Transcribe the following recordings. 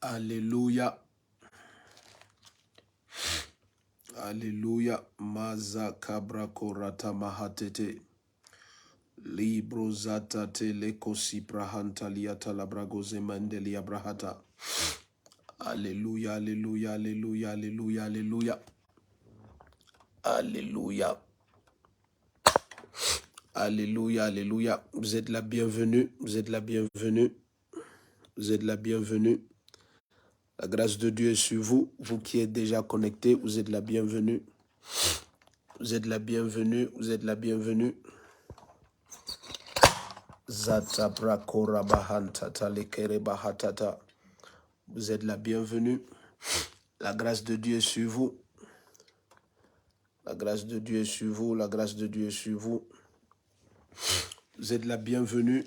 Alléluia. Alléluia. Maza kabra korata mahatete. Libro zata teleko siprahanta liata labragoze mandeli abrahata. Alléluia, alléluia, alléluia, alléluia, alléluia. Alléluia. Alléluia, alléluia. Vous êtes la bienvenue, vous êtes la bienvenue. Vous êtes la bienvenue. La grâce de Dieu est sur vous. Vous qui êtes déjà connectés, vous êtes la bienvenue. Vous êtes la bienvenue, vous êtes la bienvenue. Zata brakora bahantata lekere bahatata. Vous êtes la bienvenue. La grâce de Dieu est sur vous. La grâce de Dieu est sur vous. La grâce de Dieu est sur vous. Vous êtes la bienvenue.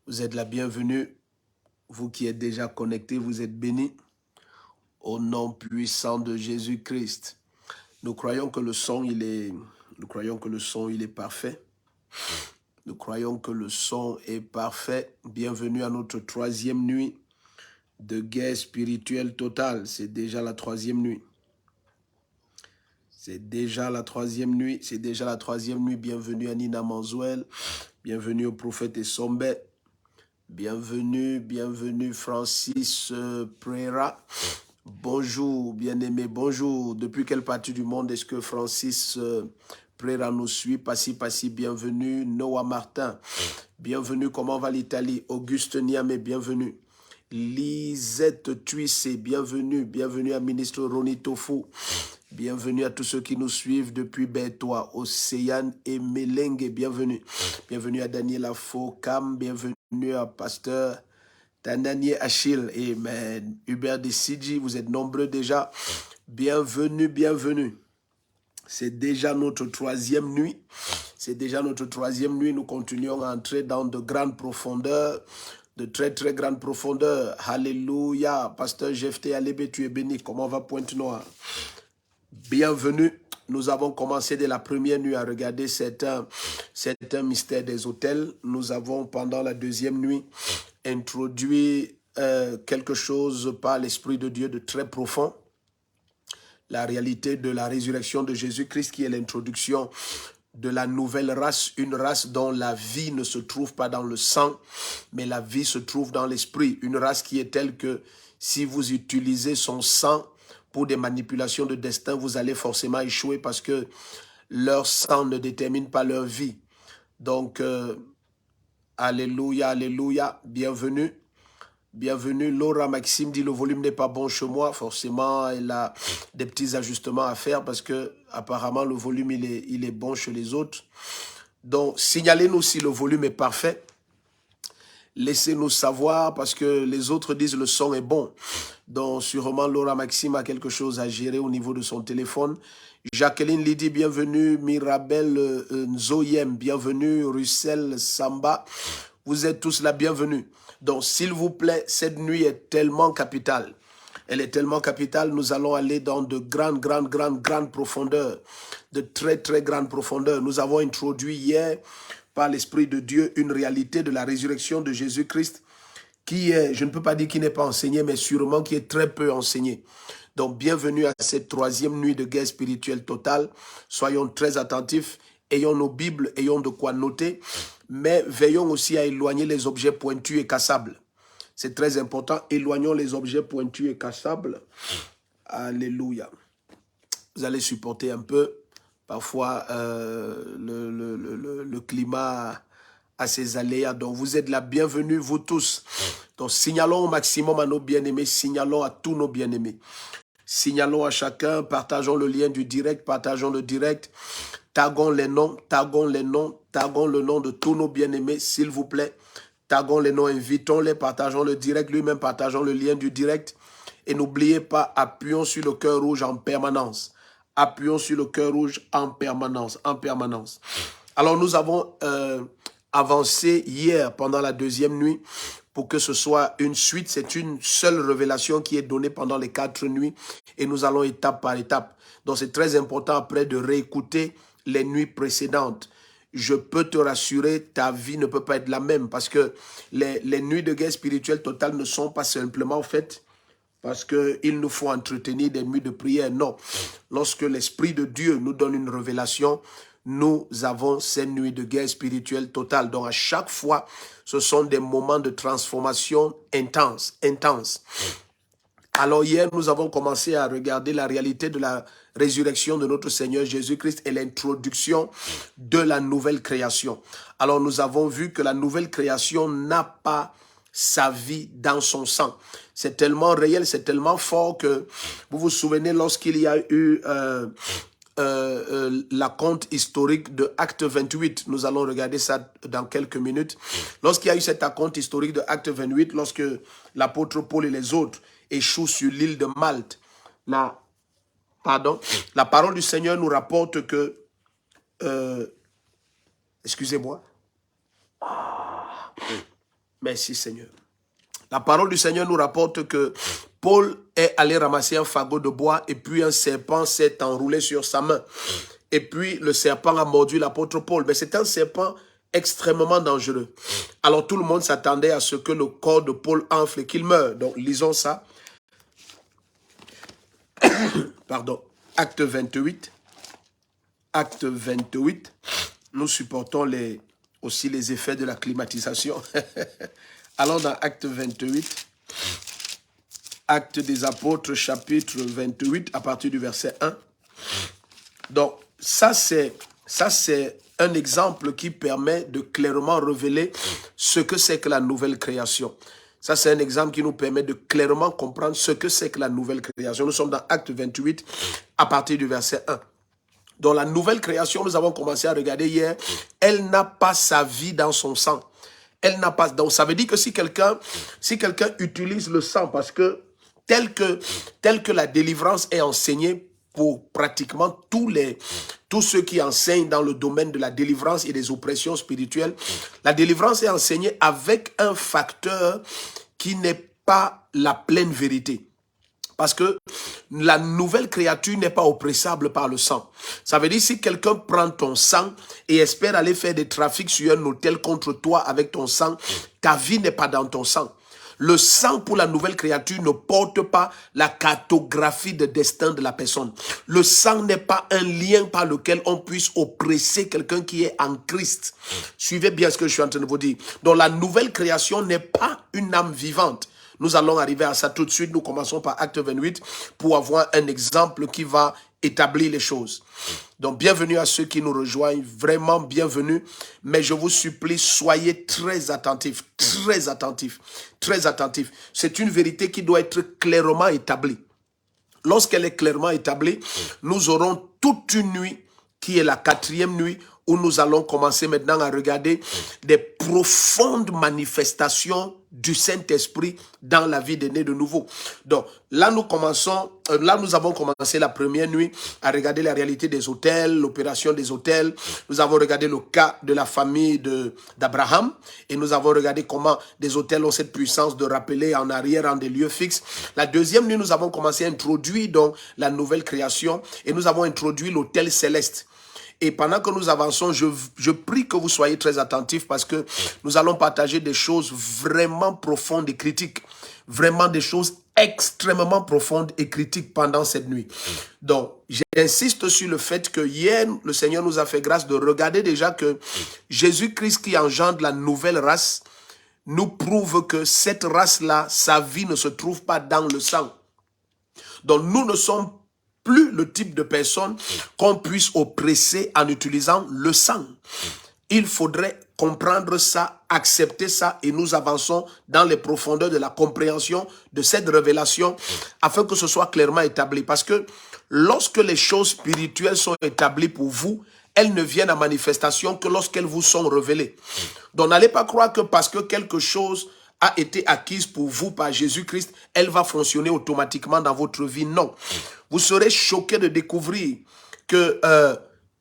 Vous êtes la bienvenue. Vous qui êtes déjà connectés, vous êtes bénis. Au nom puissant de Jésus-Christ. Nous croyons que le son, il est parfait. Nous croyons que le son est parfait. Bienvenue à notre troisième nuit de guerre spirituelle totale. C'est déjà la troisième nuit. C'est déjà la troisième nuit. C'est déjà la troisième nuit. Bienvenue à Nina Manzuel. Bienvenue au prophète Essombe. Bienvenue, bienvenue Francis Prera. Bonjour, bien-aimé, bonjour. Depuis quelle partie du monde est-ce que Francis Prera nous suit? Passi, bienvenue. Noah Martin, bienvenue. Comment va l'Italie? Auguste Niamé, bienvenue. Lisette Tuissé, bienvenue. Bienvenue à ministre Roni Tofu. Bienvenue à tous ceux qui nous suivent depuis Bétois, Océane et Melengue, bienvenue. Bienvenue à Daniela Fokam, bienvenue à Pasteur Tananier Achille, amen. Hubert Desidji, vous êtes nombreux déjà. Bienvenue, bienvenue. C'est déjà notre troisième nuit. C'est déjà notre troisième nuit. Nous continuons à entrer dans de grandes profondeurs, de très très grandes profondeurs. Alléluia. Pasteur Jephté Alébé, tu es béni. Comment va Pointe-Noire? Bienvenue. Nous avons commencé dès la première nuit à regarder certains mystères des autels. Nous avons, pendant la deuxième nuit, introduit quelque chose par l'Esprit de Dieu de très profond. La réalité de la résurrection de Jésus-Christ, qui est l'introduction de la nouvelle race, une race dont la vie ne se trouve pas dans le sang, mais la vie se trouve dans l'esprit. Une race qui est telle que si vous utilisez son sang pour des manipulations de destin, vous allez forcément échouer parce que leur sang ne détermine pas leur vie. Donc, alléluia, alléluia, bienvenue. Bienvenue, Laura Maxime dit le volume n'est pas bon chez moi. Forcément, elle a des petits ajustements à faire parce que apparemment le volume il est bon chez les autres. Donc, signalez-nous si le volume est parfait. Laissez-nous savoir parce que les autres disent le son est bon. Donc, sûrement, Laura Maxime a quelque chose à gérer au niveau de son téléphone. Jacqueline Lydie, bienvenue. Mirabel Nzoyem, bienvenue. Russell Samba, vous êtes tous la bienvenue. Donc, s'il vous plaît, cette nuit est tellement capitale. Elle est tellement capitale, nous allons aller dans de grandes profondeurs, de très, très grandes profondeurs. Nous avons introduit hier, par l'Esprit de Dieu, une réalité de la résurrection de Jésus-Christ qui est, je ne peux pas dire qu'il n'est pas enseigné, mais sûrement qui est très peu enseigné. Donc, bienvenue à cette troisième nuit de guerre spirituelle totale. Soyons très attentifs, ayons nos Bibles, ayons de quoi noter, mais veillons aussi à éloigner les objets pointus et cassables. C'est très important, éloignons les objets pointus et cassables. Alléluia. Vous allez supporter un peu, parfois, le climat à ses aléas. Donc, vous êtes la bienvenue, vous tous. Donc, signalons au maximum à nos bien-aimés, signalons à tous nos bien-aimés. Signalons à chacun, partageons le lien du direct, partageons le direct, taguons les noms, taguons le nom de tous nos bien-aimés, s'il vous plaît. Taguons les noms, invitons-les, partageons le direct, lui-même partageons le lien du direct. Et n'oubliez pas, appuyons sur le cœur rouge en permanence. Appuyons sur le cœur rouge en permanence, en permanence. Alors, nous avons avancé hier pendant la deuxième nuit pour que ce soit une suite. C'est une seule révélation qui est donnée pendant les 4 nuits et nous allons étape par étape. Donc, c'est très important après de réécouter les nuits précédentes. je peux te rassurer, ta vie ne peut pas être la même parce que les nuits de guerre spirituelle totale ne sont pas simplement faites parce qu'il nous faut entretenir des nuits de prière. Non. Lorsque l'Esprit de Dieu nous donne une révélation, nous avons ces nuits de guerre spirituelle totale. Donc, à chaque fois, ce sont des moments de transformation intenses. Alors, hier, nous avons commencé à regarder la réalité de la résurrection de notre Seigneur Jésus-Christ et l'introduction de la nouvelle création. Alors, nous avons vu que la nouvelle création n'a pas sa vie dans son sang. C'est tellement réel, c'est tellement fort que vous vous souvenez lorsqu'il y a eu la compte historique de Acte 28. Nous allons regarder ça dans quelques minutes. Lorsqu'il y a eu cet compte historique de Acte 28, lorsque l'apôtre Paul et les autres échouent sur l'île de Malte, la parole du Seigneur nous rapporte que excusez-moi. Merci Seigneur. La parole du Seigneur nous rapporte que Paul est allé ramasser un fagot de bois et puis un serpent s'est enroulé sur sa main. Et puis le serpent a mordu l'apôtre Paul. Mais c'est un serpent extrêmement dangereux. Alors tout le monde s'attendait à ce que le corps de Paul enfle et qu'il meure. Donc lisons ça. Pardon. Acte 28. Acte 28. Nous supportons aussi les effets de la climatisation. Allons dans Acte 28. Acte des Apôtres, chapitre 28, à partir du verset 1. Donc, ça c'est un exemple qui permet de clairement révéler ce que c'est que la nouvelle création. Ça, c'est un exemple qui nous permet de clairement comprendre ce que c'est que la nouvelle création. Nous sommes dans Acte 28, à partir du verset 1. Dans la nouvelle création, nous avons commencé à regarder hier, elle n'a pas sa vie dans son sang. Elle n'a pas. Donc, ça veut dire que si quelqu'un utilise le sang, parce que tel que la délivrance est enseignée pour pratiquement tous ceux qui enseignent dans le domaine de la délivrance et des oppressions spirituelles, la délivrance est enseignée avec un facteur qui n'est pas la pleine vérité. Parce que la nouvelle créature n'est pas oppressable par le sang. Ça veut dire si quelqu'un prend ton sang et espère aller faire des trafics sur un autel contre toi avec ton sang, ta vie n'est pas dans ton sang. Le sang pour la nouvelle créature ne porte pas la cartographie de destin de la personne. Le sang n'est pas un lien par lequel on puisse oppresser quelqu'un qui est en Christ. Suivez bien ce que je suis en train de vous dire. Donc la nouvelle création n'est pas une âme vivante. Nous allons arriver à ça tout de suite. Nous commençons par Acte 28 pour avoir un exemple qui va établir les choses. Donc, bienvenue à ceux qui nous rejoignent. Vraiment bienvenue. Mais je vous supplie, soyez très attentifs. Très attentifs. Très attentifs. C'est une vérité qui doit être clairement établie. Lorsqu'elle est clairement établie, nous aurons toute une nuit qui est la 4e nuit où nous allons commencer maintenant à regarder des profondes manifestations du Saint-Esprit dans la vie des nés de nouveau. Donc là, nous avons commencé la première nuit à regarder la réalité des autels, l'opération des autels. Nous avons regardé le cas de la famille d'Abraham et nous avons regardé comment des autels ont cette puissance de rappeler en arrière en des lieux fixes. La deuxième nuit, nous avons commencé à introduire donc la nouvelle création et nous avons introduit l'autel céleste. Et pendant que nous avançons, je prie que vous soyez très attentifs parce que nous allons partager des choses vraiment profondes et critiques. Vraiment des choses extrêmement profondes et critiques pendant cette nuit. Donc, j'insiste sur le fait que hier, le Seigneur nous a fait grâce de regarder déjà que Jésus-Christ qui engendre la nouvelle race nous prouve que cette race-là, sa vie ne se trouve pas dans le sang. Donc, nous ne sommes plus le type de personne qu'on puisse oppresser en utilisant le sang. Il faudrait comprendre ça, accepter ça et nous avançons dans les profondeurs de la compréhension de cette révélation afin que ce soit clairement établi. Parce que lorsque les choses spirituelles sont établies pour vous, elles ne viennent à manifestation que lorsqu'elles vous sont révélées. Donc n'allez pas croire que parce que quelque chose a été acquise pour vous par Jésus-Christ, elle va fonctionner automatiquement dans votre vie. Non. Vous serez choqués de découvrir que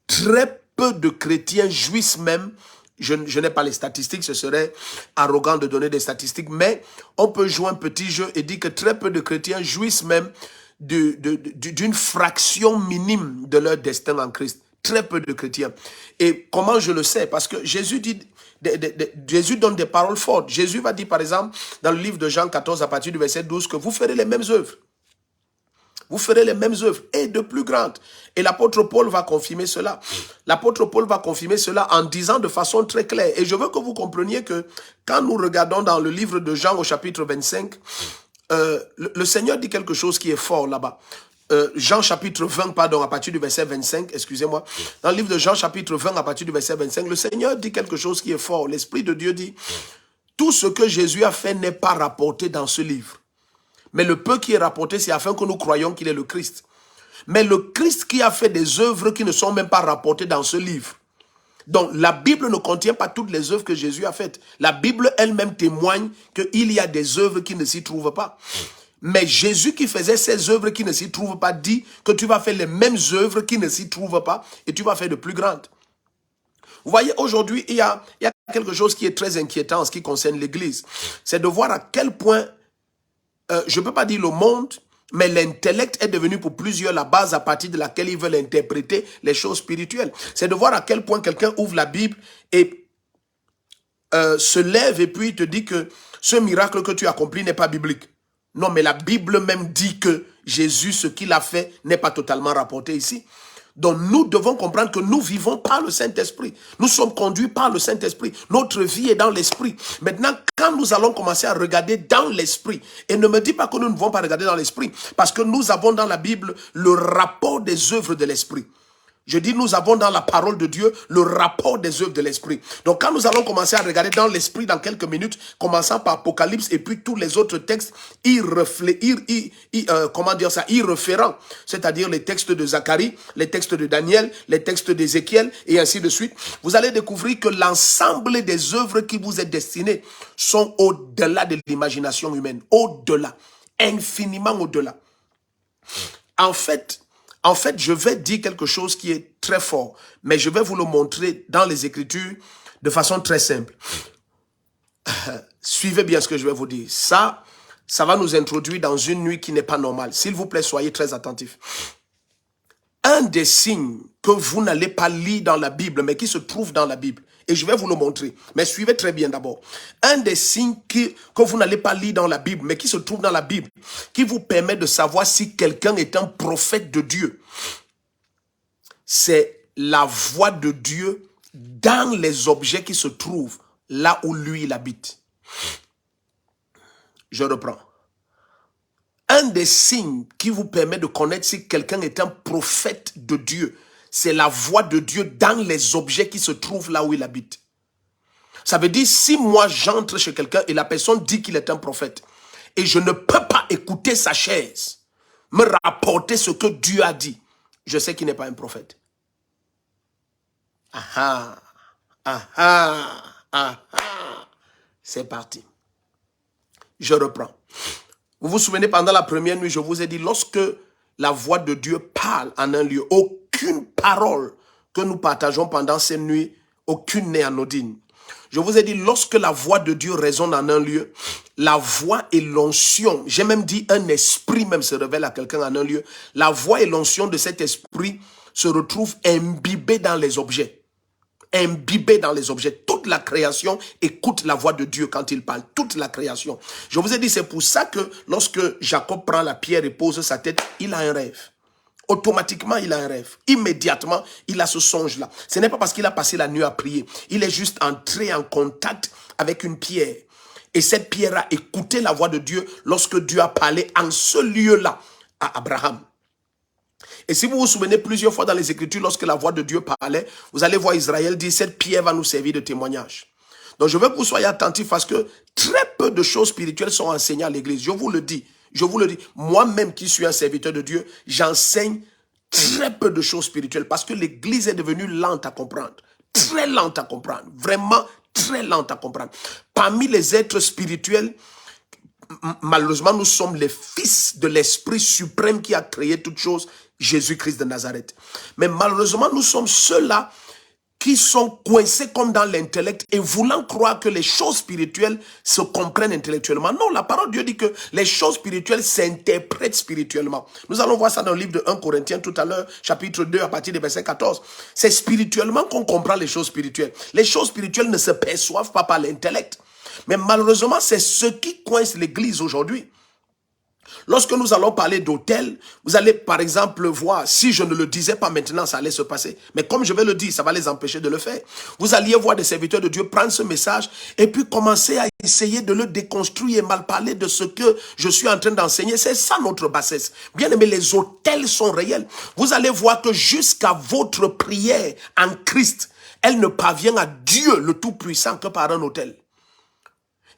très peu de chrétiens jouissent même, je n'ai pas les statistiques, ce serait arrogant de donner des statistiques, mais on peut jouer un petit jeu et dire que très peu de chrétiens jouissent même d'une fraction minime de leur destin en Christ. Très peu de chrétiens. Et comment je le sais? Parce que Jésus dit, Jésus donne des paroles fortes. Jésus va dire, par exemple, dans le livre de Jean 14, à partir du verset 12, que vous ferez les mêmes œuvres. Vous ferez les mêmes œuvres et de plus grandes. Et l'apôtre Paul va confirmer cela. L'apôtre Paul va confirmer cela en disant de façon très claire. Et je veux que vous compreniez que quand nous regardons dans le livre de Jean au chapitre 25, le Seigneur dit quelque chose qui est fort là-bas. Jean chapitre 20, pardon, à partir du verset 25, excusez-moi. Dans le livre de Jean chapitre 20, à partir du verset 25, le Seigneur dit quelque chose qui est fort. L'Esprit de Dieu dit, tout ce que Jésus a fait n'est pas rapporté dans ce livre. Mais le peu qui est rapporté, c'est afin que nous croyions qu'il est le Christ. Mais le Christ qui a fait des œuvres qui ne sont même pas rapportées dans ce livre. Donc la Bible ne contient pas toutes les œuvres que Jésus a faites. La Bible elle-même témoigne qu'il y a des œuvres qui ne s'y trouvent pas. Mais Jésus qui faisait ces œuvres qui ne s'y trouvent pas dit que tu vas faire les mêmes œuvres qui ne s'y trouvent pas et tu vas faire de plus grandes. Vous voyez, aujourd'hui, il y a quelque chose qui est très inquiétant en ce qui concerne l'Église. C'est de voir à quel point, je ne peux pas dire le monde, mais l'intellect est devenu pour plusieurs la base à partir de laquelle ils veulent interpréter les choses spirituelles. C'est de voir à quel point quelqu'un ouvre la Bible et se lève et puis te dit que ce miracle que tu accomplis n'est pas biblique. Non, mais la Bible même dit que Jésus, ce qu'il a fait, n'est pas totalement rapporté ici. Donc nous devons comprendre que nous vivons par le Saint-Esprit. Nous sommes conduits par le Saint-Esprit. Notre vie est dans l'Esprit. Maintenant, quand nous allons commencer à regarder dans l'Esprit, et ne me dis pas que nous ne devons pas regarder dans l'Esprit, parce que nous avons dans la Bible le rapport des œuvres de l'Esprit. Je dis, nous avons dans la parole de Dieu le rapport des œuvres de l'Esprit. Donc, quand nous allons commencer à regarder dans l'Esprit dans quelques minutes, commençant par Apocalypse et puis tous les autres textes irréférents, c'est-à-dire les textes de Zacharie, les textes de Daniel, les textes d'Ézéchiel et ainsi de suite, vous allez découvrir que l'ensemble des œuvres qui vous est destinées sont au-delà de l'imagination humaine, au-delà, infiniment au-delà. En fait, je vais dire quelque chose qui est très fort, mais je vais vous le montrer dans les Écritures de façon très simple. Suivez bien ce que je vais vous dire. Ça va nous introduire dans une nuit qui n'est pas normale. S'il vous plaît, soyez très attentifs. Un des signes que vous n'allez pas lire dans la Bible, mais qui se trouve dans la Bible, et je vais vous le montrer, mais suivez très bien d'abord. Un des signes que vous n'allez pas lire dans la Bible, mais qui se trouve dans la Bible, qui vous permet de savoir si quelqu'un est un prophète de Dieu, c'est la voix de Dieu dans les objets qui se trouvent là où lui il habite. Je reprends. Un des signes qui vous permet de connaître si quelqu'un est un prophète de Dieu, c'est la voix de Dieu dans les objets qui se trouvent là où il habite. Ça veut dire, si moi j'entre chez quelqu'un et la personne dit qu'il est un prophète, et je ne peux pas écouter sa chaise, me rapporter ce que Dieu a dit, je sais qu'il n'est pas un prophète. C'est parti. Je reprends. Vous vous souvenez, pendant la première nuit, je vous ai dit, lorsque la voix de Dieu parle en un lieu, aucune parole que nous partageons pendant ces nuits, aucune n'est anodine. Je vous ai dit, lorsque la voix de Dieu résonne en un lieu, la voix et l'onction, j'ai même dit un esprit même se révèle à quelqu'un en un lieu, la voix et l'onction de cet esprit se retrouvent imbibées dans les objets. Imbibé dans les objets. Toute la création écoute la voix de Dieu quand il parle. Toute la création. Je vous ai dit, c'est pour ça que lorsque Jacob prend la pierre et pose sa tête, il a un rêve. Automatiquement, il a un rêve. Immédiatement, il a ce songe-là. Ce n'est pas parce qu'il a passé la nuit à prier. Il est juste entré en contact avec une pierre. Et cette pierre a écouté la voix de Dieu lorsque Dieu a parlé en ce lieu-là à Abraham. Et si vous vous souvenez plusieurs fois dans les Écritures, lorsque la voix de Dieu parlait, vous allez voir Israël dire, cette pierre va nous servir de témoignage. Donc je veux que vous soyez attentifs parce que très peu de choses spirituelles sont enseignées à l'église. Je vous le dis. Moi-même qui suis un serviteur de Dieu, j'enseigne très peu de choses spirituelles parce que l'église est devenue lente à comprendre. Très lente à comprendre. Vraiment très lente à comprendre. Parmi les êtres spirituels, malheureusement, nous sommes les fils de l'Esprit suprême qui a créé toutes choses, Jésus-Christ de Nazareth. Mais malheureusement, nous sommes ceux-là qui sont coincés comme dans l'intellect et voulant croire que les choses spirituelles se comprennent intellectuellement. Non, la parole de Dieu dit que les choses spirituelles s'interprètent spirituellement. Nous allons voir ça dans le livre de 1 Corinthiens tout à l'heure, chapitre 2, à partir du verset 14. C'est spirituellement qu'on comprend les choses spirituelles. Les choses spirituelles ne se perçoivent pas par l'intellect. Mais malheureusement, c'est ce qui coince l'Église aujourd'hui. Lorsque nous allons parler d'autel, vous allez par exemple voir, si je ne le disais pas maintenant, ça allait se passer. Mais comme je vais le dire, ça va les empêcher de le faire. Vous alliez voir des serviteurs de Dieu prendre ce message et puis commencer à essayer de le déconstruire et mal parler de ce que je suis en train d'enseigner. C'est ça notre bassesse. Bien aimé, les autels sont réels. Vous allez voir que jusqu'à votre prière en Christ, elle ne parvient à Dieu le Tout-Puissant que par un autel.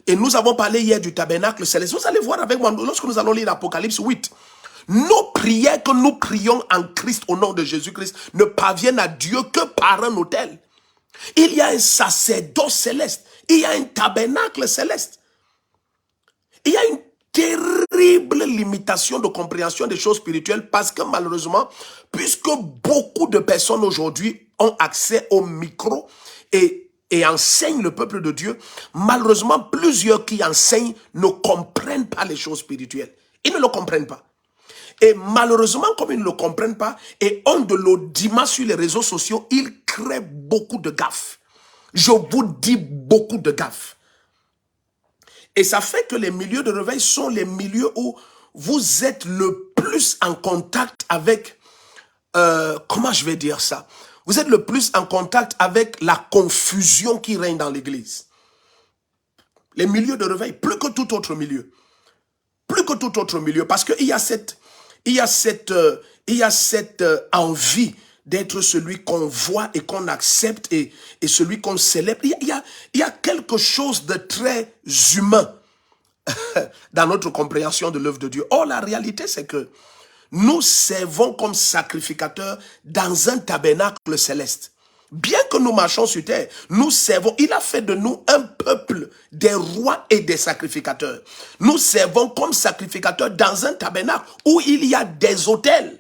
Et nous avons parlé hier du tabernacle céleste. Vous allez voir avec moi, lorsque nous allons lire Apocalypse 8, nos prières que nous prions en Christ, au nom de Jésus-Christ, ne parviennent à Dieu que par un autel. Il y a un sacerdoce céleste. Il y a un tabernacle céleste. Il y a une terrible limitation de compréhension des choses spirituelles parce que malheureusement, puisque beaucoup de personnes aujourd'hui ont accès au micro et enseignent le peuple de Dieu, malheureusement, plusieurs qui enseignent ne comprennent pas les choses spirituelles. Ils ne le comprennent pas. Et malheureusement, comme ils ne le comprennent pas et ont de l'audimat sur les réseaux sociaux, ils créent beaucoup de gaffes. Je vous dis beaucoup de gaffes. Et ça fait que les milieux de réveil sont les milieux où vous êtes le plus en contact avec, comment je vais dire ça? Vous êtes le plus en contact avec la confusion qui règne dans l'église. Les milieux de réveil, plus que tout autre milieu. Plus que tout autre milieu. Parce qu'il y a cette envie d'être celui qu'on voit et qu'on accepte et celui qu'on célèbre. Il y a quelque chose de très humain dans notre compréhension de l'œuvre de Dieu. Or, la réalité, c'est que nous servons comme sacrificateurs dans un tabernacle céleste. Bien que nous marchons sur terre, nous servons. Il a fait de nous un peuple des rois et des sacrificateurs. Nous servons comme sacrificateurs dans un tabernacle où il y a des autels.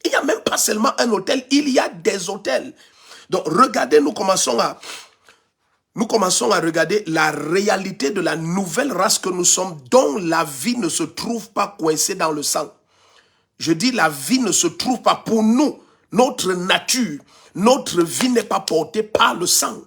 Il n'y a même pas seulement un autel, il y a des autels. Donc regardez, nous commençons à regarder la réalité de la nouvelle race que nous sommes, dont la vie ne se trouve pas coincée dans le sang. Je dis la vie ne se trouve pas pour nous. Notre nature, notre vie n'est pas portée par le sang.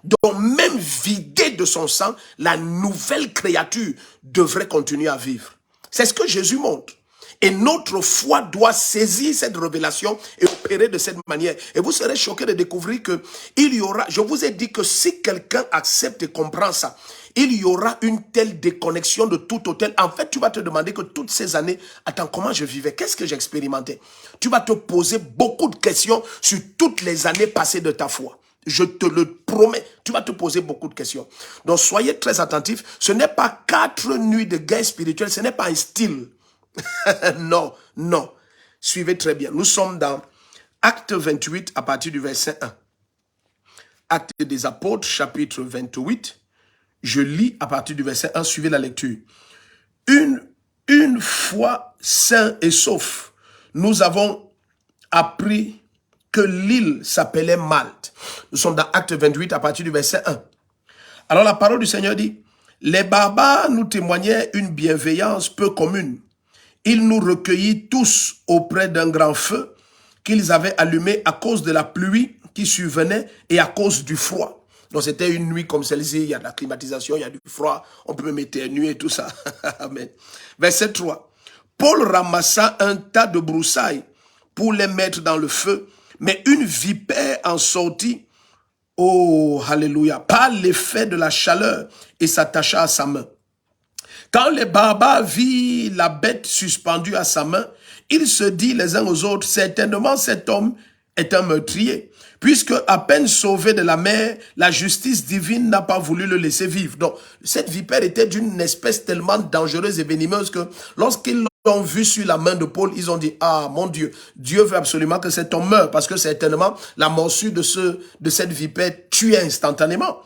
Donc même vidée de son sang, la nouvelle créature devrait continuer à vivre. C'est ce que Jésus montre. Et notre foi doit saisir cette révélation et opérer de cette manière. Et vous serez choqués de découvrir que il y aura, je vous ai dit que si quelqu'un accepte et comprend ça, il y aura une telle déconnexion de tout autel. En fait, tu vas te demander que toutes ces années, attends, comment je vivais? Qu'est-ce que j'expérimentais? Tu vas te poser beaucoup de questions sur toutes les années passées de ta foi. Je te le promets, tu vas te poser beaucoup de questions. Donc, soyez très attentifs. Ce n'est pas 4 nuits de guerre spirituelle, ce n'est pas un style. Non, non. Suivez très bien. Nous sommes dans Acte 28 à partir du verset 1. Acte des Apôtres, chapitre 28. Je lis à partir du verset 1. Suivez la lecture. Une fois sains et saufs, nous avons appris que l'île s'appelait Malte. Nous sommes dans Acte 28 à partir du verset 1. Alors la parole du Seigneur dit, les barbares nous témoignaient une bienveillance peu commune. Ils nous recueillit tous auprès d'un grand feu qu'ils avaient allumé à cause de la pluie qui survenait et à cause du froid. Donc c'était une nuit comme celle-ci, il y a de la climatisation, il y a du froid, on peut même éternuer et tout ça. Amen. Verset 3. Paul ramassa un tas de broussailles pour les mettre dans le feu, mais une vipère en sortit, oh, alléluia, par l'effet de la chaleur et s'attacha à sa main. Quand les barbares virent la bête suspendue à sa main, ils se dirent les uns aux autres, certainement cet homme est un meurtrier, puisque à peine sauvé de la mer, la justice divine n'a pas voulu le laisser vivre. Donc, cette vipère était d'une espèce tellement dangereuse et venimeuse que lorsqu'ils l'ont vu sur la main de Paul, ils ont dit, ah mon Dieu, Dieu veut absolument que cet homme meure, parce que certainement la morsure de cette vipère tuait instantanément.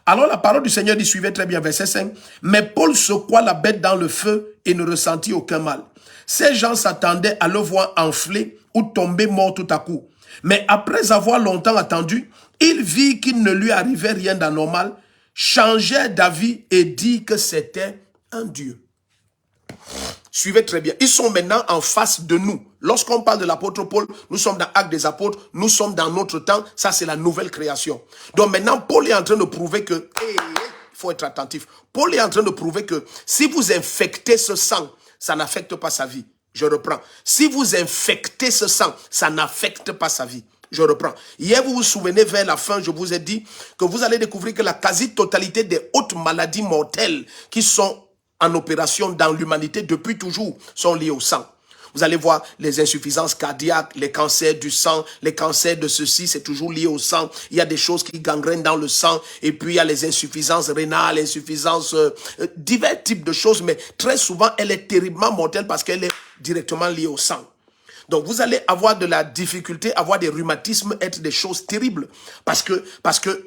Alors la parole du Seigneur dit, suivez très bien, verset 5. Mais Paul secoua la bête dans le feu et ne ressentit aucun mal. Ces gens s'attendaient à le voir enfler ou tomber mort tout à coup. Mais après avoir longtemps attendu, Il vit qu'il ne lui arrivait rien d'anormal, changeait d'avis et dit que c'était un Dieu. Suivez très bien. Ils sont maintenant en face de nous. Lorsqu'on parle de l'apôtre Paul, nous sommes dans Actes des Apôtres, nous sommes dans notre temps. Ça, c'est la nouvelle création. Donc maintenant, Paul est en train de prouver que... il faut être attentif. Paul est en train de prouver que si vous infectez ce sang, ça n'affecte pas sa vie. Je reprends. Si vous infectez ce sang, ça n'affecte pas sa vie. Je reprends. Hier, vous vous souvenez, vers la fin, je vous ai dit que vous allez découvrir que la quasi-totalité des hautes maladies mortelles qui sont en opération dans l'humanité depuis toujours sont liées au sang. Vous allez voir les insuffisances cardiaques, les cancers du sang, les cancers de ceci, c'est toujours lié au sang. Il y a des choses qui gangrènent dans le sang. Et puis il y a les insuffisances rénales, insuffisances, divers types de choses. Mais très souvent, elle est terriblement mortelle parce qu'elle est directement liée au sang. Donc, vous allez avoir de la difficulté, avoir des rhumatismes, être des choses terribles. Parce que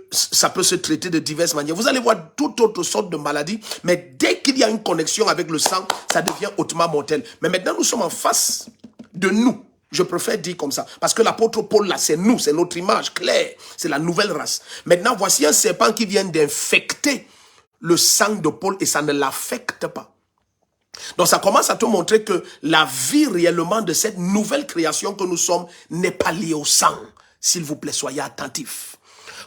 ça peut se traiter de diverses manières. Vous allez voir toute autre sorte de maladies. Mais dès qu'il y a une connexion avec le sang, ça devient hautement mortel. Mais maintenant, nous sommes en face de nous. Je préfère dire comme ça. Parce que l'apôtre Paul, là, c'est nous. C'est notre image claire. C'est la nouvelle race. Maintenant, voici un serpent qui vient d'infecter le sang de Paul et ça ne l'affecte pas. Donc ça commence à te montrer que la vie réellement de cette nouvelle création que nous sommes n'est pas liée au sang. S'il vous plaît, soyez attentifs.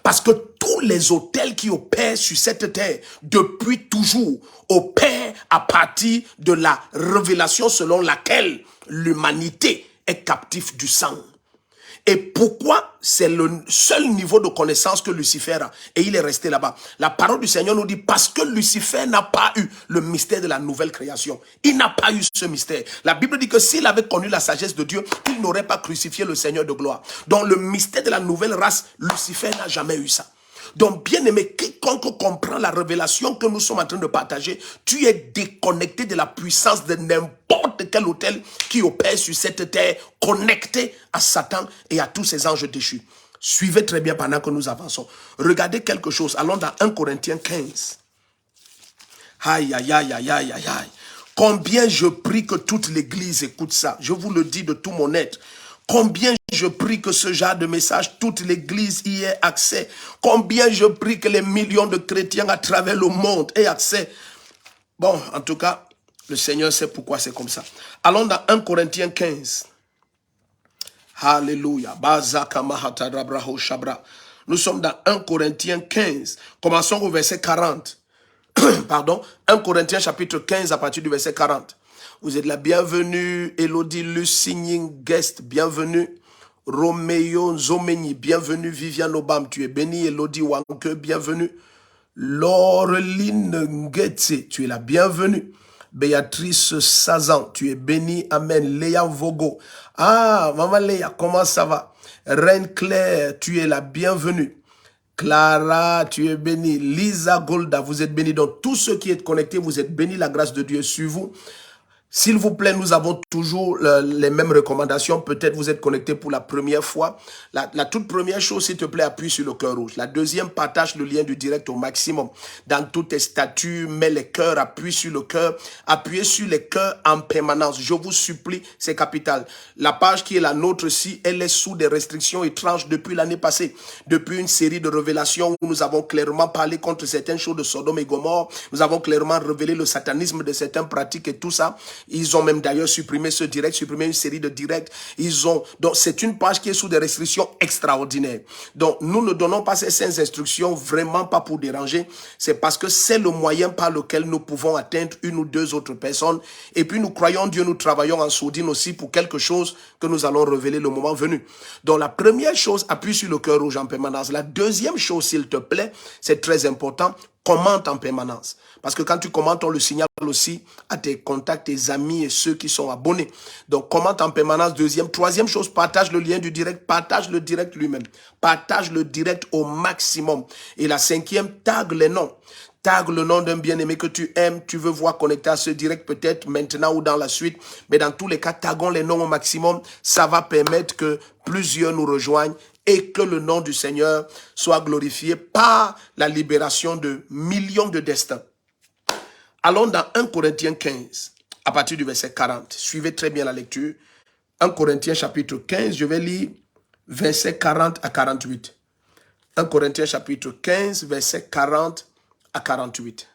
Parce que tous les autels qui opèrent sur cette terre, depuis toujours, opèrent à partir de la révélation selon laquelle l'humanité est captive du sang. Et pourquoi c'est le seul niveau de connaissance que Lucifer a. Et il est resté là-bas. La parole du Seigneur nous dit parce que Lucifer n'a pas eu le mystère de la nouvelle création. Il n'a pas eu ce mystère. La Bible dit que s'il avait connu la sagesse de Dieu, il n'aurait pas crucifié le Seigneur de gloire. Donc le mystère de la nouvelle race, Lucifer n'a jamais eu ça. Donc, bien aimé, quiconque comprend la révélation que nous sommes en train de partager, tu es déconnecté de la puissance de n'importe quel autel qui opère sur cette terre, connecté à Satan et à tous ses anges déchus. Suivez très bien pendant que nous avançons. Regardez quelque chose. Allons dans 1 Corinthiens 15. Aïe, aïe, aïe, aïe, aïe, aïe, aïe. Combien je prie que toute l'église écoute ça. Je vous le dis de tout mon être. Combien je prie que ce genre de message, toute l'église y ait accès. Combien je prie que les millions de chrétiens à travers le monde aient accès. Bon, en tout cas, le Seigneur sait pourquoi c'est comme ça. Allons dans 1 Corinthiens 15. Alléluia. Nous sommes dans 1 Corinthiens 15. Commençons au verset 40. Pardon, 1 Corinthiens chapitre 15 à partir du verset 40. Vous êtes la bienvenue, Elodie Lucigning Guest, bienvenue. Roméo Zomeni, bienvenue. Viviane Obam, tu es bénie. Elodie Wanke, bienvenue. Laureline Ngetse, tu es la bienvenue. Béatrice Sazan, tu es bénie. Amen. Léa Vogo. Ah, maman Léa, comment ça va? Reine Claire, tu es la bienvenue. Clara, tu es bénie. Lisa Golda, vous êtes bénie. Donc, tous ceux qui êtes connectés, vous êtes bénis. La grâce de Dieu est sur vous. S'il vous plaît, nous avons toujours les mêmes recommandations. Peut-être vous êtes connecté pour la première fois. La toute première chose, s'il te plaît, appuie sur le cœur rouge. La deuxième, partage le lien du direct au maximum. Dans toutes tes statuts, mets les cœurs, appuie sur le cœur. Appuyez sur les cœurs en permanence. Je vous supplie, c'est capital. La page qui est la nôtre ici, elle est sous des restrictions étranges depuis l'année passée. Depuis une série de révélations où nous avons clairement parlé contre certaines choses de Sodome et Gomorrhe. Nous avons clairement révélé le satanisme de certaines pratiques et tout ça. Ils ont même d'ailleurs supprimé ce direct, supprimé une série de directs. Donc c'est une page qui est sous des restrictions extraordinaires. Donc nous ne donnons pas ces 5 instructions vraiment pas pour déranger. C'est parce que c'est le moyen par lequel nous pouvons atteindre une ou deux autres personnes. Et puis nous croyons Dieu, nous travaillons en sourdine aussi pour quelque chose que nous allons révéler le moment venu. Donc la première chose, appuie sur le cœur rouge en permanence. La deuxième chose, s'il te plaît, c'est très important, commente en permanence. Parce que quand tu commentes, on le signale aussi à tes contacts, tes amis et ceux qui sont abonnés. Donc, commente en permanence. Deuxième. Troisième chose, partage le lien du direct. Partage le direct lui-même. Partage le direct au maximum. Et la cinquième, tag les noms. Tag le nom d'un bien-aimé que tu aimes, tu veux voir connecté à ce direct peut-être maintenant ou dans la suite. Mais dans tous les cas, taguons les noms au maximum. Ça va permettre que plusieurs nous rejoignent et que le nom du Seigneur soit glorifié par la libération de millions de destins. Allons dans 1 Corinthiens 15, à partir du verset 40. Suivez très bien la lecture. 1 Corinthiens chapitre 15, je vais lire verset 40 à 48. 1 Corinthiens chapitre 15, verset 40 à 48.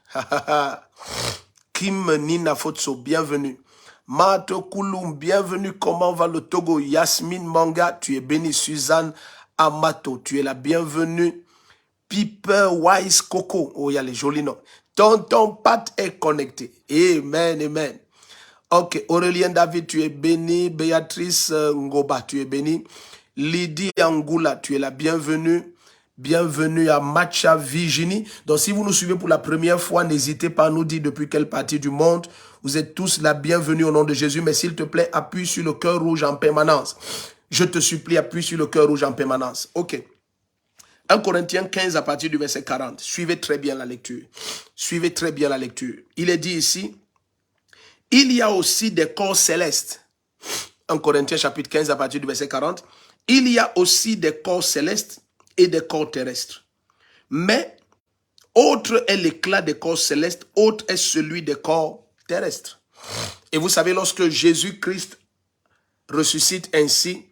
Kim Nina Fotso, bienvenue. Mato Kouloum, bienvenue. Comment va le Togo? Yasmine Manga, tu es bénie. Suzanne Amato, tu es la bienvenue. Piper Wise Coco, oh, il y a les jolis noms. Tonton Pat est connecté. Amen, amen. Ok, Aurélien David, tu es béni. Béatrice Ngoba, tu es béni. Lydie Angoula, tu es la bienvenue. Bienvenue à Matcha Virginie. Donc, si vous nous suivez pour la première fois, n'hésitez pas à nous dire depuis quelle partie du monde. Vous êtes tous la bienvenue au nom de Jésus. Mais s'il te plaît, appuie sur le cœur rouge en permanence. Je te supplie, appuie sur le cœur rouge en permanence. Ok. 1 Corinthiens 15 à partir du verset 40. Suivez très bien la lecture. Suivez très bien la lecture. Il est dit ici, il y a aussi des corps célestes. 1 Corinthiens chapitre 15 à partir du verset 40. Il y a aussi des corps célestes et des corps terrestres. Mais autre est l'éclat des corps célestes, autre est celui des corps terrestres. Et vous savez, lorsque Jésus-Christ ressuscite ainsi,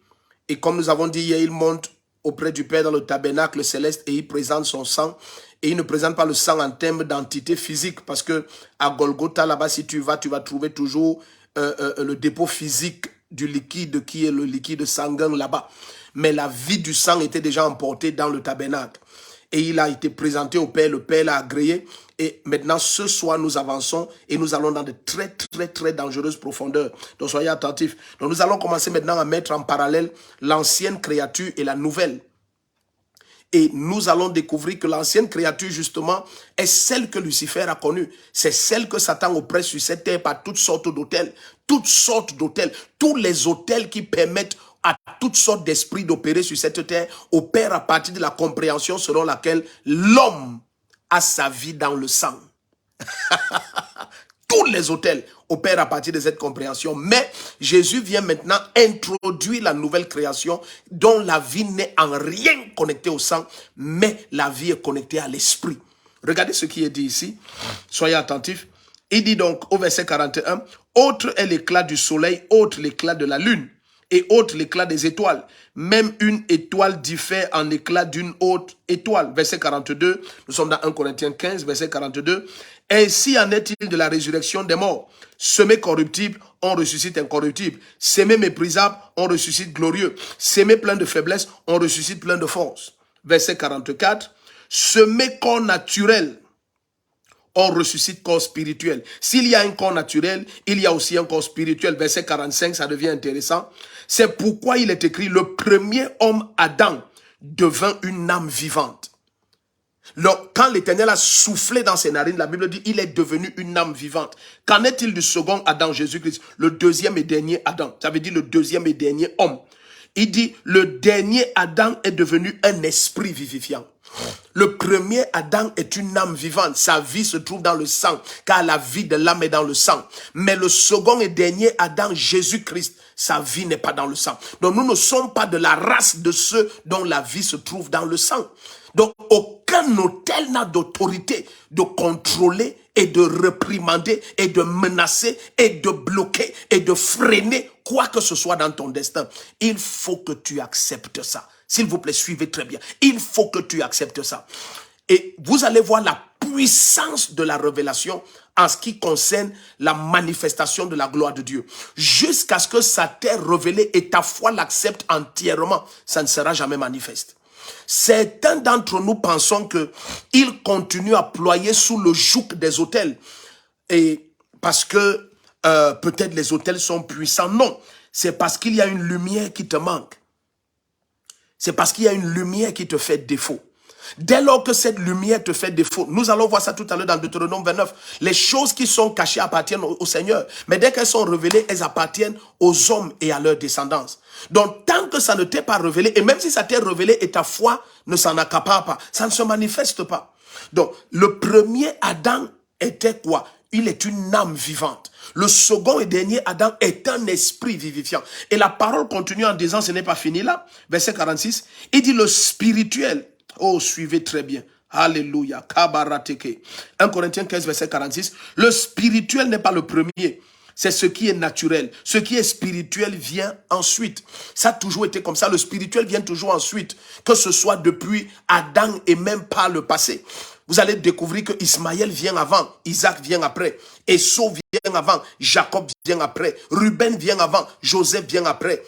et comme nous avons dit hier, il monte auprès du Père dans le tabernacle céleste et il présente son sang. Et il ne présente pas le sang en termes d'entité physique, parce que à Golgotha, là-bas, si tu vas trouver toujours le dépôt physique du liquide qui est le liquide sanguin là-bas. Mais la vie du sang était déjà emportée dans le tabernacle. Et il a été présenté au Père, le Père l'a agréé. Et maintenant, ce soir, nous avançons et nous allons dans de très dangereuses profondeurs. Donc, soyez attentifs. Donc, nous allons commencer maintenant à mettre en parallèle l'ancienne créature et la nouvelle. Et nous allons découvrir que l'ancienne créature, justement, est celle que Lucifer a connue. C'est celle que Satan oppresse sur cette terre par toutes sortes d'autels. Toutes sortes d'autels. Tous les autels qui permettent à toutes sortes d'esprits d'opérer sur cette terre opèrent à partir de la compréhension selon laquelle l'homme a sa vie dans le sang. Tous les autels opèrent à partir de cette compréhension. Mais Jésus vient maintenant introduire la nouvelle création dont la vie n'est en rien connectée au sang, mais la vie est connectée à l'esprit. Regardez ce qui est dit ici. Soyez attentifs. Il dit donc au verset 41, « Autre est l'éclat du soleil, autre l'éclat de la lune, et autre l'éclat des étoiles. Même une étoile diffère en éclat d'une autre étoile. » Verset 42, nous sommes dans 1 Corinthiens 15, verset 42. « Ainsi en est-il de la résurrection des morts. Semé corruptible, on ressuscite incorruptible. Semé méprisable, on ressuscite glorieux. Semé plein de faiblesse, on ressuscite plein de force. » Verset 44. « Semé corps naturel, on ressuscite corps spirituel. » S'il y a un corps naturel, il y a aussi un corps spirituel. Verset 45, ça devient intéressant. C'est pourquoi il est écrit, le premier homme, Adam, devint une âme vivante. Quand l'Éternel a soufflé dans ses narines, la Bible dit, il est devenu une âme vivante. Qu'en est-il du second Adam, Jésus-Christ, le deuxième et dernier Adam? Ça veut dire le deuxième et dernier homme. Il dit, le dernier Adam est devenu un esprit vivifiant. Le premier Adam est une âme vivante. Sa vie se trouve dans le sang, car la vie de l'âme est dans le sang. Mais le second et dernier Adam, Jésus-Christ, sa vie n'est pas dans le sang. Donc nous ne sommes pas de la race de ceux dont la vie se trouve dans le sang. Donc aucun autel n'a d'autorité de contrôler et de réprimander et de menacer et de bloquer et de freiner quoi que ce soit dans ton destin. Il faut que tu acceptes ça. S'il vous plaît, suivez très bien. Il faut que tu acceptes ça. Et vous allez voir la puissance de la révélation en ce qui concerne la manifestation de la gloire de Dieu. Jusqu'à ce que ça t'ait révélé et ta foi l'accepte entièrement, ça ne sera jamais manifeste. Certains d'entre nous pensons qu'ils continuent à ployer sous le joug des autels. Et parce que peut-être les autels sont puissants. Non, c'est parce qu'il y a une lumière qui te manque. C'est parce qu'il y a une lumière qui te fait défaut. Dès lors que cette lumière te fait défaut, nous allons voir ça tout à l'heure dans Deutéronome 29, les choses qui sont cachées appartiennent au Seigneur. Mais dès qu'elles sont révélées, elles appartiennent aux hommes et à leur descendance. Donc tant que ça ne t'est pas révélé, et même si ça t'est révélé et ta foi ne s'en accapare pas, ça ne se manifeste pas. Donc le premier Adam était quoi? Il est une âme vivante. Le second et dernier Adam est un esprit vivifiant. Et la parole continue en disant, ce n'est pas fini là. Verset 46, il dit le spirituel. Oh, suivez très bien. Alléluia. 1 Corinthiens 15, verset 46. Le spirituel n'est pas le premier. c'est ce qui est naturel. Ce qui est spirituel vient ensuite. Ça a toujours été comme ça. Le spirituel vient toujours ensuite. Que ce soit depuis Adam et même par le passé. Vous allez découvrir que Ismaël vient avant, Isaac vient après, Esau vient avant, Jacob vient après, Ruben vient avant, Joseph vient après,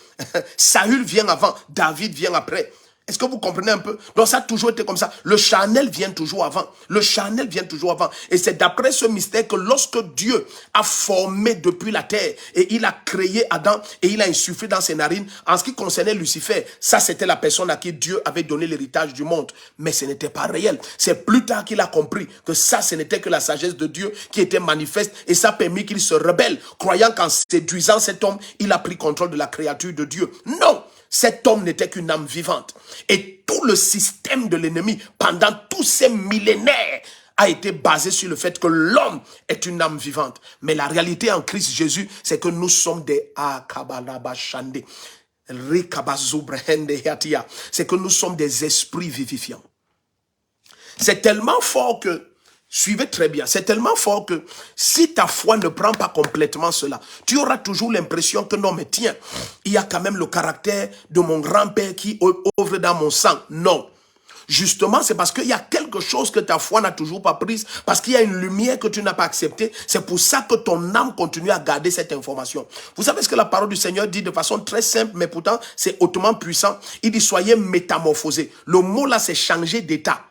Saül vient avant, David vient après. Est-ce que vous comprenez un peu? Donc ça a toujours été comme ça. Le charnel vient toujours avant. Le charnel vient toujours avant. Et c'est d'après ce mystère que lorsque Dieu a formé depuis la terre et il a créé Adam et il a insufflé dans ses narines, en ce qui concernait Lucifer, ça c'était la personne à qui Dieu avait donné l'héritage du monde. Mais ce n'était pas réel. C'est plus tard qu'il a compris que ça, ce n'était que la sagesse de Dieu qui était manifeste et ça a permis qu'il se rebelle, croyant qu'en séduisant cet homme, il a pris contrôle de la créature de Dieu. Non! Cet homme n'était qu'une âme vivante. Et tout le système de l'ennemi, pendant tous ces millénaires, a été basé sur le fait que l'homme est une âme vivante. Mais la réalité en Christ Jésus, c'est que nous sommes des c'est que nous sommes des esprits vivifiants. C'est tellement fort que, suivez très bien, c'est tellement fort que si ta foi ne prend pas complètement cela, tu auras toujours l'impression que non, mais tiens, il y a quand même le caractère de mon grand-père qui œuvre dans mon sang. Non. Justement, c'est parce qu'il y a quelque chose que ta foi n'a toujours pas prise, parce qu'il y a une lumière que tu n'as pas acceptée. C'est pour ça que ton âme continue à garder cette information. Vous savez ce que la parole du Seigneur dit de façon très simple, mais pourtant c'est hautement puissant. Il dit soyez métamorphosés. Le mot là, c'est changer d'état.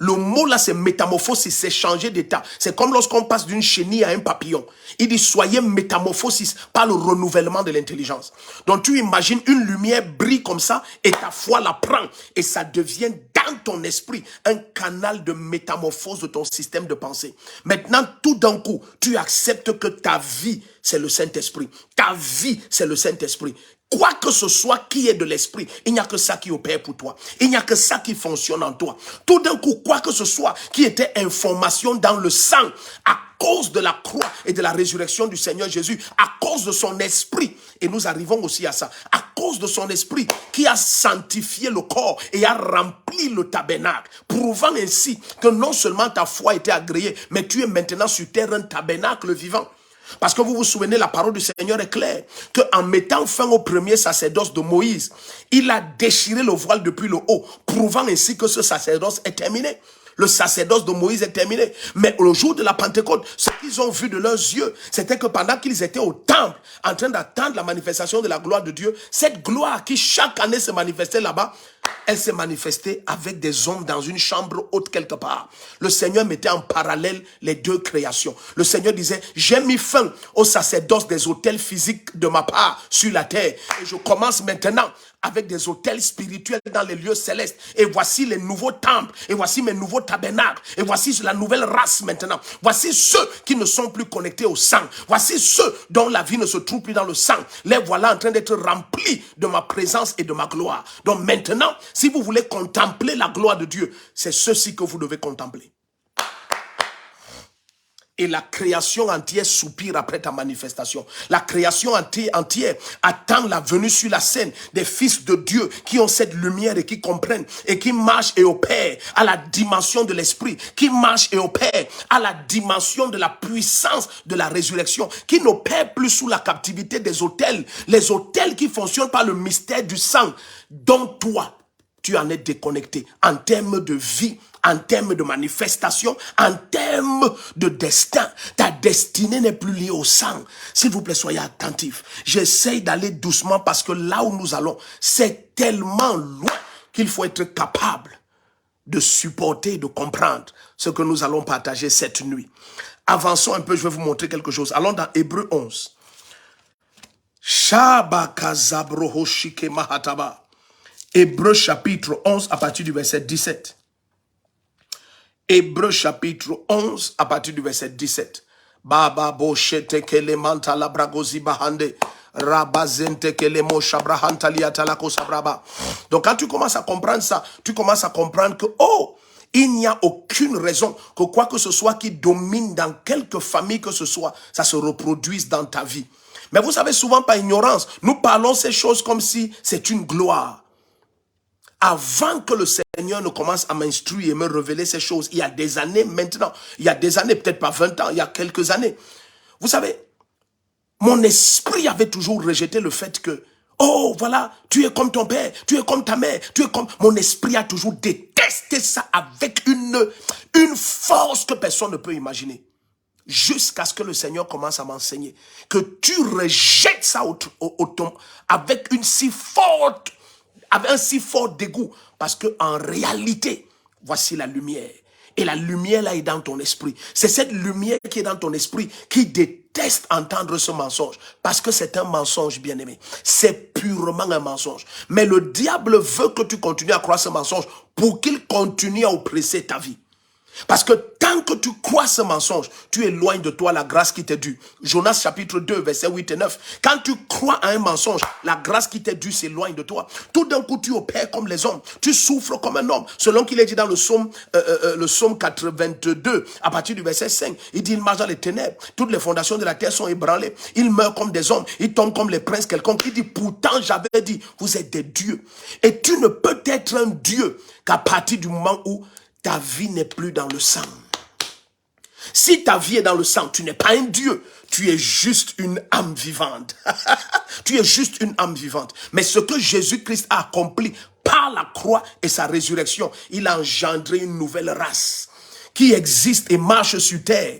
Le mot là, c'est métamorphosis, c'est changer d'état. C'est comme lorsqu'on passe d'une chenille à un papillon. Il dit, soyez métamorphosis par le renouvellement de l'intelligence. Donc tu imagines une lumière brille comme ça et ta foi la prend. Et ça devient dans ton esprit un canal de métamorphose de ton système de pensée. Maintenant, tout d'un coup, tu acceptes que ta vie, c'est le Saint-Esprit. Ta vie, c'est le Saint-Esprit. Quoi que ce soit qui est de l'esprit, il n'y a que ça qui opère pour toi. Il n'y a que ça qui fonctionne en toi. Tout d'un coup, quoi que ce soit qui était information dans le sang, à cause de la croix et de la résurrection du Seigneur Jésus, à cause de son esprit, et nous arrivons aussi à ça, à cause de son esprit qui a sanctifié le corps et a rempli le tabernacle, prouvant ainsi que non seulement ta foi était agréée, mais tu es maintenant sur terre un tabernacle vivant. Parce que vous vous souvenez, la parole du Seigneur est claire, qu'en mettant fin au premier sacerdoce de Moïse, il a déchiré le voile depuis le haut, prouvant ainsi que ce sacerdoce est terminé. Le sacerdoce de Moïse est terminé. Mais au jour de la Pentecôte, ce qu'ils ont vu de leurs yeux, c'était que pendant qu'ils étaient au temple, en train d'attendre la manifestation de la gloire de Dieu, cette gloire qui chaque année se manifestait là-bas, elle s'est manifestée avec des hommes dans une chambre haute quelque part. Le Seigneur mettait en parallèle les deux créations. Le Seigneur disait, j'ai mis fin au sacerdoce des autels physiques de ma part sur la terre. Et je commence maintenant avec des autels spirituels dans les lieux célestes. Et voici les nouveaux temples. Et voici mes nouveaux tabernacles. Et voici la nouvelle race maintenant. Voici ceux qui ne sont plus connectés au sang. Voici ceux dont la vie ne se trouve plus dans le sang. Les voilà en train d'être remplis de ma présence et de ma gloire. Donc maintenant, si vous voulez contempler la gloire de Dieu, c'est ceci que vous devez contempler. Et la création entière soupire après ta manifestation. La création entière attend la venue sur la scène des fils de Dieu qui ont cette lumière et qui comprennent et qui marchent et opèrent à la dimension de l'esprit, qui marchent et opèrent à la dimension de la puissance de la résurrection, qui n'opèrent plus sous la captivité des autels, les autels qui fonctionnent par le mystère du sang, dont toi, tu en es déconnecté en termes de vie, en termes de manifestation, en termes de destin. Ta destinée n'est plus liée au sang. S'il vous plaît, soyez attentifs. J'essaye d'aller doucement parce que là où nous allons, c'est tellement loin qu'il faut être capable de supporter, de comprendre ce que nous allons partager cette nuit. Avançons un peu, je vais vous montrer quelque chose. Allons dans Hébreux 11. Shabakazabrohoshike mahataba. Hébreux chapitre 11 à partir du verset 17. Hébreux chapitre 11 à partir du verset 17. Baba boshete kele mantala bragozi bahande. Rabazente kele mo shabrahantali atalako sabraba. Donc quand tu commences à comprendre ça, tu commences à comprendre que il n'y a aucune raison que quoi que ce soit qui domine dans quelque famille que ce soit, ça se reproduise dans ta vie. Mais vous savez, souvent par ignorance, nous parlons ces choses comme si c'est une gloire. Avant que le Seigneur ne commence à m'instruire et me révéler ces choses, il y a des années maintenant, il y a des années, peut-être pas 20 ans, il y a quelques années. Vous savez, Mon esprit avait toujours rejeté le fait que, oh voilà, tu es comme ton père, tu es comme ta mère, tu es comme... Mon esprit a toujours détesté ça avec une force que personne ne peut imaginer. Jusqu'à ce que le Seigneur commence à m'enseigner que tu rejettes ça avec avec un si fort dégoût. Parce que en réalité, voici la lumière. Et la lumière là est dans ton esprit. C'est cette lumière qui est dans ton esprit qui déteste entendre ce mensonge. Parce que c'est un mensonge, bien-aimé. C'est purement un mensonge. Mais le diable veut que tu continues à croire ce mensonge pour qu'il continue à oppresser ta vie. Parce que tant que tu crois ce mensonge, tu éloignes de toi la grâce qui t'est due. Jonas chapitre 2, versets 8 et 9. Quand tu crois à un mensonge, la grâce qui t'est due s'éloigne de toi. Tout d'un coup, tu opères comme les hommes. Tu souffres comme un homme. Selon qu'il est dit dans le psaume 82, à partir du verset 5, il dit, il marche dans les ténèbres. Toutes les fondations de la terre sont ébranlées. Il meurt comme des hommes. Il tombe comme les princes quelconques. Il dit, pourtant j'avais dit, vous êtes des dieux. Et tu ne peux être un dieu qu'à partir du moment où ta vie n'est plus dans le sang. Si ta vie est dans le sang, tu n'es pas un Dieu. Tu es juste une âme vivante. Tu es juste une âme vivante. Mais ce que Jésus-Christ a accompli par la croix et sa résurrection, il a engendré une nouvelle race qui existe et marche sur terre,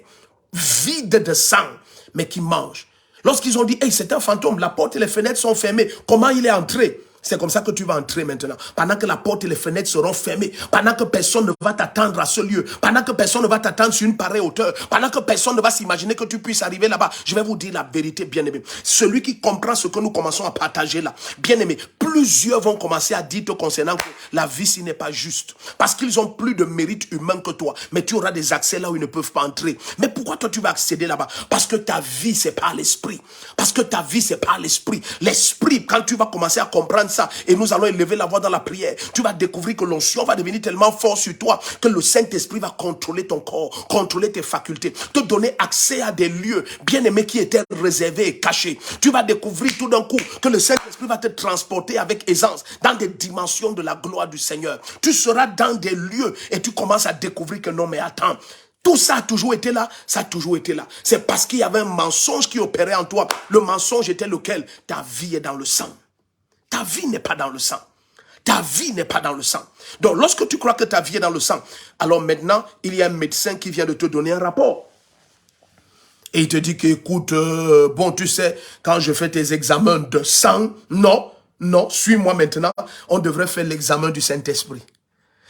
vide de sang, mais qui mange. Lorsqu'ils ont dit, hey, c'est un fantôme, la porte et les fenêtres sont fermées, comment il est entré? C'est comme ça que tu vas entrer maintenant. Pendant que la porte et les fenêtres seront fermées. Pendant que personne ne va t'attendre à ce lieu. Pendant que personne ne va t'attendre sur une pareille hauteur. Pendant que personne ne va s'imaginer que tu puisses arriver là-bas. Je vais vous dire la vérité, bien-aimé. Celui qui comprend ce que nous commençons à partager là, bien-aimé, plusieurs vont commencer à dire te concernant que la vie, ce n'est pas juste. Parce qu'ils ont plus de mérite humain que toi. Mais tu auras des accès là où ils ne peuvent pas entrer. Mais pourquoi toi tu vas accéder là-bas? Parce que ta vie, c'est par l'esprit. Parce que ta vie, c'est par l'esprit. L'esprit, quand tu vas commencer à comprendre ça, et nous allons élever la voix dans la prière, tu vas découvrir que l'onction va devenir tellement fort sur toi que le Saint-Esprit va contrôler ton corps, contrôler tes facultés, te donner accès à des lieux bien aimés qui étaient réservés et cachés. Tu vas découvrir tout d'un coup que le Saint-Esprit va te transporter avec aisance dans des dimensions de la gloire du Seigneur. Tu seras dans des lieux et tu commences à découvrir que non mais attends, tout ça a toujours été là, ça a toujours été là. C'est parce qu'il y avait un mensonge qui opérait en toi. Le mensonge était lequel? Ta vie est dans le sang. Ta vie n'est pas dans le sang. Ta vie n'est pas dans le sang. Donc, lorsque tu crois que ta vie est dans le sang, alors maintenant, il y a un médecin qui vient de te donner un rapport. Et il te dit qu'écoute, bon, tu sais, quand je fais tes examens de sang, non, suis-moi maintenant, on devrait faire l'examen du Saint-Esprit.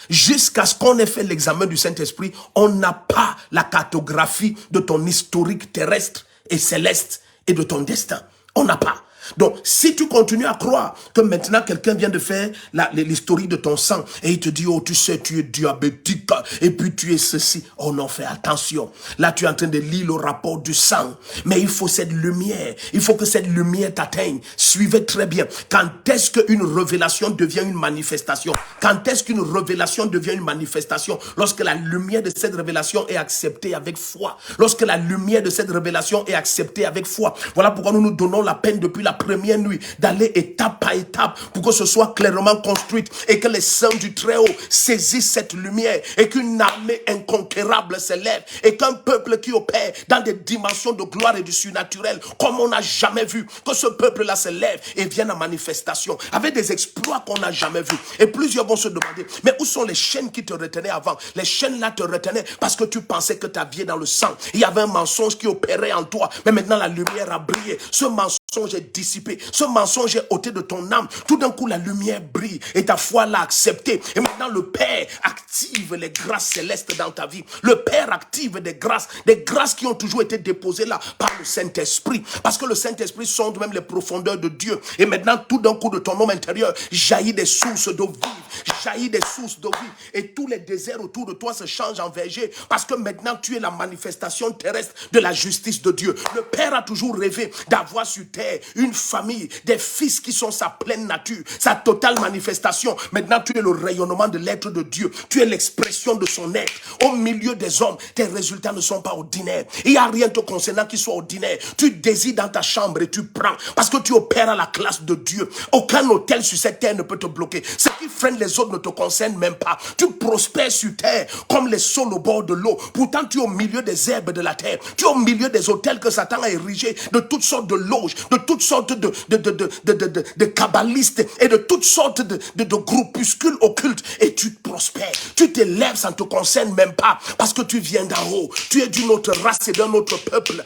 Jusqu'à ce qu'on ait fait l'examen du Saint-Esprit, on n'a pas la cartographie de ton historique terrestre et céleste et de ton destin. On n'a pas. Donc, si tu continues à croire que maintenant quelqu'un vient de faire l'historique de ton sang et il te dit, oh, tu sais, tu es diabétique et puis tu es ceci. Oh non, fais attention. Là, tu es en train de lire le rapport du sang. Mais il faut cette lumière. Il faut que cette lumière t'atteigne. Suivez très bien. Quand est-ce qu'une révélation devient une manifestation? Quand est-ce qu'une révélation devient une manifestation? Lorsque la lumière de cette révélation est acceptée avec foi. Lorsque la lumière de cette révélation est acceptée avec foi. Voilà pourquoi nous nous donnons la peine depuis la première nuit d'aller étape par étape pour que ce soit clairement construite et que les saints du Très-Haut saisissent cette lumière et qu'une armée inconquérable s'élève et qu'un peuple qui opère dans des dimensions de gloire et du surnaturel comme on n'a jamais vu, que ce peuple-là s'élève et vienne en manifestation avec des exploits qu'on n'a jamais vus. Et plusieurs vont se demander, mais où sont les chaînes qui te retenaient avant? Les chaînes-là te retenaient parce que tu pensais que ta vie est dans le sang. Il y avait un mensonge qui opérait en toi, mais maintenant la lumière a brillé. Ce mensonge est dissipé. Ce mensonge est ôté de ton âme. Tout d'un coup, la lumière brille et ta foi l'a accepté. Et maintenant, le Père active les grâces célestes dans ta vie. Le Père active des grâces qui ont toujours été déposées là par le Saint-Esprit. Parce que le Saint-Esprit sonde même les profondeurs de Dieu. Et maintenant, tout d'un coup, de ton homme intérieur, jaillit des sources d'eau vive. Jaillit des sources d'eau vive. Et tous les déserts autour de toi se changent en verger. Parce que maintenant, tu es la manifestation terrestre de la justice de Dieu. Le Père a toujours rêvé d'avoir sur terre terre, une famille, des fils qui sont sa pleine nature, sa totale manifestation. Maintenant, tu es le rayonnement de l'être de Dieu. Tu es l'expression de son être. Au milieu des hommes, tes résultats ne sont pas ordinaires. Il n'y a rien te concernant qui soit ordinaire. Tu désires dans ta chambre et tu prends. Parce que tu opères à la classe de Dieu. Aucun hôtel sur cette terre ne peut te bloquer. Ce qui freine les autres ne te concerne même pas. Tu prospères sur terre comme les saules au bord de l'eau. Pourtant, tu es au milieu des herbes de la terre. Tu es au milieu des hôtels que Satan a érigés, de toutes sortes de loges, de toutes sortes de kabbalistes et de toutes sortes de groupuscules occultes. Et tu prospères. Tu t'élèves, ça ne te concerne même pas. Parce que tu viens d'en haut. Tu es d'une autre race et d'un autre peuple.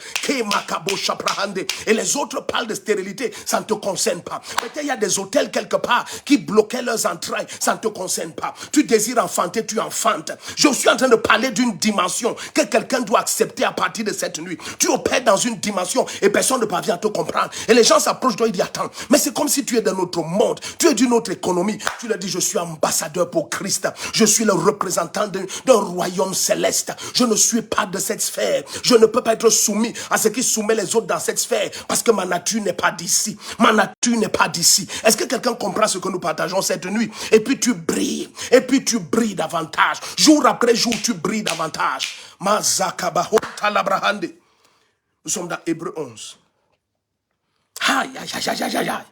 Et les autres parlent de stérilité, ça ne te concerne pas. Peut-être il y a des hôtels quelque part qui bloquaient leurs entrailles, ça ne te concerne pas. Tu désires enfanter, tu enfantes. Je suis en train de parler d'une dimension que quelqu'un doit accepter à partir de cette nuit. Tu opères dans une dimension et personne ne parvient à te comprendre. Et les gens s'approchent de toi et disent attends, mais c'est comme si tu es d'un autre monde, tu es d'une autre économie. Tu leur dis je suis ambassadeur pour Christ, je suis le représentant d'un royaume céleste. Je ne suis pas de cette sphère. Je ne peux pas être soumis à ce qui soumet les autres dans cette sphère parce que ma nature n'est pas d'ici. Ma nature n'est pas d'ici. Est-ce que quelqu'un comprend ce que nous partageons cette nuit? Et puis tu brilles. Et puis tu brilles davantage. Jour après jour, tu brilles davantage. Nous sommes dans Hébreux 11. Aïe, aïe, aïe, aïe, aïe, aïe.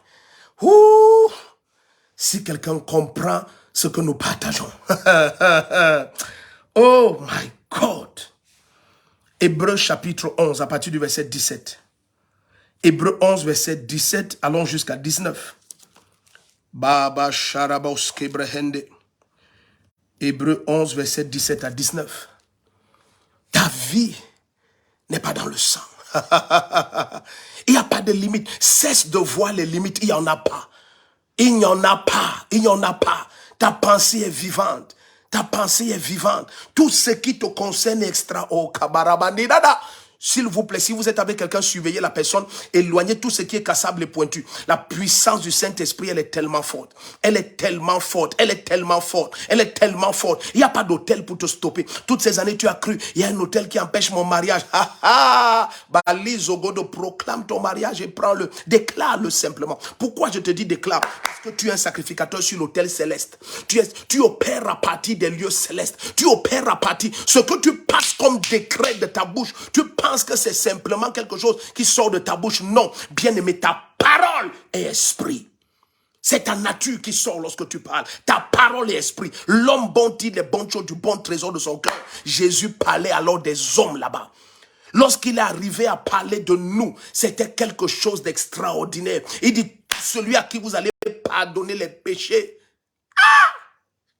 Ouh. Si quelqu'un comprend ce que nous partageons. Oh my God. Hébreux chapitre 11 à partir du verset 17. Hébreux 11 verset 17, allons jusqu'à 19. Baba Sharaboske Brehende. Hébreux 11 verset 17 à 19. Ta vie n'est pas dans le sang. Il n'y a pas de limite. Cesse de voir les limites. Il n'y en a pas. Il n'y en a pas. Il n'y en a pas. Ta pensée est vivante. Ta pensée est vivante. Tout ce qui te concerne est extra. Oh, kabarabandidada. S'il vous plaît, si vous êtes avec quelqu'un, surveillez la personne, éloignez tout ce qui est cassable et pointu. La puissance du Saint-Esprit, elle est tellement forte. Elle est tellement forte. Elle est tellement forte. Elle est tellement forte. Il n'y a pas d'hôtel pour te stopper. Toutes ces années, tu as cru, il y a un hôtel qui empêche mon mariage. Ha ha! Balise au godo, proclame ton mariage et prends-le. Déclare-le simplement. Pourquoi je te dis déclare? Parce que tu es un sacrificateur sur l'hôtel céleste. Tu opères à partir des lieux célestes. Tu opères à partir. Ce que tu passes comme décret de ta bouche, tu penses que c'est simplement quelque chose qui sort de ta bouche. Non, bien-aimé, ta parole est esprit. C'est ta nature qui sort lorsque tu parles. Ta parole est esprit. L'homme bon dit les bonnes choses du bon trésor de son cœur. Jésus parlait alors des hommes là-bas. Lorsqu'il est arrivé à parler de nous, c'était quelque chose d'extraordinaire. Il dit, celui à qui vous allez pardonner les péchés. Ah!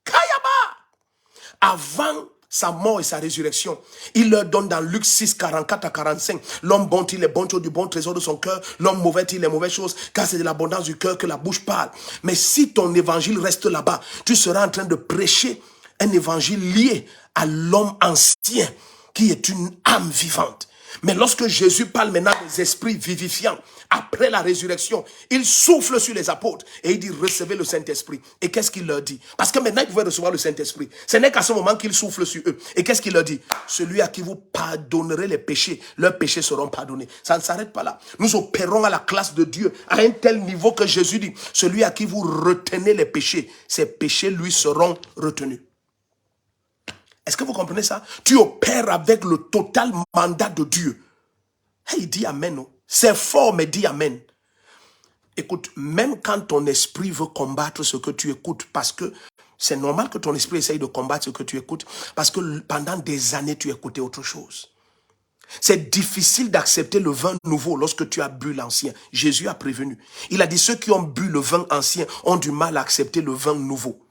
Kayaba! Avant sa mort et sa résurrection, il leur donne dans Luc 6, 44 à 45. L'homme bon dit les bonnes choses du bon trésor de son cœur. L'homme mauvais dit les mauvaises choses, car c'est de l'abondance du cœur que la bouche parle. Mais si ton évangile reste là-bas, tu seras en train de prêcher un évangile lié à l'homme ancien, qui est une âme vivante. Mais lorsque Jésus parle maintenant des esprits vivifiants, après la résurrection, il souffle sur les apôtres et il dit recevez le Saint-Esprit. Et qu'est-ce qu'il leur dit? Parce que maintenant ils pouvaient recevoir le Saint-Esprit. Ce n'est qu'à ce moment qu'il souffle sur eux. Et qu'est-ce qu'il leur dit? Celui à qui vous pardonnerez les péchés, leurs péchés seront pardonnés. Ça ne s'arrête pas là. Nous opérons à la classe de Dieu à un tel niveau que Jésus dit, celui à qui vous retenez les péchés, ces péchés lui seront retenus. Est-ce que vous comprenez ça? Tu opères avec le total mandat de Dieu. Hey, dis amen. Oh. C'est fort, mais dis amen. Écoute, même quand ton esprit veut combattre ce que tu écoutes, parce que c'est normal que ton esprit essaye de combattre ce que tu écoutes, parce que pendant des années, tu écoutais autre chose. C'est difficile d'accepter le vin nouveau lorsque tu as bu l'ancien. Jésus a prévenu. Il a dit, ceux qui ont bu le vin ancien ont du mal à accepter le vin nouveau.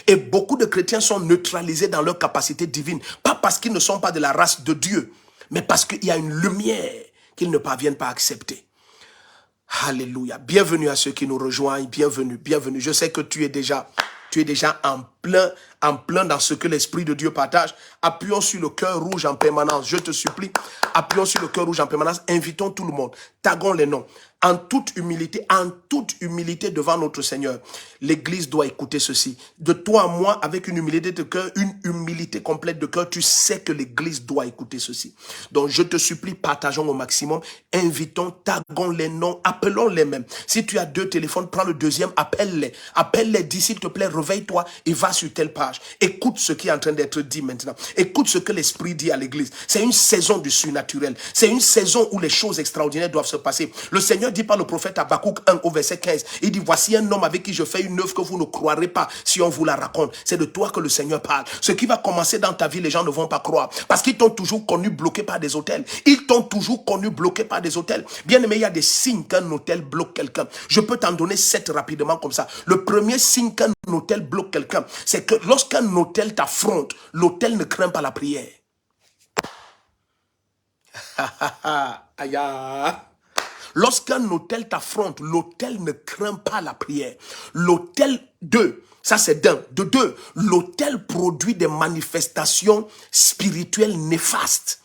Et beaucoup de chrétiens sont neutralisés dans leur capacité divine. Pas parce qu'ils ne sont pas de la race de Dieu, mais parce qu'il y a une lumière qu'ils ne parviennent pas à accepter. Alléluia. Bienvenue à ceux qui nous rejoignent. Bienvenue, bienvenue. Je sais que tu es déjà en plein dans ce que l'Esprit de Dieu partage. Appuyons sur le cœur rouge en permanence. Je te supplie, appuyons sur le cœur rouge en permanence. Invitons tout le monde. Taguons les noms. en toute humilité devant notre Seigneur. L'Église doit écouter ceci. De toi à moi, avec une humilité de cœur, une humilité complète de cœur, tu sais que l'Église doit écouter ceci. Donc je te supplie, partageons au maximum, invitons, taguons les noms, appelons-les mêmes. Si tu as 2 téléphones, prends le deuxième, appelle-les. Appelle-les, dis s'il te plaît, réveille-toi et va sur telle page. Écoute ce qui est en train d'être dit maintenant. Écoute ce que l'Esprit dit à l'Église. C'est une saison du surnaturel. C'est une saison où les choses extraordinaires doivent se passer. Le Seigneur dit par le prophète Habakkuk 1 au verset 15, il dit, voici un homme avec qui je fais une œuvre que vous ne croirez pas si on vous la raconte. C'est de toi que le Seigneur parle. Ce qui va commencer dans ta vie, les gens ne vont pas croire. Parce qu'ils t'ont toujours connu bloqué par des hôtels. Ils t'ont toujours connu bloqué par des hôtels. Bien aimé, il y a des signes qu'un hôtel bloque quelqu'un. Je peux t'en donner 7 rapidement comme ça. Le premier signe qu'un hôtel bloque quelqu'un, c'est que lorsqu'un hôtel t'affronte, l'hôtel ne craint pas la prière. Aïe. Lorsqu'un hôtel t'affronte, l'hôtel ne craint pas la prière. L'hôtel 2, ça c'est d'un. De 2, l'hôtel produit des manifestations spirituelles néfastes.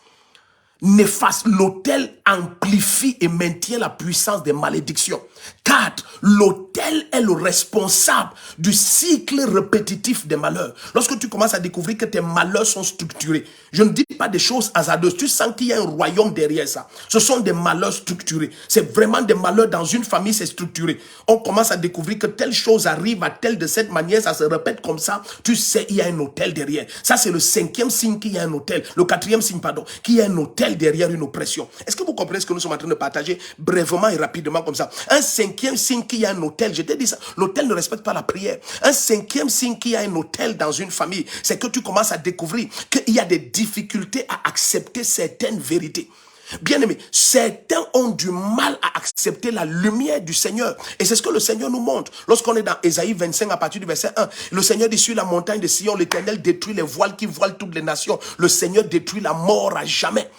L'autel amplifie et maintient la puissance des malédictions. 4. L'autel est le responsable du cycle répétitif des malheurs. Lorsque tu commences à découvrir que tes malheurs sont structurés, je ne dis pas des choses hasardeuses, tu sens qu'il y a un royaume derrière ça. Ce sont des malheurs structurés. C'est vraiment des malheurs dans une famille, c'est structuré. On commence à découvrir que telle chose arrive à telle de cette manière, ça se répète comme ça. Tu sais, il y a un autel derrière. Ça, c'est le 5e signe qu'il y a un autel. Le 4e signe, pardon, qu'il y a un autel derrière une oppression. Est-ce que vous comprenez ce que nous sommes en train de partager brièvement et rapidement comme ça? Un 5e signe qu'il y a un autel, je t'ai dit ça, l'autel ne respecte pas la prière. Un 5e signe qu'il y a un autel dans une famille, c'est que tu commences à découvrir qu'il y a des difficultés à accepter certaines vérités. Bien aimé, certains ont du mal à accepter la lumière du Seigneur. Et c'est ce que le Seigneur nous montre. Lorsqu'on est dans Ésaïe 25 à partir du verset 1, le Seigneur dit sur la montagne de Sion, l'Éternel détruit les voiles qui voilent toutes les nations. Le Seigneur détruit la mort à jamais.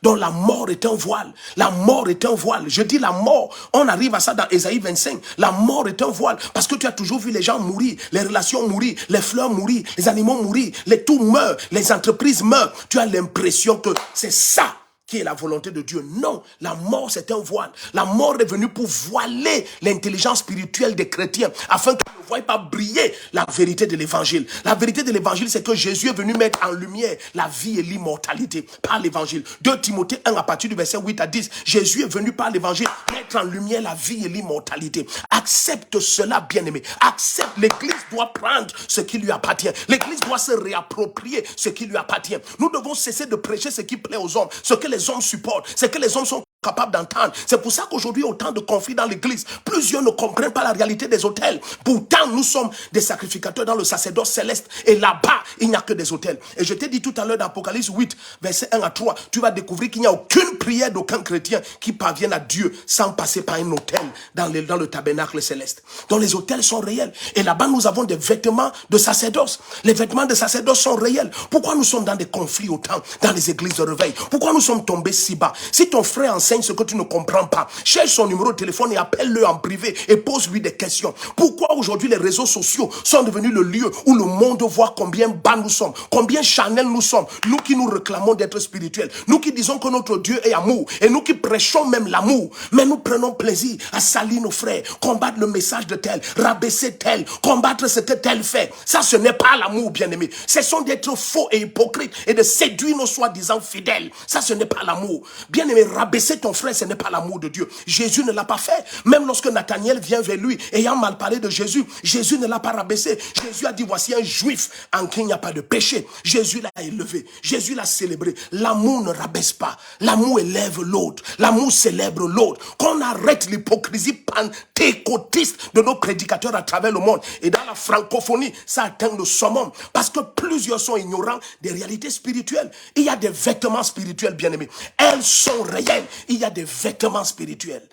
Donc la mort est un voile. La mort est un voile. Je dis la mort. On arrive à ça dans Ésaïe 25. La mort est un voile. Parce que tu as toujours vu les gens mourir, les relations mourir, les fleurs mourir, les animaux mourir, les tout meurent, les entreprises meurent. Tu as l'impression que c'est ça qui est la volonté de Dieu. Non, la mort c'est un voile. La mort est venue pour voiler l'intelligence spirituelle des chrétiens afin qu'ils ne voient pas briller la vérité de l'évangile. La vérité de l'évangile, c'est que Jésus est venu mettre en lumière la vie et l'immortalité par l'évangile. 2 Timothée 1 à partir du verset 8 à 10, Jésus est venu par l'évangile mettre en lumière la vie et l'immortalité. Accepte cela, bien-aimé. Accepte. L'église doit prendre ce qui lui appartient. L'église doit se réapproprier ce qui lui appartient. Nous devons cesser de prêcher ce qui plaît aux hommes, ce que les hommes supportent, ce que les hommes sont capables d'entendre. C'est pour ça qu'aujourd'hui, autant de conflits dans l'église. Plusieurs ne comprennent pas la réalité des autels. Pourtant, nous sommes des sacrificateurs dans le sacerdoce céleste. Et là-bas, il n'y a que des autels. Et je t'ai dit tout à l'heure dans Apocalypse 8, verset 1 à 3, tu vas découvrir qu'il n'y a aucune prière d'aucun chrétien qui parvienne à Dieu sans passer par un autel dans le tabernacle céleste. Donc les autels sont réels. Et là-bas, nous avons des vêtements de sacerdoce. Les vêtements de sacerdoce sont réels. Pourquoi nous sommes dans des conflits autant dans les églises de réveil? Pourquoi nous sommes tombés si bas? Si ton frère enseigne ce que tu ne comprends pas, cherche son numéro de téléphone et appelle-le en privé et pose-lui des questions. Pourquoi aujourd'hui les réseaux sociaux sont devenus le lieu où le monde voit combien bas nous sommes, combien charnels nous sommes, nous qui nous réclamons d'être spirituels, nous qui disons que notre Dieu est amour et nous qui prêchons même l'amour, mais nous prenons plaisir à salir nos frères, combattre le message de tel, rabaisser tel, combattre ce que tel fait. Ça, ce n'est pas l'amour, bien-aimé. Cessons d'être faux et hypocrites et de séduire nos soi-disant fidèles. Ça, ce n'est pas l'amour. Bien-aimé, rabaisser ton frère, ce n'est pas l'amour de Dieu. Jésus ne l'a pas fait. Même lorsque Nathanaël vient vers lui, ayant mal parlé de Jésus, Jésus ne l'a pas rabaissé. Jésus a dit, voici un juif en qui il n'y a pas de péché. Jésus l'a élevé. Jésus l'a célébré. L'amour ne rabaisse pas. L'amour élève l'autre. L'amour célèbre l'autre. Qu'on arrête l'hypocrisie pentecôtiste de nos prédicateurs à travers le monde. Et dans la francophonie, ça atteint le summum. Parce que plusieurs sont ignorants des réalités spirituelles. Il y a des vêtements spirituels, bien-aimés. Elles sont réelles. Il y a des vêtements spirituels.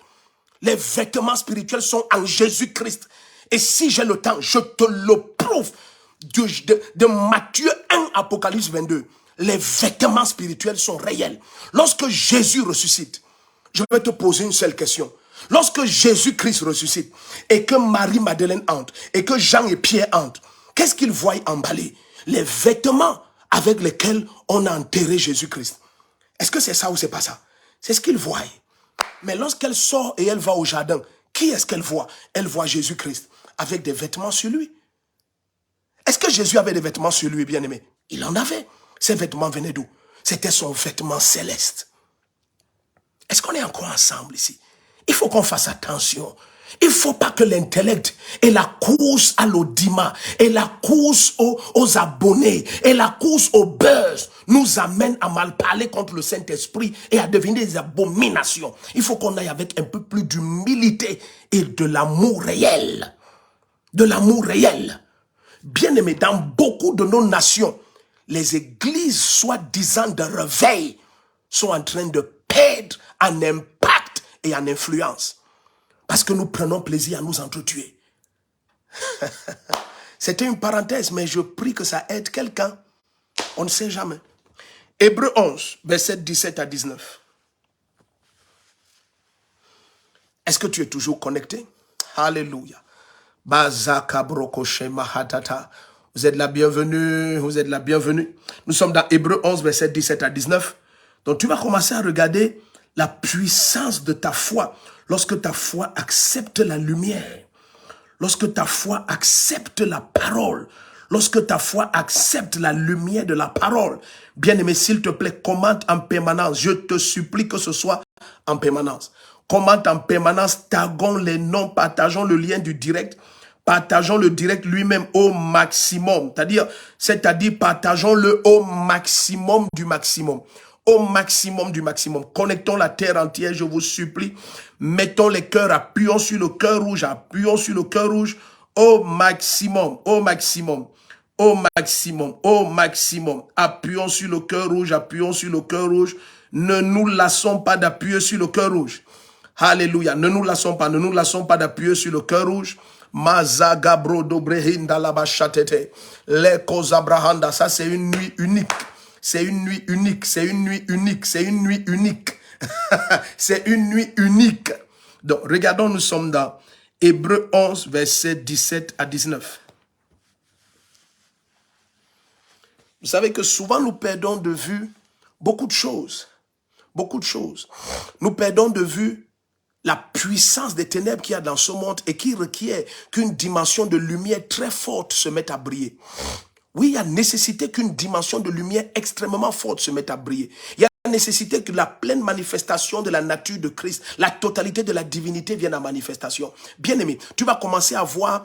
Les vêtements spirituels sont en Jésus-Christ. Et si j'ai le temps, je te le prouve de Matthieu 1, Apocalypse 22. Les vêtements spirituels sont réels. Lorsque Jésus ressuscite, je vais te poser une seule question. Lorsque Jésus-Christ ressuscite et que Marie-Madeleine entre et que Jean et Pierre entrent, qu'est-ce qu'ils voient emballés? Les vêtements avec lesquels on a enterré Jésus-Christ. Est-ce que c'est ça ou c'est pas ça? C'est ce qu'ils voient. Mais lorsqu'elle sort et elle va au jardin, qui est-ce qu'elle voit? Elle voit Jésus-Christ avec des vêtements sur lui. Est-ce que Jésus avait des vêtements sur lui, bien-aimé? Il en avait. Ces vêtements venaient d'où? C'était son vêtement céleste. Est-ce qu'on est encore ensemble ici? Il faut qu'on fasse attention. Il ne faut pas que l'intellect et la course à l'audimat et la course aux abonnés et la course au buzz nous amènent à mal parler contre le Saint-Esprit et à devenir des abominations. Il faut qu'on aille avec un peu plus d'humilité et de l'amour réel. De l'amour réel. Bien aimé, dans beaucoup de nos nations, les églises soi-disant de réveil sont en train de perdre en impact et en influence. Parce que nous prenons plaisir à nous entretuer. C'était une parenthèse, mais je prie que ça aide quelqu'un. On ne sait jamais. Hébreux 11, verset 17 à 19. Est-ce que tu es toujours connecté? Alléluia. Vous êtes la bienvenue, vous êtes la bienvenue. Nous sommes dans Hébreux 11, verset 17 à 19. Donc tu vas commencer à regarder la puissance de ta foi lorsque ta foi accepte la lumière, lorsque ta foi accepte la parole, lorsque ta foi accepte la lumière de la parole. Bien-aimé, s'il te plaît, commente en permanence. Je te supplie que ce soit en permanence. Commente en permanence, taguons les noms, partageons le lien du direct, partageons le direct lui-même au maximum. C'est-à-dire partageons-le au maximum du maximum. Au maximum du maximum. Connectons la terre entière, je vous supplie. Mettons les cœurs, appuyons sur le cœur rouge, appuyons sur le cœur rouge au maximum, au maximum, au maximum, au maximum. Appuyons sur le cœur rouge, appuyons sur le cœur rouge. Ne nous lassons pas d'appuyer sur le cœur rouge. Alléluia. Ne nous lassons pas d'appuyer sur le cœur rouge. Mazagabro dobrehinda labachatete. Leko abrahanda. Ça, c'est une nuit unique. C'est une nuit unique. C'est une nuit unique. C'est une nuit unique. C'est une nuit unique. Donc, regardons, nous sommes dans Hébreux 11, versets 17 à 19. Vous savez que souvent, nous perdons de vue beaucoup de choses. Beaucoup de choses. Nous perdons de vue la puissance des ténèbres qu'il y a dans ce monde et qui requiert qu'une dimension de lumière très forte se mette à briller. Oui, il y a nécessité qu'une dimension de lumière extrêmement forte se mette à briller. Il y a nécessité que la pleine manifestation de la nature de Christ, la totalité de la divinité vienne en manifestation. Bien-aimé, tu vas commencer à voir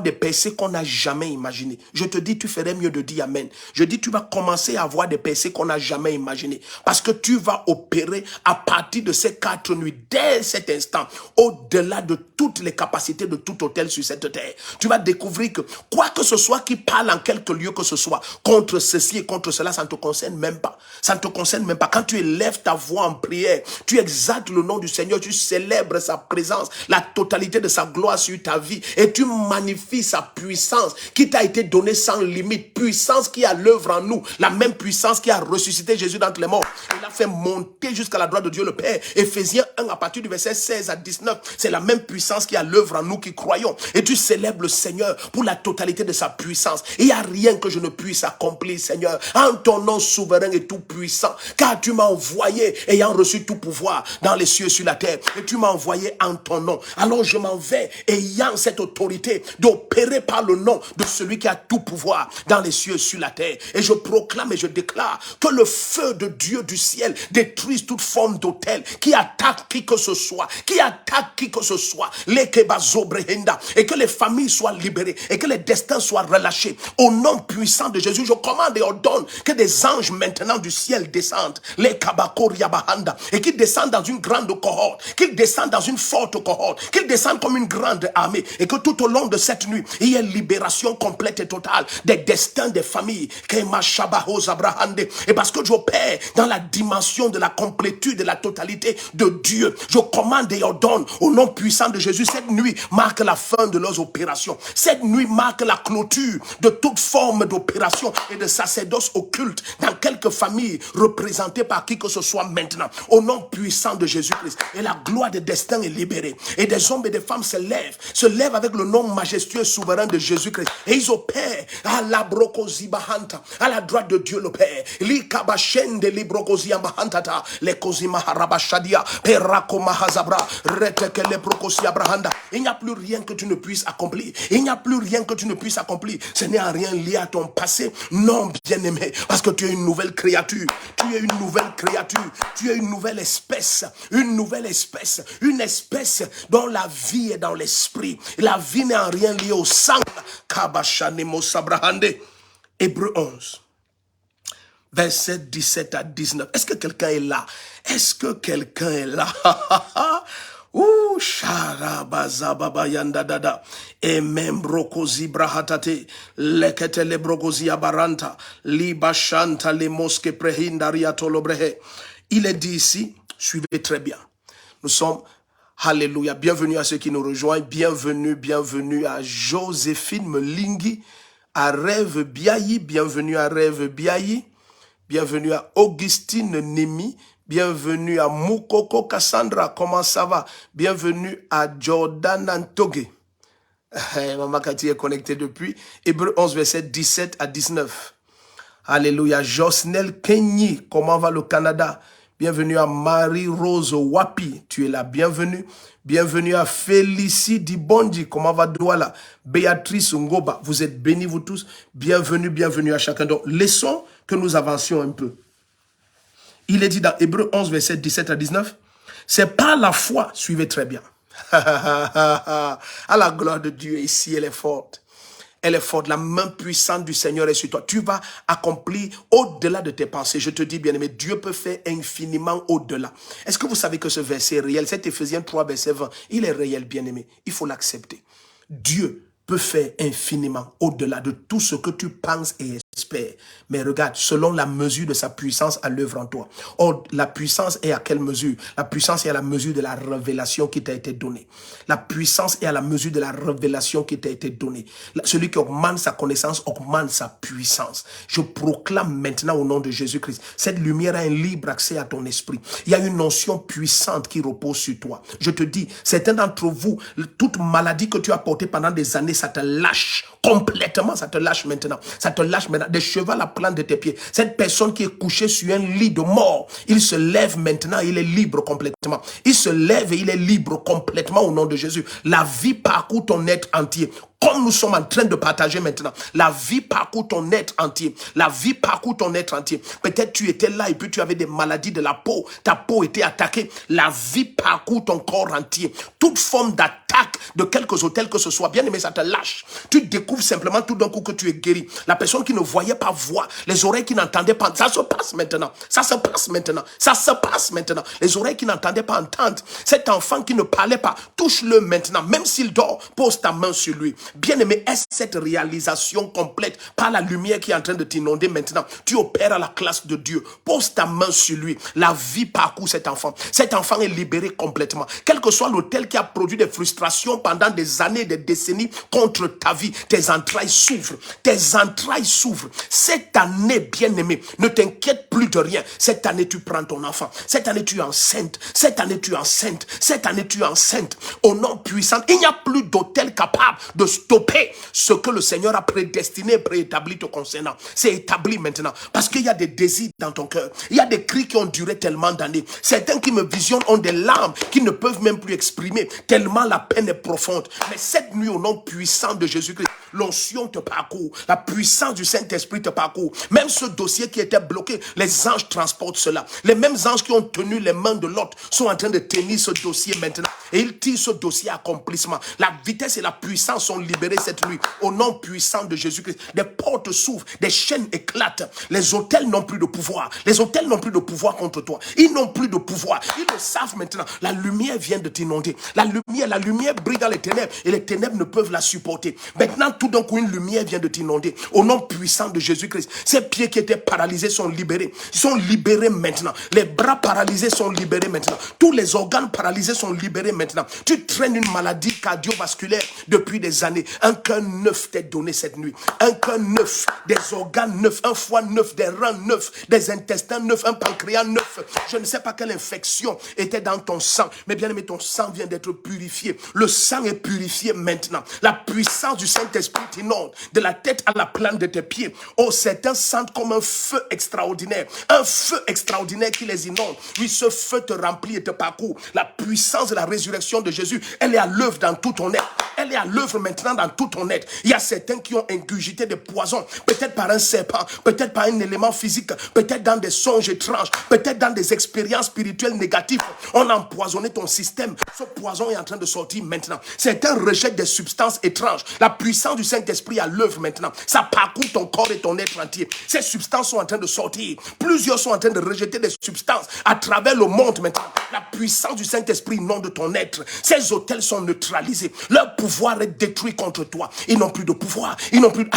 des percées qu'on n'a jamais imaginées. Je te dis, tu ferais mieux de dire Amen. Je dis, tu vas commencer à voir des percées qu'on n'a jamais imaginées. Parce que tu vas opérer à partir de ces 4 nuits, dès cet instant, au-delà de toutes les capacités de tout hôtel sur cette terre. Tu vas découvrir que quoi que ce soit qui parle en quelque lieu que ce soit, contre ceci et contre cela, ça ne te concerne même pas. Ça ne te concerne même pas. Quand tu élèves ta voix en prière, tu exaltes le nom du Seigneur, tu célèbres sa présence, la totalité de sa gloire sur ta vie et tu magnifies sa puissance qui t'a été donnée sans limite, puissance qui a l'œuvre en nous, la même puissance qui a ressuscité Jésus d'entre les morts. Il l'a fait monter jusqu'à la droite de Dieu le Père. Éphésiens 1 à partir du verset 16 à 19, c'est la même puissance qui a l'œuvre en nous qui croyons. Et tu célèbres le Seigneur pour la totalité de sa puissance. Il n'y a rien que je ne puisse accomplir, Seigneur, en ton nom souverain et tout puissant, car tu m'as envoyé ayant reçu tout pouvoir dans les cieux et sur la terre, et tu m'as envoyé en ton nom. Alors je m'en vais ayant cette autorité d'opérer par le nom de celui qui a tout pouvoir dans les cieux et sur la terre, et je proclame et je déclare que le feu de Dieu du ciel détruise toute forme d'autel qui attaque qui que ce soit, et que les familles soient libérées et que les destins soient relâchés au nom puissant de Jésus. Je commande et ordonne que des anges maintenant du ciel descendent, les kabakoriabahanda, et qu'ils descendent dans une grande cohorte, qu'ils descendent dans une forte cohorte, qu'ils descendent comme une grande armée, et que tout au long de cette nuit, il y ait libération complète et totale des destins des familles. Et parce que j'opère dans la dimension de la complétude, de la totalité de Dieu, je commande et ordonne au nom puissant de Jésus, cette nuit marque la fin de leurs opérations. Cette nuit marque la clôture de toute forme d'opération et de sacerdoce occulte dans quelques familles représentées par qui que ce soit maintenant. Au nom puissant de Jésus-Christ. Et la gloire des destins est libérée. Et des hommes et des femmes se lèvent avec le nom majestueux et souverain de Jésus-Christ. Et ils opèrent à la brokozibahanta, à la droite de Dieu le Père. Li kabashende li brokoziyambahantata, le kozimaharabashadia, Il n'y a plus rien que tu ne puisses accomplir. Il n'y a plus rien que tu ne puisses accomplir. Ce n'est rien lié à ton passé. Non, bien-aimé, parce que tu es une nouvelle créature. Tu es une nouvelle créature. Tu es une nouvelle espèce. Une nouvelle espèce. Une espèce dont la vie est dans l'esprit. La vie n'est en rien liée au sang. Hébreux 11. Verset 17 à 19. Est-ce que quelqu'un est là? Est-ce que quelqu'un est là? Ouh, sharabazababa yandadada. Et même brokozi brahatate. Lekete le brokozi abaranta. Libashanta le mosque prehindaria tolobrehe. Il est dit ici, suivez très bien. Nous sommes, alléluia, bienvenue à ceux qui nous rejoignent. Bienvenue à Joséphine Melingi, à Rêve Biayi. Bienvenue à Rêve Biayi. Bienvenue à Augustine Nemi. Bienvenue à Moukoko Cassandra. Comment ça va? Bienvenue à Jordan Antoge. Maman Cathy est connectée depuis. Hébreux 11, verset 17 à 19. Alléluia. Josnel Kenyi. Comment va le Canada? Bienvenue à Marie-Rose Wapi. Tu es là. Bienvenue. Bienvenue à Félicie Dibondi. Comment va Douala? Béatrice Ngoba. Vous êtes bénis, vous tous. Bienvenue à chacun. Donc, laissons que nous avancions un peu. Il est dit dans Hébreux 11, verset 17 à 19, c'est par la foi, suivez très bien. À la gloire de Dieu, ici, elle est forte. Elle est forte, la main puissante du Seigneur est sur toi. Tu vas accomplir au-delà de tes pensées. Je te dis, bien-aimé, Dieu peut faire infiniment au-delà. Est-ce que vous savez que ce verset est réel? Cet Éphésiens 3, verset 20, il est réel, bien-aimé. Il faut l'accepter. Dieu peut faire infiniment au-delà de tout ce que tu penses et espères. Mais regarde, selon la mesure de sa puissance à l'œuvre en toi. Or, la puissance est à quelle mesure? La puissance est à la mesure de la révélation qui t'a été donnée. La puissance est à la mesure de la révélation qui t'a été donnée. Celui qui augmente sa connaissance augmente sa puissance. Je proclame maintenant au nom de Jésus-Christ, cette lumière a un libre accès à ton esprit. Il y a une notion puissante qui repose sur toi. Je te dis, certains d'entre vous, toute maladie que tu as portée pendant des années, ça te lâche complètement, ça te lâche maintenant. Ça te lâche maintenant. Des cheveux à la plante de tes pieds. Cette personne qui est couchée sur un lit de mort, il se lève maintenant, il est libre complètement. Il se lève et il est libre complètement au nom de Jésus. La vie parcourt ton être entier. Comme nous sommes en train de partager maintenant, la vie parcourt ton être entier. La vie parcourt ton être entier. Peut-être tu étais là et puis tu avais des maladies de la peau. Ta peau était attaquée. La vie parcourt ton corps entier. Toute forme d'attaque de quelques hôtels que ce soit, bien aimé, ça te lâche. Tu découvres simplement tout d'un coup que tu es guéri. La personne qui ne voyait pas voit. Les oreilles qui n'entendaient pas, ça se passe maintenant. Ça se passe maintenant. Ça se passe maintenant. Les oreilles qui n'entendaient pas entendent. Cet enfant qui ne parlait pas, touche-le maintenant. Même s'il dort, pose ta main sur lui. Bien-aimé, est-ce cette réalisation complète par la lumière qui est en train de t'inonder maintenant? Tu opères à la classe de Dieu. Pose ta main sur lui. La vie parcourt cet enfant. Cet enfant est libéré complètement. Quel que soit l'hôtel qui a produit des frustrations pendant des années, des décennies contre ta vie, tes entrailles s'ouvrent. Tes entrailles s'ouvrent. Cette année, bien-aimé, ne t'inquiète plus de rien. Cette année, tu prends ton enfant. Cette année, tu es enceinte. Cette année, tu es enceinte. Cette année, tu es enceinte. Au nom puissant, il n'y a plus d'hôtel capable de stopper ce que le Seigneur a prédestiné, préétabli te concernant. C'est établi maintenant. Parce qu'il y a des désirs dans ton cœur. Il y a des cris qui ont duré tellement d'années. Certains qui me visionnent ont des larmes qui ne peuvent même plus exprimer, tellement la peine est profonde. Mais cette nuit, au nom puissant de Jésus-Christ, l'onction te parcourt. La puissance du Saint-Esprit te parcourt. Même ce dossier qui était bloqué, les anges transportent cela. Les mêmes anges qui ont tenu les mains de l'autre sont en train de tenir ce dossier maintenant. Et ils tirent ce dossier à accomplissement. La vitesse et la puissance sont libérées cette nuit. Au nom puissant de Jésus-Christ, des portes s'ouvrent, des chaînes éclatent. Les hôtels n'ont plus de pouvoir. Les hôtels n'ont plus de pouvoir contre toi. Ils n'ont plus de pouvoir. Ils le savent maintenant. La lumière vient de t'inonder. La lumière brille dans les ténèbres et les ténèbres ne peuvent la supporter. Maintenant, tout d'un coup, une lumière vient de t'inonder. Au nom puissant de Jésus-Christ, ces pieds qui étaient paralysés sont libérés. Ils sont libérés maintenant. Les bras paralysés sont libérés maintenant. Tous les organes paralysés sont libérés maintenant. Tu traînes une maladie cardiovasculaire depuis des années. Un cœur neuf t'est donné cette nuit. Un cœur neuf, des organes neufs, un foie neuf, des reins neufs, des intestins neufs, un pancréas neuf. Je ne sais pas quelle infection était dans ton sang, mais bien aimé, ton sang vient d'être purifié. Le sang est purifié maintenant. La puissance du Saint-Esprit Saint-Esprit t'inonde, de la tête à la plante de tes pieds. Oh, certains sentent comme un feu extraordinaire qui les inonde. Oui, ce feu te remplit et te parcourt. La puissance de la résurrection de Jésus, elle est à l'œuvre dans tout ton être. Elle est à l'œuvre maintenant dans tout ton être. Il y a certains qui ont ingurgité des poisons, peut-être par un serpent, peut-être par un élément physique, peut-être dans des songes étranges, peut-être dans des expériences spirituelles négatives. On a empoisonné ton système. Ce poison est en train de sortir maintenant. Certains rejettent des substances étranges. La puissance du Saint-Esprit à l'œuvre maintenant. Ça parcourt ton corps et ton être entier. Ces substances sont en train de sortir. Plusieurs sont en train de rejeter des substances à travers le monde maintenant. La puissance du Saint-Esprit inonde ton être. Ces hôtels sont neutralisés. Leur pouvoir est détruit contre toi. Ils n'ont plus de pouvoir. Ils n'ont plus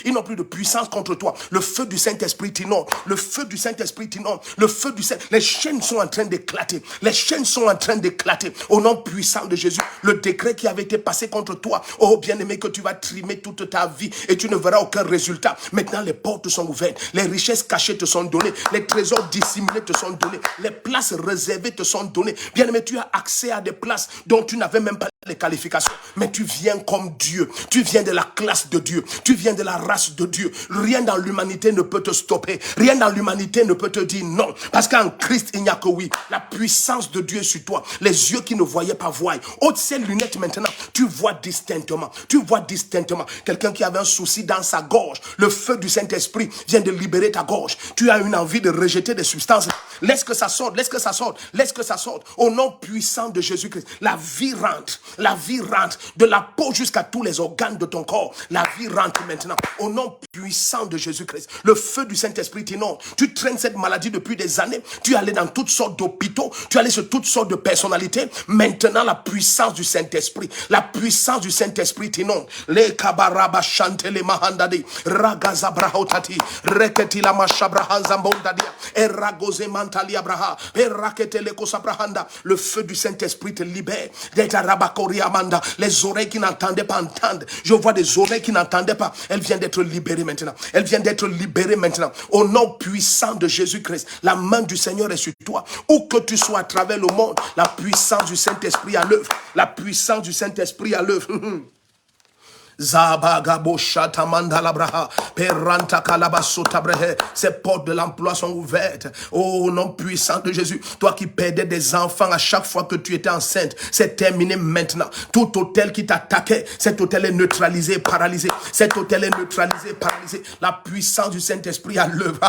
ils n'ont plus de puissance contre toi. Le feu du Saint-Esprit t'inonde. Le feu du Saint-Esprit t'inonde. Le feu du Saint. Les chaînes sont en train d'éclater. Les chaînes sont en train d'éclater. Au nom puissant de Jésus, le décret qui avait été passé contre toi, oh bien-aimé, que tu vas trimer toute ta vie et tu ne verras aucun résultat. Maintenant, les portes sont ouvertes. Les richesses cachées te sont données. Les trésors dissimulés te sont donnés. Les places réservées te sont données. Bien-aimé, tu as accès à des places dont tu n'avais même pas les qualifications. Mais tu viens comme Dieu. Tu viens de la classe de Dieu. Tu viens de la race de Dieu. Rien dans l'humanité ne peut te stopper. Rien dans l'humanité ne peut te dire non. Parce qu'en Christ, il n'y a que oui. La puissance de Dieu est sur toi. Les yeux qui ne voyaient pas voient. Ôte ces lunettes maintenant. Tu vois distinctement. Tu vois distinctement. Quelqu'un qui avait un souci dans sa gorge. Le feu du Saint-Esprit vient de libérer ta gorge. Tu as une envie de rejeter des substances. Laisse que ça sorte. Laisse que ça sorte. Laisse que ça sorte. Au nom puissant de Jésus-Christ. La vie rentre. La vie rentre. De la peau jusqu'à tous les organes de ton corps. La vie rentre maintenant. Au nom puissant de Jésus-Christ. Le feu du Saint-Esprit t'inonde. Tu traînes cette maladie depuis des années. Tu es allé dans toutes sortes d'hôpitaux. Tu es allé sur toutes sortes de personnalités. Maintenant, la puissance du Saint-Esprit. La puissance du Saint-Esprit t'inonde. Les kabaraba chantele mahandadi. Ragaza brahotati. Reketi la mashabrahanza mbondadia. Eragoze mantali abraha. Eraketele kosabrahanda. Le feu du Saint-Esprit te libère. Les oreilles qui n'entendaient pas entendent. Je vois des oreilles qui n'entendaient pas. Elles viennent d'être libérées maintenant. Elles viennent d'être libérées maintenant. Au nom puissant de Jésus-Christ, la main du Seigneur est sur toi. Où que tu sois à travers le monde, la puissance du Saint-Esprit à l'œuvre. La puissance du Saint-Esprit à l'œuvre. Zabagabo Shatamanda Labraha, Peranta Kalabasota Brehe. Ces portes de l'emploi sont ouvertes. Oh, nom puissant de Jésus. Toi qui perdais des enfants à chaque fois que tu étais enceinte, c'est terminé maintenant. Tout hôtel qui t'attaquait, cet hôtel est neutralisé, paralysé. Cet hôtel est neutralisé, paralysé. La puissance du Saint-Esprit à l'œuvre.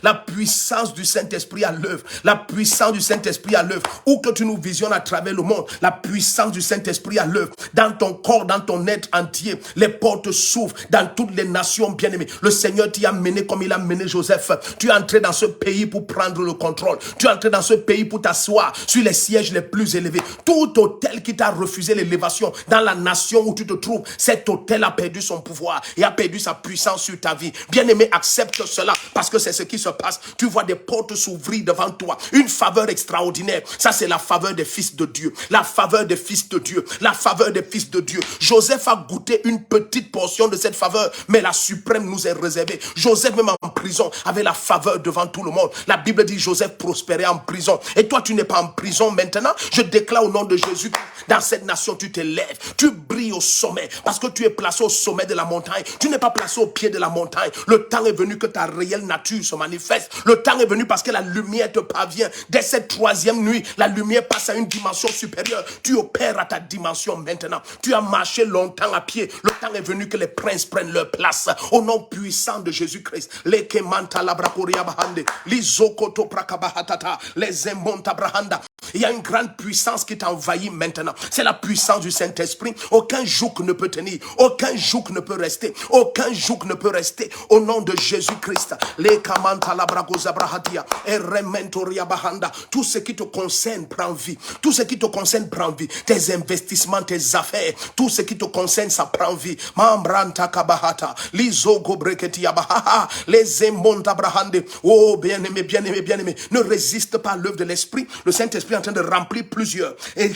La puissance du Saint-Esprit à l'œuvre. La puissance du Saint-Esprit à l'œuvre. Où que tu nous visionnes à travers le monde, la puissance du Saint-Esprit à l'œuvre. Dans ton corps, dans ton être entier. Les portes s'ouvrent dans toutes les nations bien-aimées. Le Seigneur t'y a mené comme il a mené Joseph. Tu es entré dans ce pays pour prendre le contrôle. Tu es entré dans ce pays pour t'asseoir sur les sièges les plus élevés. Tout hôtel qui t'a refusé l'élévation dans la nation où tu te trouves, cet hôtel a perdu son pouvoir et a perdu sa puissance sur ta vie. Bien-aimé, accepte cela parce que c'est ce qui se passe. Tu vois des portes s'ouvrir devant toi. Une faveur extraordinaire. Ça, c'est la faveur des fils de Dieu. La faveur des fils de Dieu. La faveur des fils de Dieu. Joseph a goûté une petite portion de cette faveur, mais la suprême nous est réservée. Joseph, même en prison, avait la faveur devant tout le monde. La Bible dit Joseph prospérait en prison. Et toi, tu n'es pas en prison maintenant. Je déclare au nom de Jésus, dans cette nation, tu t'élèves. Tu brilles au sommet parce que tu es placé au sommet de la montagne. Tu n'es pas placé au pied de la montagne. Le temps est venu que ta réelle nature se manifeste. Le temps est venu parce que la lumière te parvient. Dès cette troisième nuit, la lumière passe à une dimension supérieure. Tu opères à ta dimension maintenant. Tu as marché longtemps à pied. Le temps est venu que les princes prennent leur place. Au nom puissant de Jésus-Christ. Les kemanta labrakoria bahande, les zokoto prakabahatata, les emonta brahanda. Il y a une grande puissance qui t'envahit maintenant. C'est la puissance du Saint-Esprit. Aucun joug ne peut tenir. Aucun joug ne peut rester. Aucun joug ne peut rester. Au nom de Jésus-Christ. Les kamanta labrakoza brahadia, et rementoria bahanda. Tout ce qui te concerne prend vie. Tout ce qui te concerne prend vie. Tes investissements, tes affaires, tout ce qui te concerne, ça prend vie. Mambranta kabahata, lizogo breketi abaha, les emonta brahande. Oh, bien-aimé, bien-aimé, bien-aimé. Ne résiste pas à l'œuvre de l'Esprit. Le Saint-Esprit Saint-Esprit est en train de remplir plusieurs. Et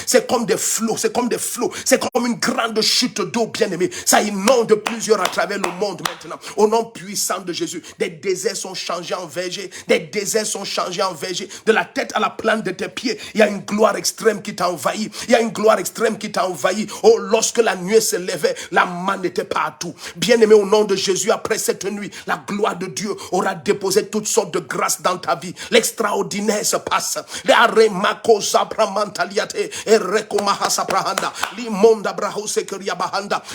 c'est comme des flots, c'est comme des flots, c'est comme une grande chute d'eau, bien-aimée. Ça inonde plusieurs à travers le monde maintenant. Au nom puissant de Jésus, des déserts sont changés en vergers, des déserts sont changés en vergers. De la tête à la plante de tes pieds, il y a une gloire extrême qui t'a envahi. Il y a une gloire extrême qui t'a envahi. Oh, lorsque la nuée se levait, la main n'était pas à tout. Bien-aimé, au nom de Jésus, après cette nuit, la gloire de Dieu aura déposé toutes sortes de grâces dans ta vie. L'extraordinaire se passe.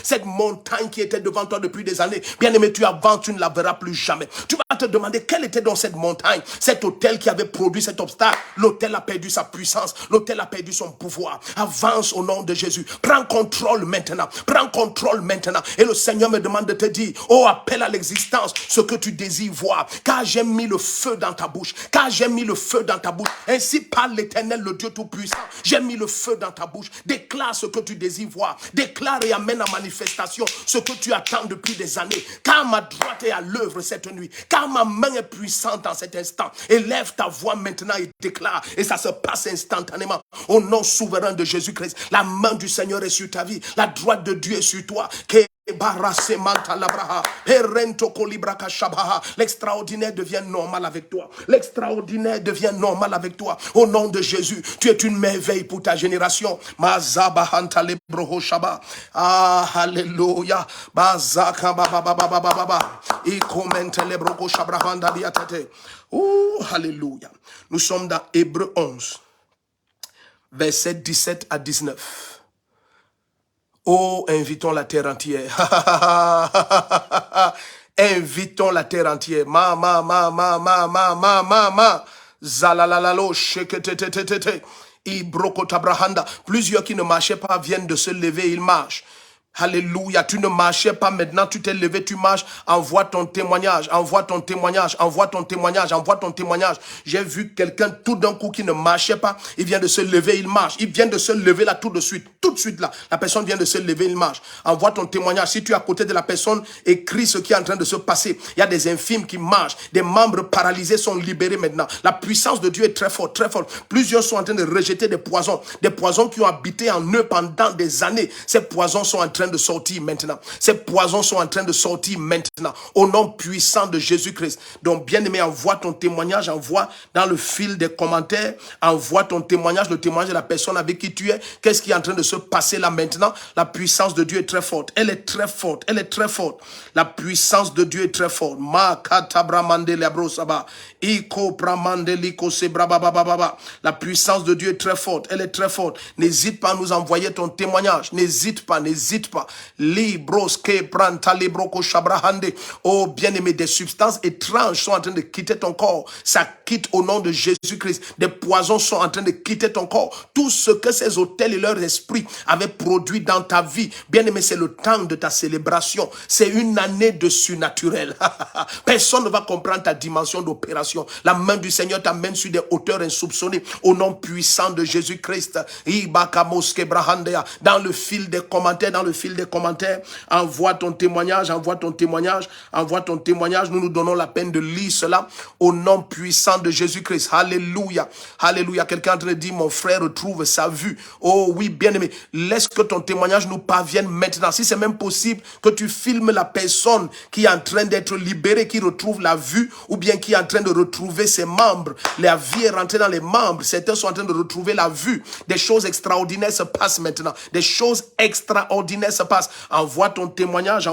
Cette montagne qui était devant toi depuis des années, bien-aimé, tu avances, tu ne la verras plus jamais. Tu vas te demander quelle était dans cette montagne, cet autel qui avait produit cet obstacle. L'autel a perdu sa puissance, l'autel a perdu son pouvoir. Avance au nom de Jésus. Prends contrôle maintenant. Prends contrôle maintenant. Et le Seigneur me demande de te dire, oh, appelle à l'existence ce que tu désires voir. Car j'ai mis le feu dans ta bouche. Car j'ai mis le feu dans ta bouche. Ainsi parle l'Éternel, le Dieu Tout-Puissant. J'ai mis le feu dans ta bouche. Déclare ce que tu désires voir. Déclare et amène en manifestation ce que tu attends depuis des années. Car ma droite est à l'œuvre cette nuit. Car ma main est puissante en cet instant. Élève ta voix maintenant et déclare. Et ça se passe instantanément. Au nom souverain de Jésus-Christ. La main du Seigneur est sur ta vie. La droite de Dieu est sur toi. L'extraordinaire devient normal avec toi. L'extraordinaire devient normal avec toi. Au nom de Jésus, tu es une merveille pour ta génération. Ah, alléluia. Oh, alléluia. Nous sommes dans Hébreux 11, versets 17 à 19. Oh, invitons la terre entière. Invitons la terre entière. Zalalalalo, sheketetetete. Ibrokotabrahanda. Plusieurs qui ne marchaient pas viennent de se lever, ils marchent. Alléluia, tu ne marchais pas maintenant, tu t'es levé, tu marches, envoie ton témoignage, envoie ton témoignage, envoie ton témoignage, envoie ton témoignage. J'ai vu quelqu'un tout d'un coup qui ne marchait pas, il vient de se lever, il marche, il vient de se lever là tout de suite là, la personne vient de se lever, il marche. Envoie ton témoignage, si tu es à côté de la personne, écris ce qui est en train de se passer. Il y a des infirmes qui marchent, des membres paralysés sont libérés maintenant. La puissance de Dieu est très forte, très forte. Plusieurs sont en train de rejeter des poisons qui ont habité en eux pendant des années. Ces poisons sont en train de sortir maintenant. Ces poisons sont en train de sortir maintenant. Au nom puissant de Jésus-Christ. Donc, bien-aimé, envoie ton témoignage, envoie dans le fil des commentaires, envoie ton témoignage, le témoignage de la personne avec qui tu es. Qu'est-ce qui est en train de se passer là maintenant? La puissance de Dieu est très forte. Elle est très forte. Elle est très forte. La puissance de Dieu est très forte. La puissance de Dieu est très forte. Elle est très forte. N'hésite pas à nous envoyer ton témoignage. N'hésite pas, n'hésite pas. Oh, bien-aimé, des substances étranges sont en train de quitter ton corps. Ça quitte au nom de Jésus-Christ. Des poisons sont en train de quitter ton corps. Tout ce que ces hôtels et leurs esprits avaient produit dans ta vie, bien-aimé, c'est le temps de ta célébration. C'est une année de surnaturel. Personne ne va comprendre ta dimension d'opération. La main du Seigneur t'amène sur des hauteurs insoupçonnées. Au nom puissant de Jésus-Christ. Dans le fil des commentaires, envoie ton témoignage, envoie ton témoignage, envoie ton témoignage. Nous nous donnons la peine de lire cela au nom puissant de Jésus-Christ. Alléluia. Alléluia. Quelqu'un est en train de dire, mon frère retrouve sa vue. Oh oui, bien-aimé, laisse que ton témoignage nous parvienne maintenant. Si c'est même possible que tu filmes la personne qui est en train d'être libérée, qui retrouve la vue, ou bien qui est en train de retrouver ses membres. La vie est rentrée dans les membres. Certains sont en train de retrouver la vue. Des choses extraordinaires se passent maintenant. Des choses extraordinaires se passent. Envoie ton témoignage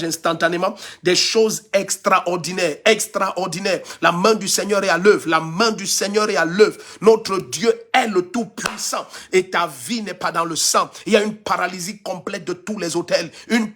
instantanément. Des choses extraordinaires, extraordinaires. La main du Seigneur est à l'œuvre. La main du Seigneur est à l'œuvre. Notre Dieu est le Tout-Puissant. Et ta vie n'est pas dans le sang. Il y a une paralysie complète de tous les hôtels. Une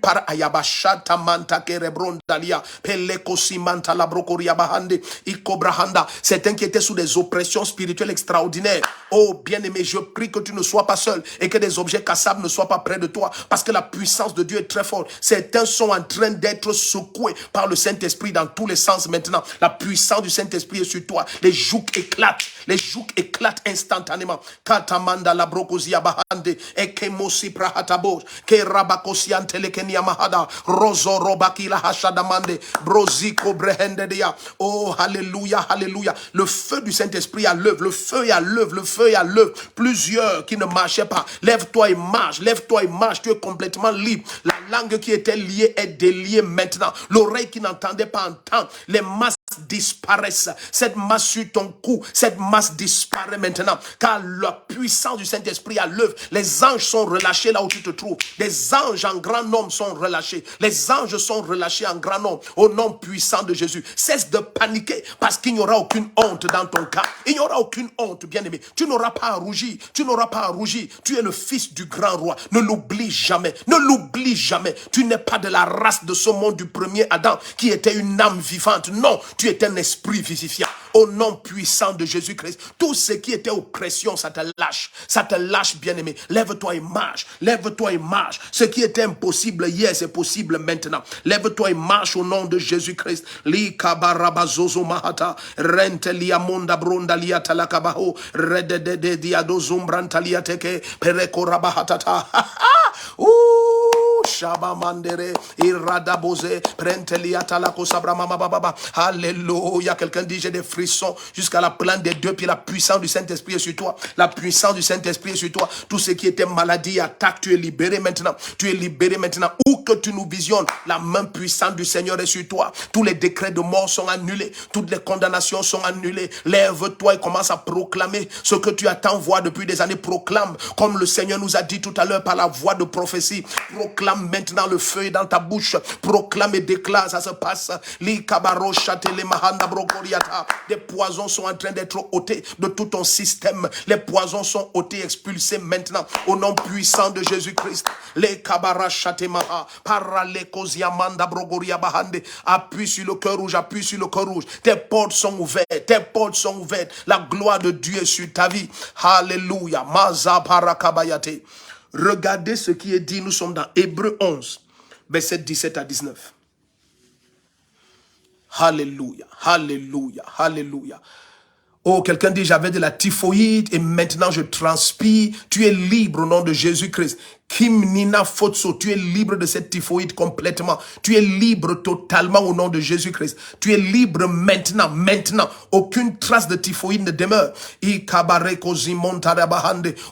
certains qui étaient sous des oppressions spirituelles extraordinaires. Oh, bien-aimé, je prie que tu ne sois pas seul et que des objets cassables ne soient pas près de toi, parce que la puissance de Dieu est très forte. Certains sont en train d'être secoués par le Saint-Esprit dans tous les sens maintenant. La puissance du Saint-Esprit est sur toi. Les jougs éclatent. Les jougs éclatent instantanément. Katamanda la brokozia bahande. Ekemosi prahatabos. Ke rabakosi antelekenia mahada. Rozo robaki la hashadamande. Broziko brehende dia. Oh, alléluia, alléluia. Le feu du Saint-Esprit à l'œuvre. Le feu est à l'œuvre. Le feu est à l'œuvre. Plusieurs qui ne marchaient pas. Lève-toi et marche. Lève-toi et marche. Tu es complètement libre. La langue qui était liée est déliée maintenant. L'oreille qui n'entendait pas entend. Les masses disparaissent. Cette masse sur ton cou, cette masse disparaît maintenant. Car la puissance du Saint-Esprit à l'œuvre. Les anges sont relâchés là où tu te trouves. Des anges en grand nombre sont relâchés. Les anges sont relâchés en grand nombre. Au nom puissant de Jésus. Cesse de paniquer parce qu'il n'y aura aucune honte dans ton cas. Il n'y aura aucune honte, bien-aimé. Tu n'auras pas à rougir. Tu n'auras pas à rougir. Tu es le fils du grand roi. Ne l'oublie jamais. Ne l'oublie jamais. Tu n'es pas de la race de ce monde du premier Adam qui était une âme vivante. Non, tu es un esprit vivifiant. Au nom puissant de Jésus-Christ, tout ce qui était oppression, ça te lâche. Ça te lâche, bien-aimé. Lève-toi et marche. Lève-toi et marche. Ce qui était impossible hier, c'est possible maintenant. Lève-toi et marche au nom de Jésus-Christ. Li kabarabazozo mahata. Rente liamonda bronda liatalakabaho. Rededede diadozumbranta liateke. Pereko rabahatata. Ouh, Shaba Mandere, Iradabose, Prenteliata la Kosabra Mama Baba. Alléluia. Quelqu'un dit j'ai des frissons jusqu'à la plante des deux pieds. La puissance du Saint-Esprit est sur toi. La puissance du Saint-Esprit est sur toi. Tout ce qui était maladie, attaque, tu es libéré maintenant. Tu es libéré maintenant. Où que tu nous visionnes, la main puissante du Seigneur est sur toi. Tous les décrets de mort sont annulés. Toutes les condamnations sont annulées. Lève-toi et commence à proclamer ce que tu attends voir depuis des années. Proclame comme le Seigneur nous a dit tout à l'heure par la voix de prophétie. Proclame maintenant, le feu est dans ta bouche. Proclame et déclare, ça se passe. Des poisons sont en train d'être ôtés de tout ton système. Les poisons sont ôtés, expulsés maintenant au nom puissant de Jésus-Christ. Les kabarachatemaha paralekoziamanda brogoria bahande. Appuie sur le cœur rouge, appuie sur le cœur rouge. Tes portes sont ouvertes, tes portes sont ouvertes. La gloire de Dieu est sur ta vie. Alléluia. Maza parakabayate. Regardez ce qui est dit, nous sommes dans Hébreux 11, verset 17 à 19. Alléluia, alléluia, alléluia. Oh, quelqu'un dit, j'avais de la typhoïde et maintenant je transpire. Tu es libre au nom de Jésus-Christ. Kim Nina Fotso, tu es libre de cette typhoïde complètement. Tu es libre totalement au nom de Jésus-Christ. Tu es libre maintenant, maintenant. Aucune trace de typhoïde ne demeure.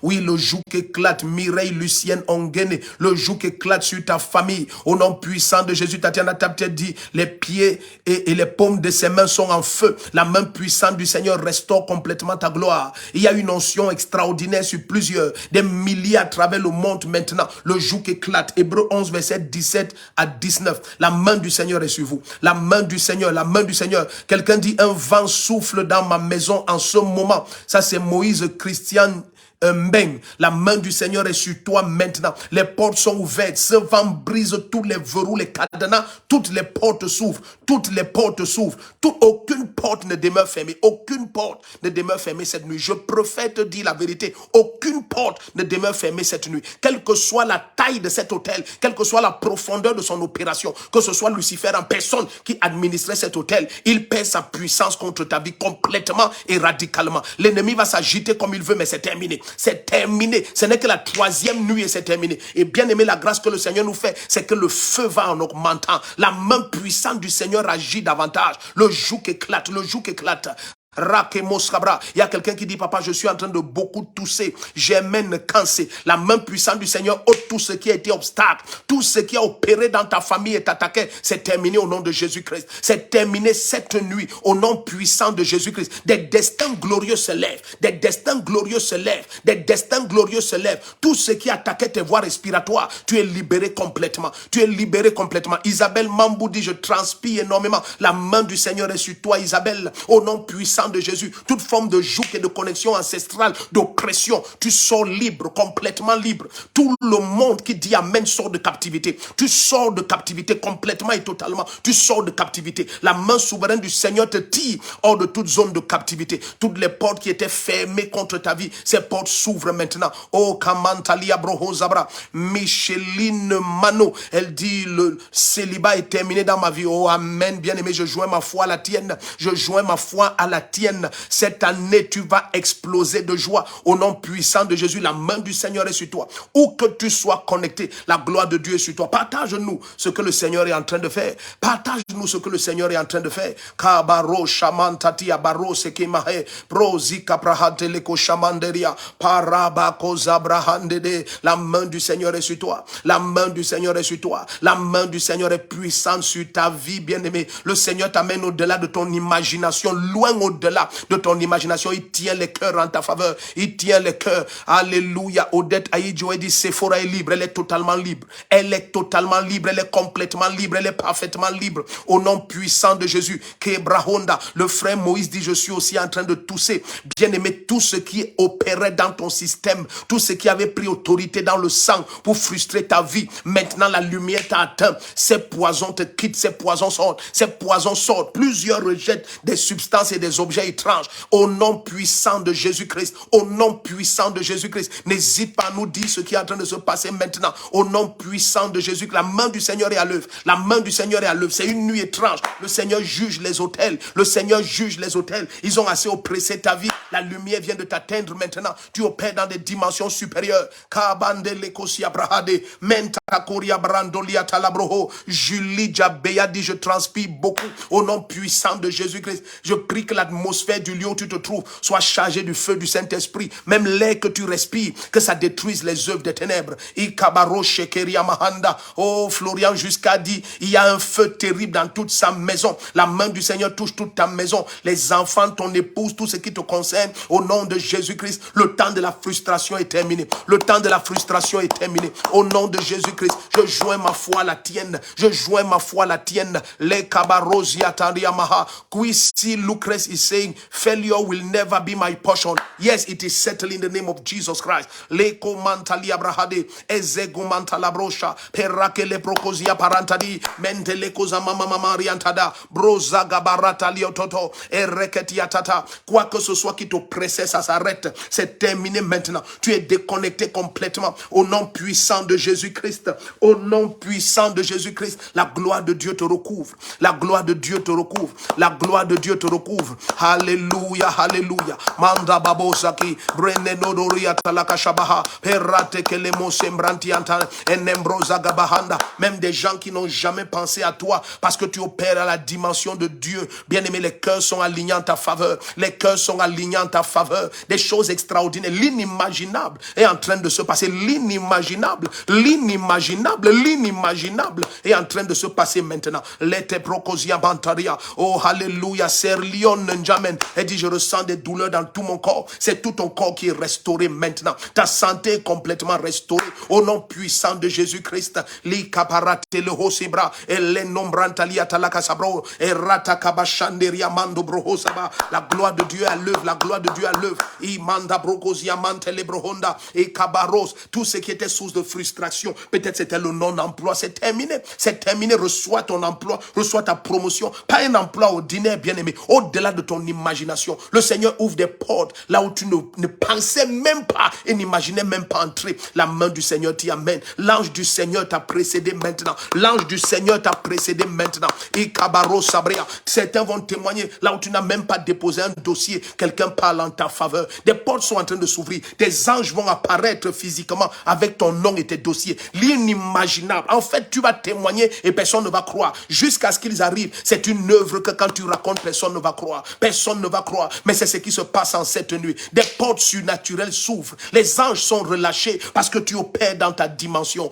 Oui, le joug éclate. Mireille Lucienne Ongene, le joug éclate sur ta famille. Au nom puissant de Jésus, Tatiana Taptier dit, les pieds et les paumes de ses mains sont en feu. La main puissante du Seigneur restaure complètement ta gloire. Il y a une onction extraordinaire sur plusieurs, des milliers à travers le monde maintenant. Le joug éclate. Hébreux 11, verset 17 à 19. La main du Seigneur est sur vous. La main du Seigneur, la main du Seigneur. Quelqu'un dit, un vent souffle dans ma maison en ce moment. Ça, c'est Moïse Christian Mbeng. La main du Seigneur est sur toi maintenant. Les portes sont ouvertes. Ce vent brise tous les verrous, les cadenas. Toutes les portes s'ouvrent. Toutes les portes s'ouvrent. Aucune porte ne demeure fermée. Aucune porte ne demeure fermée cette nuit. Je préfère te dire la vérité. Aucune porte ne demeure fermée cette nuit. Quelle que soit la taille de cet hôtel, quelle que soit la profondeur de son opération, que ce soit Lucifer en personne qui administrait cet hôtel, il perd sa puissance contre ta vie complètement et radicalement. L'ennemi va s'agiter comme il veut, mais c'est terminé. C'est terminé. Ce n'est que la troisième nuit et c'est terminé. Et bien aimé, la grâce que le Seigneur nous fait, c'est que le feu va en augmentant. La main puissante du Seigneur agit davantage. Le joug éclate, le joug éclate. Il y a quelqu'un qui dit, papa, je suis en train de beaucoup tousser. J'ai même cancé. La main puissante du Seigneur ôte tout ce qui a été obstacle. Tout ce qui a opéré dans ta famille et t'attaquait. C'est terminé au nom de Jésus-Christ. C'est terminé cette nuit au nom puissant de Jésus-Christ. Des destins glorieux se lèvent. Des destins glorieux se lèvent. Des destins glorieux se lèvent. Tout ce qui attaquait tes voies respiratoires, tu es libéré complètement. Tu es libéré complètement. Isabelle Mambou dit, je transpire énormément. La main du Seigneur est sur toi, Isabelle. Au nom puissant puissant de Jésus, toute forme de joug et de connexion ancestrale, d'oppression, tu sors libre, complètement libre. Tout le monde qui dit amen sort de captivité. Tu sors de captivité complètement et totalement. Tu sors de captivité. La main souveraine du Seigneur te tire hors de toute zone de captivité. Toutes les portes qui étaient fermées contre ta vie, ces portes s'ouvrent maintenant. Oh, Kamantalia Brohozabra, Micheline Mano, elle dit le célibat est terminé dans ma vie. Oh, amen, bien-aimé, je joins ma foi à la tienne. Je joins ma foi à la tienne. Cette année, tu vas exploser de joie. Au nom puissant de Jésus, la main du Seigneur est sur toi. Où que tu sois connecté, la gloire de Dieu est sur toi. Partage-nous ce que le Seigneur est en train de faire. Partage-nous ce que le Seigneur est en train de faire. Kabaro shamantati abaro sekemahe prozika prahatele shamanderia parabako zabrahandede. La main du Seigneur est sur toi. La main du Seigneur est sur toi. La main du Seigneur est puissante sur ta vie, bien-aimé. Le Seigneur t'amène au-delà de ton imagination, loin au-delà de ton imagination. Il tient les cœurs en ta faveur. Il tient les cœurs. Alléluia. Odette Aïdjo dit Sephora est libre. Elle est totalement libre. Elle est totalement libre. Elle est complètement libre. Elle est parfaitement libre. Au nom puissant de Jésus. Kebrahonda. Le frère Moïse dit je suis aussi en train de tousser. Bien-aimé, tout ce qui opérait dans ton système, tout ce qui avait pris autorité dans le sang pour frustrer ta vie, maintenant la lumière t'a atteint. Ces poisons te quittent. Ces poisons sortent. Ces poisons sortent. Plusieurs rejettent des substances et des objets étranges. Au nom puissant de Jésus-Christ. Au nom puissant de Jésus-Christ. N'hésite pas à nous dire ce qui est en train de se passer maintenant. Au nom puissant de Jésus. La main du Seigneur est à l'œuvre. La main du Seigneur est à l'œuvre. C'est une nuit étrange. Le Seigneur juge les autels. Le Seigneur juge les autels. Ils ont assez oppressé ta vie. La lumière vient de t'atteindre maintenant. Tu opères dans des dimensions supérieures. Kabande lekosia brahade. Menta koria brandolia talabroho. Julie Jabeya dit je transpire beaucoup. Au nom puissant de Jésus-Christ. Je prie que l'atmosphère du lieu où tu te trouves soit chargée du feu du Saint-Esprit. Même l'air que tu respires, que ça détruise les œuvres des ténèbres. Ikabaro shekeria mahanda. Oh, Florian jusqu'à dit, il y a un feu terrible dans toute sa maison. La main du Seigneur touche toute ta maison. Les enfants, ton épouse, tout ce qui te concerne. Au nom de Jésus-Christ, le temps de la frustration est terminé. Le temps de la frustration est terminé. Au nom de Jésus-Christ, je joins ma foi à la tienne. Je joins ma foi à la tienne. Les kabarosia taria maha. Quisi Lucrece is saying, failure will never be my portion. Yes, it is settled in the name of Jesus Christ. Leko mantali abrahade, ezego mantala brosha, perake le prokozia parantadi, mentele koza mama mariantada, broza gabarata liototo, ereketi atata. Quoi que ce soit qui t'oppressait, ça s'arrête. C'est terminé maintenant. Tu es déconnecté complètement. Au nom puissant de Jésus-Christ. Au nom puissant de Jésus-Christ. La gloire de Dieu te recouvre. La gloire de Dieu te recouvre. La gloire de Dieu te recouvre. Alléluia, alléluia. Manda babosaki, brene nodoria talaka shabaha, perate kelemo sembranti anta, enembroza gabahanda. Même des gens qui n'ont jamais pensé à toi, parce que tu opères à la dimension de Dieu. Bien-aimé, les cœurs sont alignés en ta faveur. Les cœurs sont alignés en ta faveur. Des choses extraordinaires, l'inimaginable est en train de se passer. L'inimaginable, l'inimaginable, l'inimaginable est en train de se passer maintenant. Lete prokozia bantaria. Oh, alléluia. Serlion Njamen. Elle dit, je ressens des douleurs dans tout mon corps. C'est tout ton corps qui est restauré maintenant. Ta santé est complètement restaurée. Au nom puissant de Jésus-Christ. Li kaparate le hosibra. Et les nombrantalia talaka sabro. Et rata kabashanderia mando brohosaba. La gloire de Dieu à l'œuvre. La gloire de Dieu à l'œuvre. Imanda brokozia mantele brohonda. Et kabaros. Tout ce qui était source de frustration. Peut-être c'était le non-emploi. C'est terminé. C'est terminé. Reçois ton emploi. Reçois ta promotion. Pas un emploi ordinaire, bien-aimé. Au-delà de ton imagination. Le Seigneur ouvre des portes là où tu ne pensais même pas et n'imaginais même pas entrer. La main du Seigneur t'y amène. L'ange du Seigneur t'a précédé maintenant. L'ange du Seigneur t'a précédé maintenant. Et Kabaro Sabria. Certains vont témoigner là où tu n'as même pas déposé un dossier. Quelqu'un parle en ta faveur. Des portes sont en train de s'ouvrir. Des anges vont apparaître physiquement avec ton nom et tes dossiers. L'inimaginable. En fait, tu vas témoigner et personne ne va croire. Jusqu'à ce qu'ils arrivent. C'est une œuvre que quand tu racontes, personne ne va croire. Personne ne va croire. Mais c'est ce qui se passe en cette nuit. Des portes surnaturelles s'ouvrent. Les anges sont relâchés parce que tu opères dans ta dimension.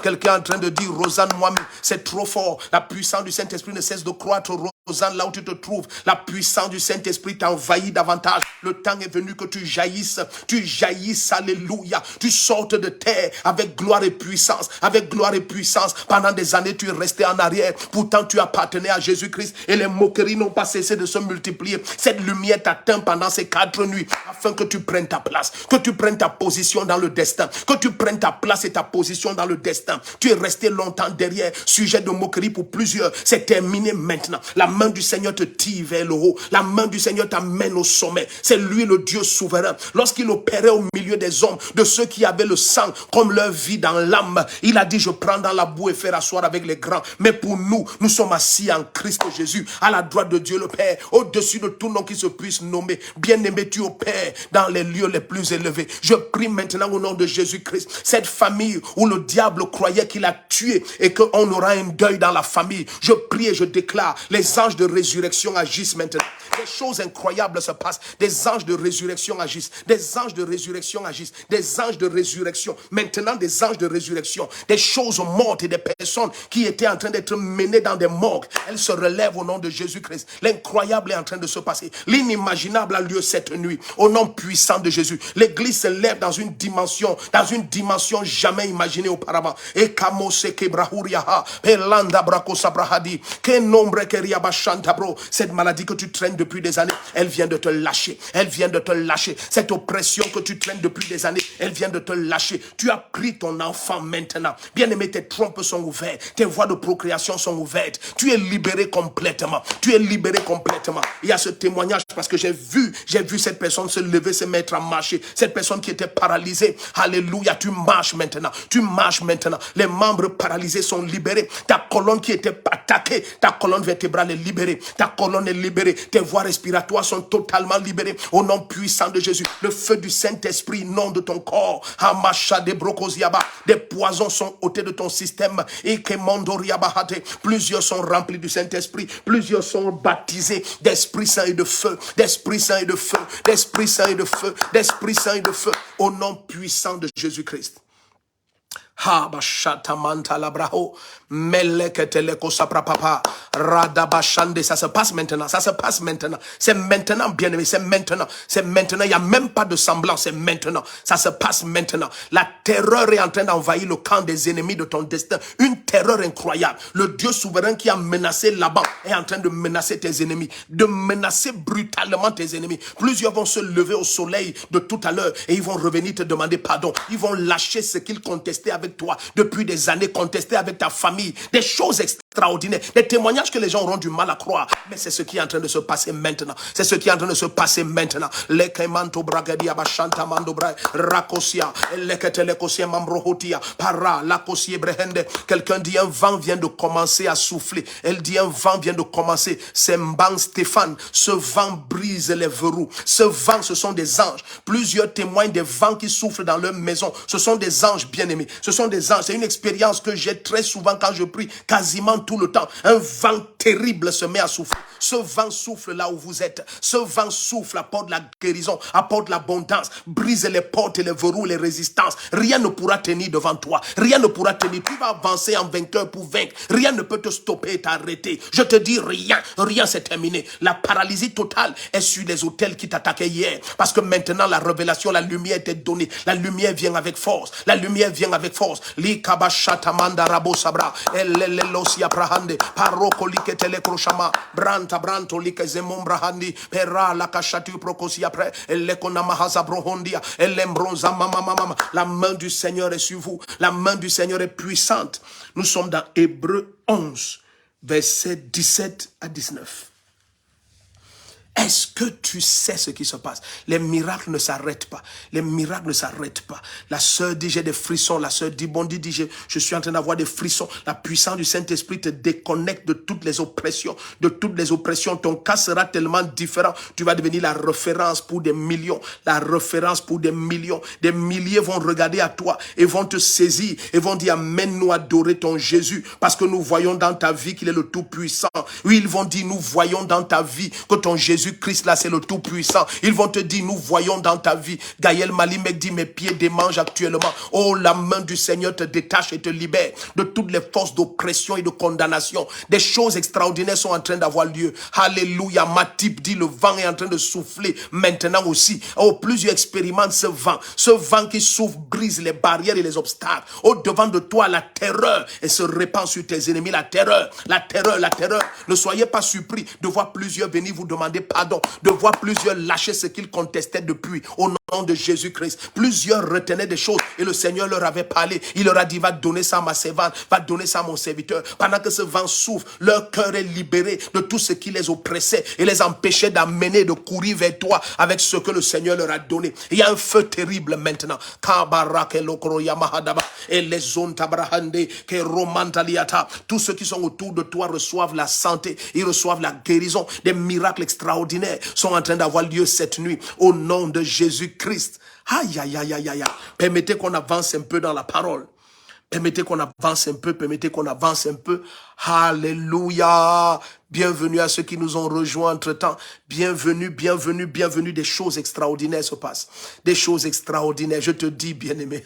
Quelqu'un est en train de dire, Rosanne Mohamed, c'est trop fort. La puissance du Saint-Esprit ne cesse de croître. Lausanne, là où tu te trouves, la puissance du Saint-Esprit t'envahit davantage. Le temps est venu que tu jaillisses, alléluia. Tu sortes de terre avec gloire et puissance, Pendant des années, tu es resté en arrière. Pourtant, tu appartenais à Jésus-Christ et les moqueries n'ont pas cessé de se multiplier. Cette lumière t'atteint pendant ces 4 nuits afin que tu prennes ta place, que tu prennes ta position dans le destin, que tu prennes ta place et ta position dans le destin. Tu es resté longtemps derrière, sujet de moquerie pour plusieurs. C'est terminé maintenant. La main du Seigneur te tire vers le haut. La main du Seigneur t'amène au sommet. C'est lui le Dieu souverain. Lorsqu'il opérait au milieu des hommes, de ceux qui avaient le sang comme leur vie dans l'âme, il a dit, je prends dans la boue et faire asseoir avec les grands. Mais pour nous, nous sommes assis en Christ Jésus, à la droite de Dieu le Père, au-dessus de tout nom qui se puisse nommer. Bien-aimé, tu opères dans les lieux les plus élevés. Je prie maintenant au nom de Jésus-Christ, cette famille où le diable croyait qu'il a tué et qu'on aura un deuil dans la famille. Je prie et je déclare, les anges de résurrection agissent maintenant. Des choses incroyables se passent. Des anges de résurrection agissent. Des anges de résurrection agissent. Des anges de résurrection. Maintenant, des anges de résurrection. Des choses mortes et des personnes qui étaient en train d'être menées dans des morgues. Elles se relèvent au nom de Jésus-Christ. L'incroyable est en train de se passer. L'inimaginable a lieu cette nuit. Au nom puissant de Jésus. L'Église se lève dans une dimension jamais imaginée auparavant. Et cette maladie que tu traînes depuis des années, elle vient de te lâcher. Elle vient de te lâcher. Cette oppression que tu traînes depuis des années, elle vient de te lâcher. Tu as pris ton enfant maintenant. Bien-aimé, tes trompes sont ouvertes. Tes voies de procréation sont ouvertes. Tu es libéré complètement. Tu es libéré complètement. Il y a ce témoignage parce que j'ai vu cette personne se lever, se mettre à marcher. Cette personne qui était paralysée. Alléluia, tu marches maintenant. Tu marches maintenant. Les membres paralysés sont libérés. Ta colonne qui était attaquée, ta colonne vertébrale est libérée. Ta colonne est libérée. Tes voies respiratoires sont totalement libérées. Au nom puissant de Jésus, le feu du Saint-Esprit inonde ton corps. Hamacha de brokosiaba. Des poisons sont ôtés de ton système. Et que mondoriabahate. Plusieurs sont remplis du Saint-Esprit. Plusieurs sont baptisés d'Esprit Saint et de feu. D'Esprit Saint et de feu. D'Esprit Saint et de feu. D'Esprit Saint et de feu. Au nom puissant de Jésus-Christ. Ha bashatamanta labraho melekateleko saprapapa radabashande. Ça se passe maintenant, ça se passe maintenant. C'est maintenant, bien-aimé, c'est maintenant. C'est maintenant, il n'y a même pas de semblant, c'est maintenant. Ça se passe maintenant. La terreur est en train d'envahir le camp des ennemis de ton destin. Une terreur incroyable. Le Dieu souverain qui a menacé Laban est en train de menacer tes ennemis, de menacer brutalement tes ennemis. Plusieurs vont se lever au soleil de tout à l'heure et ils vont revenir te demander pardon. Ils vont lâcher ce qu'ils contestaient avec toi depuis des années, contestés avec ta famille. Des choses extraordinaires, des témoignages que les gens auront du mal à croire. Mais c'est ce qui est en train de se passer maintenant. C'est ce qui est en train de se passer maintenant. Lekemanto bragadia bashanta mando bra rakosia leketelekosia mambrohotia para lakosie brehende. Quelqu'un dit un vent vient de commencer à souffler. Elle dit un vent vient de commencer. C'est Mbang Stéphane. Ce vent brise les verrous. Ce vent, ce sont des anges. Plusieurs témoignent des vents qui soufflent dans leur maison. Ce sont des anges bien-aimés. Ce sont des anges. C'est une expérience que j'ai très souvent quand je prie, quasiment tout le temps. Un vent terrible se met à souffler. Ce vent souffle là où vous êtes. Ce vent souffle, apporte la guérison, apporte l'abondance, brise les portes et les verrous, les résistances. Rien ne pourra tenir devant toi. Rien ne pourra tenir. Tu vas avancer en vainqueur pour vaincre. Rien ne peut te stopper et t'arrêter. Je te dis rien. Rien, c'est terminé. La paralysie totale est sur les autels qui t'attaquaient hier. Parce que maintenant, la révélation, la lumière t'est donnée. La lumière vient avec force. La lumière vient avec force. Likabashatamanda rabo sabra. Elelelosia prahande. Paroko liketele kroshama. Branta branto likezemon brahandi. Pera lakashatu prokosi après. Elekonamahaza brohondia. Elembronza mama. La main du Seigneur est sur vous. La main du Seigneur est puissante. Nous sommes dans Hébreux 11, versets 17 à 19. Est-ce que tu sais ce qui se passe? Les miracles ne s'arrêtent pas. Les miracles ne s'arrêtent pas. La sœur dit, j'ai des frissons. La sœur dit, Bondi dit, je suis en train d'avoir des frissons. La puissance du Saint-Esprit te déconnecte de toutes les oppressions. De toutes les oppressions. Ton cas sera tellement différent. Tu vas devenir la référence pour des millions. La référence pour des millions. Des milliers vont regarder à toi et vont te saisir et vont dire, amène-nous adorer ton Jésus. Parce que nous voyons dans ta vie qu'il est le Tout-Puissant. Oui, ils vont dire, nous voyons dans ta vie que ton Jésus Jésus-Christ, là, c'est le Tout-Puissant. Ils vont te dire, nous voyons dans ta vie. Gaël Malimec dit, mes pieds démangent actuellement. Oh, la main du Seigneur te détache et te libère de toutes les forces d'oppression et de condamnation. Des choses extraordinaires sont en train d'avoir lieu. Alléluia. Matip dit, le vent est en train de souffler maintenant aussi. Oh, plusieurs expérimentent ce vent. Ce vent qui souffle brise les barrières et les obstacles. Au devant de toi, la terreur et se répand sur tes ennemis. La terreur, la terreur, la terreur. Ne soyez pas surpris de voir plusieurs venir vous demander pardon, de voir plusieurs lâcher ce qu'ils contestaient depuis. Au nom de Jésus-Christ, plusieurs retenaient des choses et le Seigneur leur avait parlé. Il leur a dit, va donner ça à ma servante, va donner ça à mon serviteur. Pendant que ce vent souffle, leur cœur est libéré de tout ce qui les oppressait et les empêchait d'amener, de courir vers toi avec ce que le Seigneur leur a donné. Il y a un feu terrible maintenant. Et les zones tabrahande, que romantaliata. Tous ceux qui sont autour de toi reçoivent la santé, ils reçoivent la guérison. Des miracles extraordinaires sont en train d'avoir lieu cette nuit au nom de Jésus-Christ. Aïe, aïe, aïe, aïe, aïe. Permettez qu'on avance un peu dans la parole. Permettez qu'on avance un peu, permettez qu'on avance un peu. Alléluia. Bienvenue à ceux qui nous ont rejoints entre-temps. Bienvenue, bienvenue, bienvenue. Des choses extraordinaires se passent. Des choses extraordinaires. Je te dis, bien-aimé.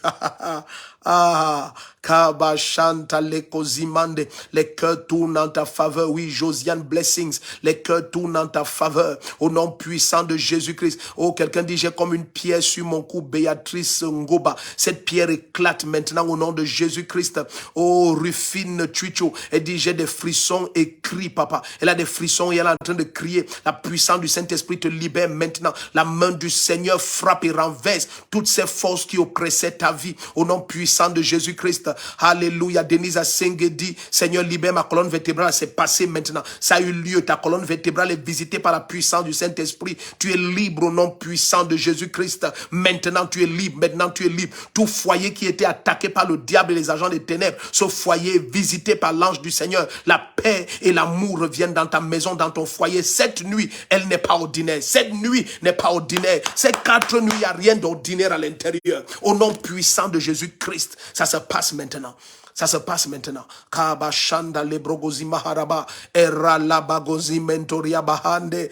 Kabashanta lekozimande. Les cœurs tournent en ta faveur. Oui, Josiane Blessings. Les cœurs tournent en ta faveur. Au nom puissant de Jésus-Christ. Oh, quelqu'un dit, j'ai comme une pierre sur mon cou. Béatrice Ngoba. Cette pierre éclate maintenant au nom de Jésus-Christ. Oh, Rufine Chucho. Elle dit, j'ai des frissons et crie, papa. Elle a des frissons et elle est en train de crier. La puissance du Saint-Esprit te libère maintenant. La main du Seigneur frappe et renverse toutes ces forces qui oppressaient ta vie. Au nom puissant de Jésus-Christ. Alléluia. Denise Asenge dit, Seigneur, libère ma colonne vertébrale. C'est passé maintenant. Ça a eu lieu. Ta colonne vertébrale est visitée par la puissance du Saint-Esprit. Tu es libre au nom puissant de Jésus-Christ. Maintenant, tu es libre. Maintenant, tu es libre. Tout foyer qui était attaqué par le diable et les agents des ténèbres, ce foyer est visité par l'ange du Seigneur. La paix et l'amour reviennent dans ta maison, dans ton foyer. Cette nuit, elle n'est pas ordinaire. Cette nuit n'est pas ordinaire. Ces 4 nuits, il n'y a rien d'ordinaire à l'intérieur. Au nom puissant de Jésus-Christ, ça se passe maintenant. Ça se passe maintenant. Kabashanda lebrogozi maharaba era labagozi mentoria bahande.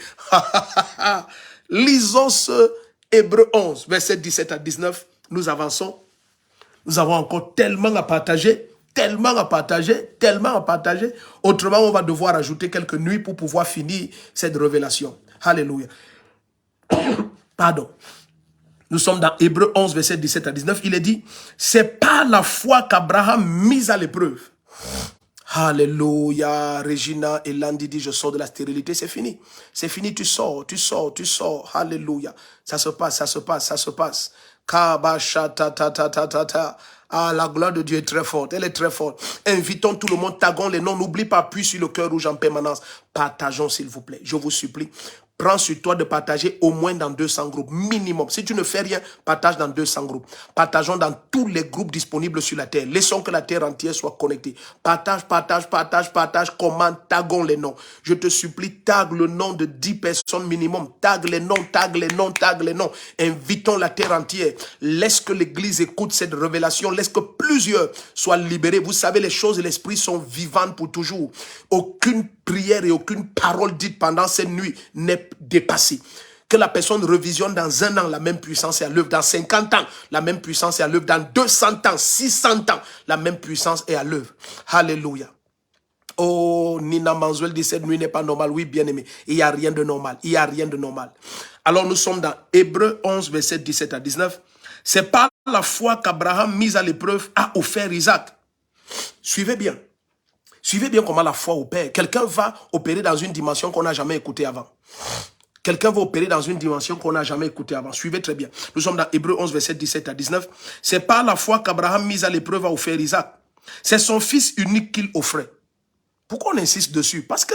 Lisons ce Hébreux 11, verset 17 à 19. Nous avançons. Nous avons encore tellement à partager. Tellement à partager, tellement à partager. Autrement, on va devoir ajouter quelques nuits pour pouvoir finir cette révélation. Alléluia. Pardon. Nous sommes dans Hébreux 11, verset 17 à 19. Il est dit, c'est par la foi qu'Abraham mise à l'épreuve. Alléluia. Regina et Landy dit, je sors de la stérilité, c'est fini. C'est fini, tu sors, tu sors, tu sors. Alléluia. Ça se passe, ça se passe, ça se passe. Ah, la gloire de Dieu est très forte. Elle est très forte. Invitons tout le monde, taguons les noms. N'oublie pas, appuie sur le cœur rouge en permanence. Partageons, s'il vous plaît. Je vous supplie. Prends sur toi de partager au moins dans 200 groupes, minimum. Si tu ne fais rien, partage dans 200 groupes. Partageons dans tous les groupes disponibles sur la terre. Laissons que la terre entière soit connectée. Partage, partage, partage, partage. Commente, taguons les noms. Je te supplie, tag le nom de 10 personnes minimum. Tag les noms, tag les noms, tag les noms. Invitons la terre entière. Laisse que l'église écoute cette révélation. Laisse que plusieurs soient libérés. Vous savez, les choses de l'esprit sont vivantes pour toujours. Aucune prière et aucune parole dite pendant cette nuit n'est dépassée. Que la personne revisionne dans 1 an, la même puissance est à l'œuvre. Dans 50 ans, la même puissance est à l'œuvre. Dans 200 ans, 600 ans, la même puissance est à l'œuvre. Alléluia. Oh, Nina Manzuel dit cette nuit n'est pas normale. Oui, bien aimé. Il n'y a rien de normal. Il n'y a rien de normal. Alors nous sommes dans Hébreux 11, verset 17 à 19. C'est par la foi qu'Abraham, mis à l'épreuve, a offert Isaac. Suivez bien. Suivez bien comment la foi opère. Quelqu'un va opérer dans une dimension qu'on n'a jamais écoutée avant. Quelqu'un va opérer dans une dimension qu'on n'a jamais écoutée avant. Suivez très bien. Nous sommes dans Hébreux 11, verset 17 à 19. C'est par la foi qu'Abraham, mis à l'épreuve, a offert Isaac. C'est son fils unique qu'il offrait. Pourquoi on insiste dessus? Parce que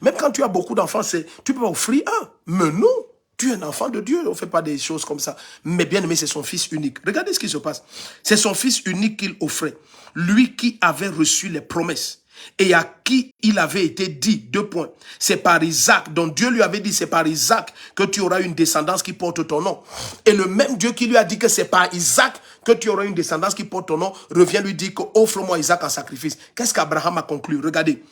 même quand tu as beaucoup d'enfants, tu peux offrir un. Mais non, tu es un enfant de Dieu. On ne fait pas des choses comme ça. Mais bien aimé, c'est son fils unique. Regardez ce qui se passe. C'est son fils unique qu'il offrait. Lui qui avait reçu les promesses. Et à qui il avait été dit, 2 points. C'est par Isaac, dont Dieu lui avait dit, c'est par Isaac que tu auras une descendance qui porte ton nom. Et le même Dieu qui lui a dit que c'est par Isaac que tu auras une descendance qui porte ton nom, revient lui dire que offre-moi Isaac en sacrifice. Qu'est-ce qu'Abraham a conclu? Regardez.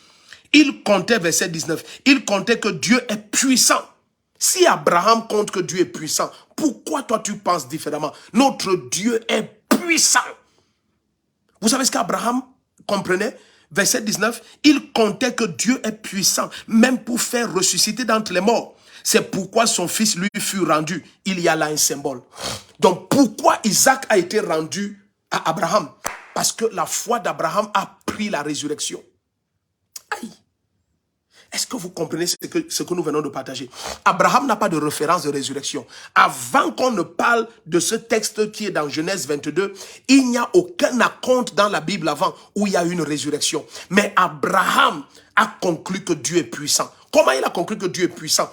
Il comptait, verset 19, il comptait que Dieu est puissant Si Abraham compte que Dieu est puissant, pourquoi toi tu penses différemment? Notre Dieu est puissant. Vous savez ce qu'Abraham comprenait? Verset 19, il comptait que Dieu est puissant, même pour faire ressusciter d'entre les morts. C'est pourquoi son fils lui fut rendu. Il y a là un symbole. Donc pourquoi Isaac a été rendu à Abraham? Parce que la foi d'Abraham a pris la résurrection. Aïe! Est-ce que vous comprenez ce que nous venons de partager? Abraham n'a pas de référence de résurrection. Avant qu'on ne parle de ce texte qui est dans Genèse 22, il n'y a aucun acompte dans la Bible avant où il y a une résurrection. Mais Abraham a conclu que Dieu est puissant. Comment il a conclu que Dieu est puissant?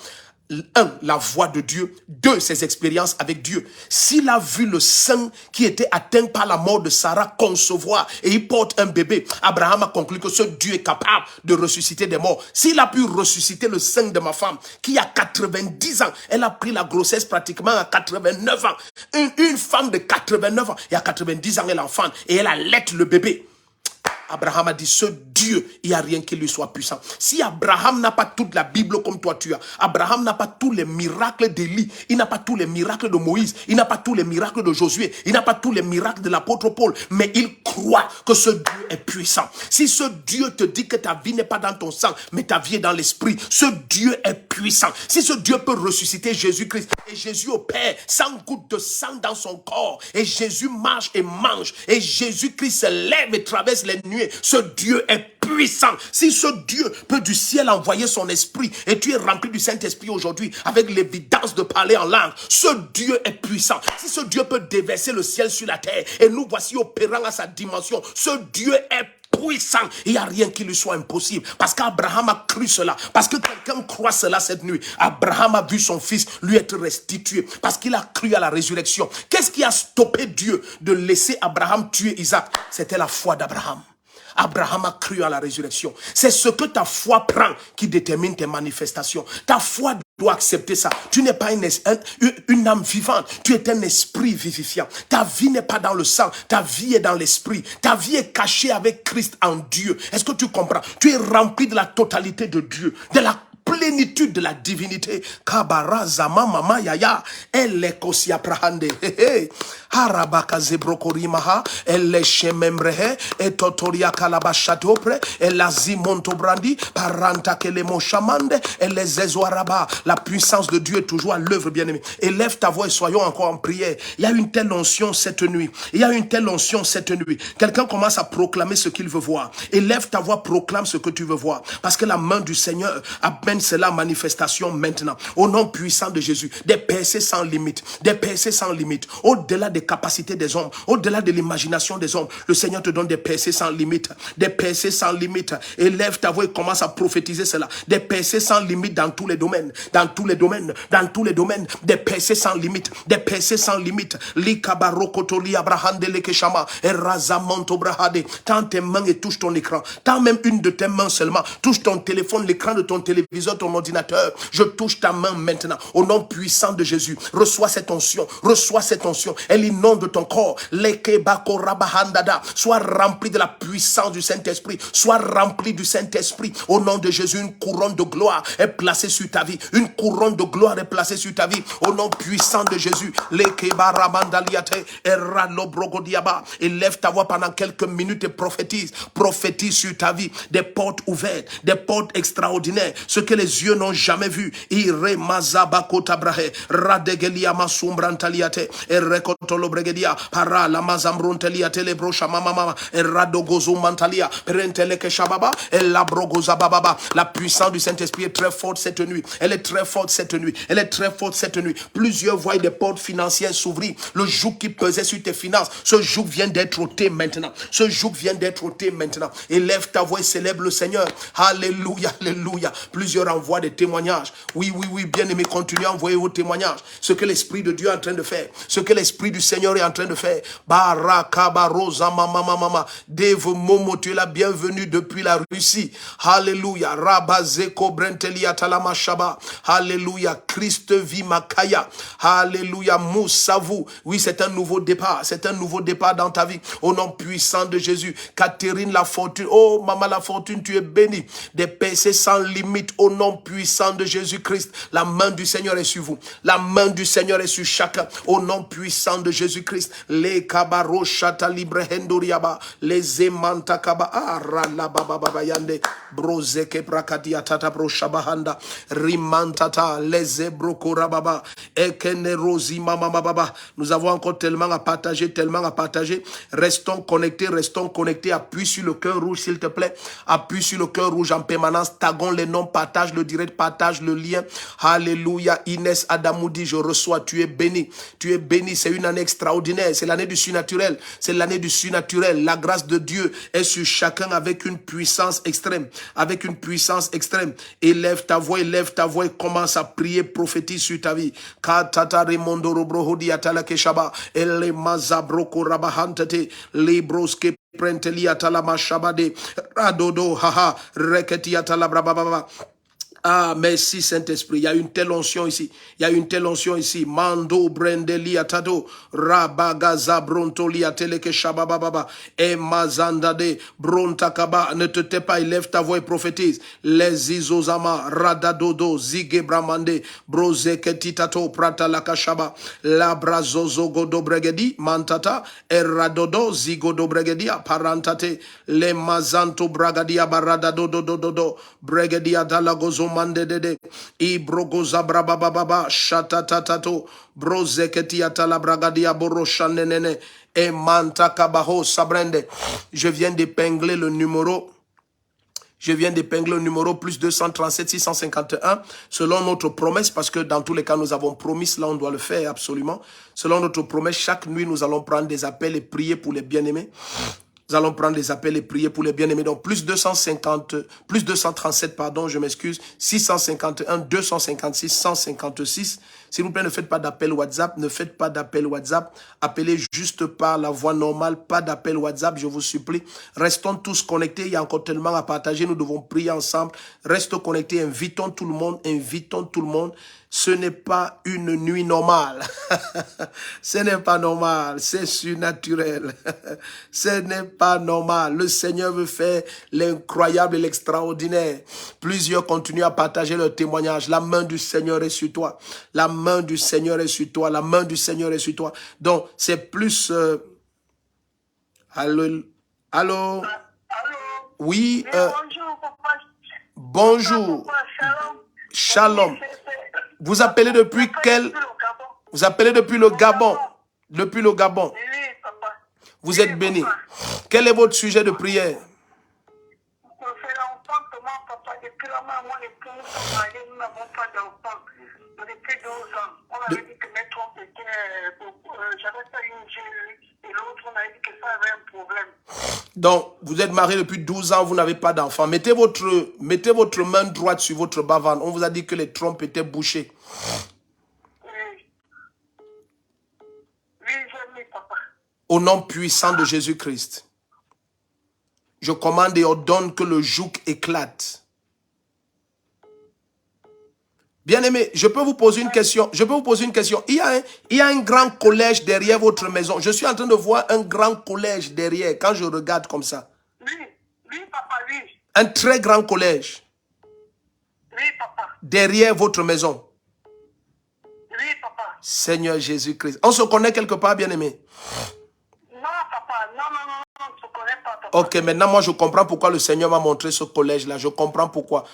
1, la voix de Dieu. 2, ses expériences avec Dieu. S'il a vu le sein qui était atteint par la mort de Sarah concevoir et il porte un bébé, Abraham a conclu que ce Dieu est capable de ressusciter des morts. S'il a pu ressusciter le sein de ma femme qui a 90 ans, elle a pris la grossesse pratiquement à 89 ans. Une femme de 89 ans et à 90 ans elle enfante et elle allait le bébé. Abraham a dit, ce Dieu, il n'y a rien qui lui soit puissant. Si Abraham n'a pas toute la Bible comme toi tu as, Abraham n'a pas tous les miracles d'Élie, il n'a pas tous les miracles de Moïse, il n'a pas tous les miracles de Josué, il n'a pas tous les miracles de l'apôtre Paul, mais il croit que ce Dieu est puissant. Si ce Dieu te dit que ta vie n'est pas dans ton sang, mais ta vie est dans l'esprit, ce Dieu est puissant. Si ce Dieu peut ressusciter Jésus-Christ, et Jésus opère sans goutte de sang dans son corps, et Jésus marche et mange, et Jésus-Christ se lève et traverse les nuées, ce Dieu est puissant. Si ce Dieu peut du ciel envoyer son esprit et tu es rempli du Saint-Esprit aujourd'hui avec l'évidence de parler en langue, ce Dieu est puissant. Si ce Dieu peut déverser le ciel sur la terre et nous voici opérant à sa dimension, ce Dieu est puissant. Il n'y a rien qui lui soit impossible. Parce qu'Abraham a cru cela. Parce que quelqu'un croit cela cette nuit. Abraham a vu son fils lui être restitué. Parce qu'il a cru à la résurrection. Qu'est-ce qui a stoppé Dieu de laisser Abraham tuer Isaac? C'était la foi d'Abraham. Abraham a cru à la résurrection. C'est ce que ta foi prend qui détermine tes manifestations. Ta foi doit accepter ça. Tu n'es pas une âme vivante. Tu es un esprit vivifiant. Ta vie n'est pas dans le sang. Ta vie est dans l'esprit. Ta vie est cachée avec Christ en Dieu. Est-ce que tu comprends? Tu es rempli de la totalité de Dieu, de la plénitude de la divinité. Kabara zama mama yaya elle kosia prahande harabaka zebrokori maha elle shemembrehe et totoria kalabashatopre elle azimonto brandi paranta kelemo chamande elle zezwaraba. La puissance de Dieu est toujours à l'œuvre, bien-aimé. Élève ta voix et soyons encore en prière. Il y a une telle onction cette nuit. Il y a une telle onction cette nuit. Quelqu'un commence à proclamer ce qu'il veut voir. Élève ta voix, proclame ce que tu veux voir. Parce que la main du Seigneur amène cela en manifestation maintenant. Au nom puissant de Jésus. Des percées sans limite. Des percées sans limite. Au-delà des capacités des hommes. Au-delà de l'imagination des hommes. Le Seigneur te donne des percées sans limite. Des percées sans limite. Élève ta voix et commence à prophétiser cela. Des percées sans limite dans tous les domaines. Dans tous les domaines. Dans tous les domaines. Des percées sans limite. Des percées sans limite. Likabarokotoli abrahande lekeshama. Erazamonto brahade. Tends tes mains et touche ton écran. Tends même une de tes mains seulement. Touche ton téléphone, l'écran de ton téléviseur, ton ordinateur. Je touche ta main maintenant. Au nom puissant de Jésus. Reçois cette onction. Reçois cette onction. Elle inonde ton corps. Sois rempli de la puissance du Saint-Esprit. Sois rempli du Saint-Esprit. Au nom de Jésus, une couronne de gloire est placée sur ta vie. Une couronne de gloire est placée sur ta vie. Au nom puissant de Jésus. Élève ta voix pendant quelques minutes et prophétise. Prophétise sur ta vie. Des portes ouvertes. Des portes extraordinaires. Ce que les yeux n'ont jamais vu. Ire mazabakota brahe. Radegelia masumbrantaლიate. Erekotolo bregedia. Para la mazambronteliate le brocha mama. Eradogozo mantalia. Perenteleke shababa. Elabrogoza. La puissance du Saint-Esprit est très forte cette nuit. Elle est très forte cette nuit. Elle est très forte cette nuit. Plusieurs voient des portes financières s'ouvrir. Le joug qui pesait sur tes finances, ce joug vient d'être ôté maintenant. Ce joug vient d'être ôté maintenant. Élève ta voix et célèbre le Seigneur. Alléluia, alléluia. Plusieurs envoient des témoignages. Oui, bien aimé, continuez à envoyer vos témoignages. Ce que l'Esprit de Dieu est en train de faire. Ce que l'Esprit du Seigneur est en train de faire. Barakabaroza mama. Dave Momo, tu es la bienvenue depuis la Russie. Alléluia. Rabazeko brentelia talama shaba. Alléluia. Christ vit Makaya. Alléluia. Moussavu. Oui, c'est un nouveau départ. C'est un nouveau départ dans ta vie. Au nom puissant de Jésus. Catherine la fortune. Oh, maman la fortune, tu es bénie. Des percées sans limite. Au nom nom puissant de Jésus-Christ, la main du Seigneur est sur vous. La main du Seigneur est sur chacun. Au nom puissant de Jésus-Christ. Les kabaro shata libre hendoriaba. Les emanta kaba arala baba baba yande. Brozeke brakadia tata bro shabahanda. Rimantata les ebrokora baba. Ekene rosi mama baba. Nous avons encore tellement à partager, tellement à partager. Restons connectés. Appuie sur le cœur rouge, s'il te plaît. Appuie sur le cœur rouge en permanence. Tagons les noms, partage le direct, partage le lien. Alléluia. Inès Adamou dit, je reçois, tu es béni. Tu es béni, c'est une année extraordinaire. C'est l'année du surnaturel. C'est l'année du surnaturel. La grâce de Dieu est sur chacun avec une puissance extrême. Avec une puissance extrême. Élève ta voix et commence à prier, prophétise sur ta vie. Katata remondo robrohodi atala keshaba. Ele mazabroko rabahantate. Libroske prenteli atala mashabade. Radodo haha. Reketi atala brababa. Ah, merci Saint-Esprit. Il y a une telle onction ici. Il y a une telle onction ici. Mando brendeli atado. Rabagaza brontoli ateleke shabababa. E mazandade brontakaba. Ne te tais pas, élève ta voix et prophétise. Les izozama radadodo zige bramande brozeketitato prata lakashaba. La brazozo godo bregedi mantata eradodo zigodo bregedia parantate le mazanto bragadia baradadodododo bregedia dalagozo mande dede ibrogoza brabababa shatatatato brozeketi atala bragadia boroshanenene e manta kabaho sabrende. Je viens d'épingler le numéro. Je viens d'épingler le numéro plus 237 651 selon notre promesse, parce que dans tous les cas nous avons promis, cela on doit le faire absolument. Selon notre promesse, chaque nuit nous allons prendre des appels et prier pour les bien-aimés. Nous allons prendre des appels et prier pour les bien-aimés. Donc, plus 237, pardon, je m'excuse, 651, 256, 156. S'il vous plaît, ne faites pas d'appel WhatsApp, ne faites pas d'appel WhatsApp. Appelez juste par la voie normale, pas d'appel WhatsApp, je vous supplie. Restons tous connectés, il y a encore tellement à partager, nous devons prier ensemble. Restons connectés, invitons tout le monde, invitons tout le monde. Ce n'est pas une nuit normale. Ce n'est pas normal. C'est surnaturel. Ce n'est pas normal. Le Seigneur veut faire l'incroyable et l'extraordinaire. Plusieurs continuent à partager leur témoignage. La main du Seigneur est sur toi. La main du Seigneur est sur toi. La main du Seigneur est sur toi. Donc, c'est plus... Allô? Allô? Oui. Bonjour, papa. Bonjour. Papa, Shalom. Vous appelez depuis quel... Vous appelez depuis le Gabon. Depuis le Gabon. Oui, papa. Vous êtes béni. Quel est votre sujet de prière? Ça fait longtemps que moi, papa, depuis longtemps, moi, les pauvres sont mariés, nous n'avons pas d'enfants. Depuis 12 ans. On avait dit que mes trompes étaient... J'avais fait une génie et l'autre, on a dit que ça avait un problème. Donc, vous êtes marié depuis 12 ans, vous n'avez pas d'enfant. Mettez votre main droite sur votre bas-ventre. On vous a dit que les trompes étaient bouchées. Oui. Oui, j'aime mis, papa. Au nom puissant de Jésus-Christ, je commande et ordonne que le joug éclate. Bien-aimé, je peux vous poser une question. Il y a un grand collège derrière votre maison. Je suis en train de voir un grand collège derrière quand je regarde comme ça. Oui, papa, oui. Un très grand collège. Oui, papa. Derrière votre maison. Oui, papa. Seigneur Jésus-Christ. On se connaît quelque part, bien-aimé? Non, papa. Non, on ne se connaît pas, papa. Ok, maintenant, moi, je comprends pourquoi le Seigneur m'a montré ce collège-là. Je comprends pourquoi.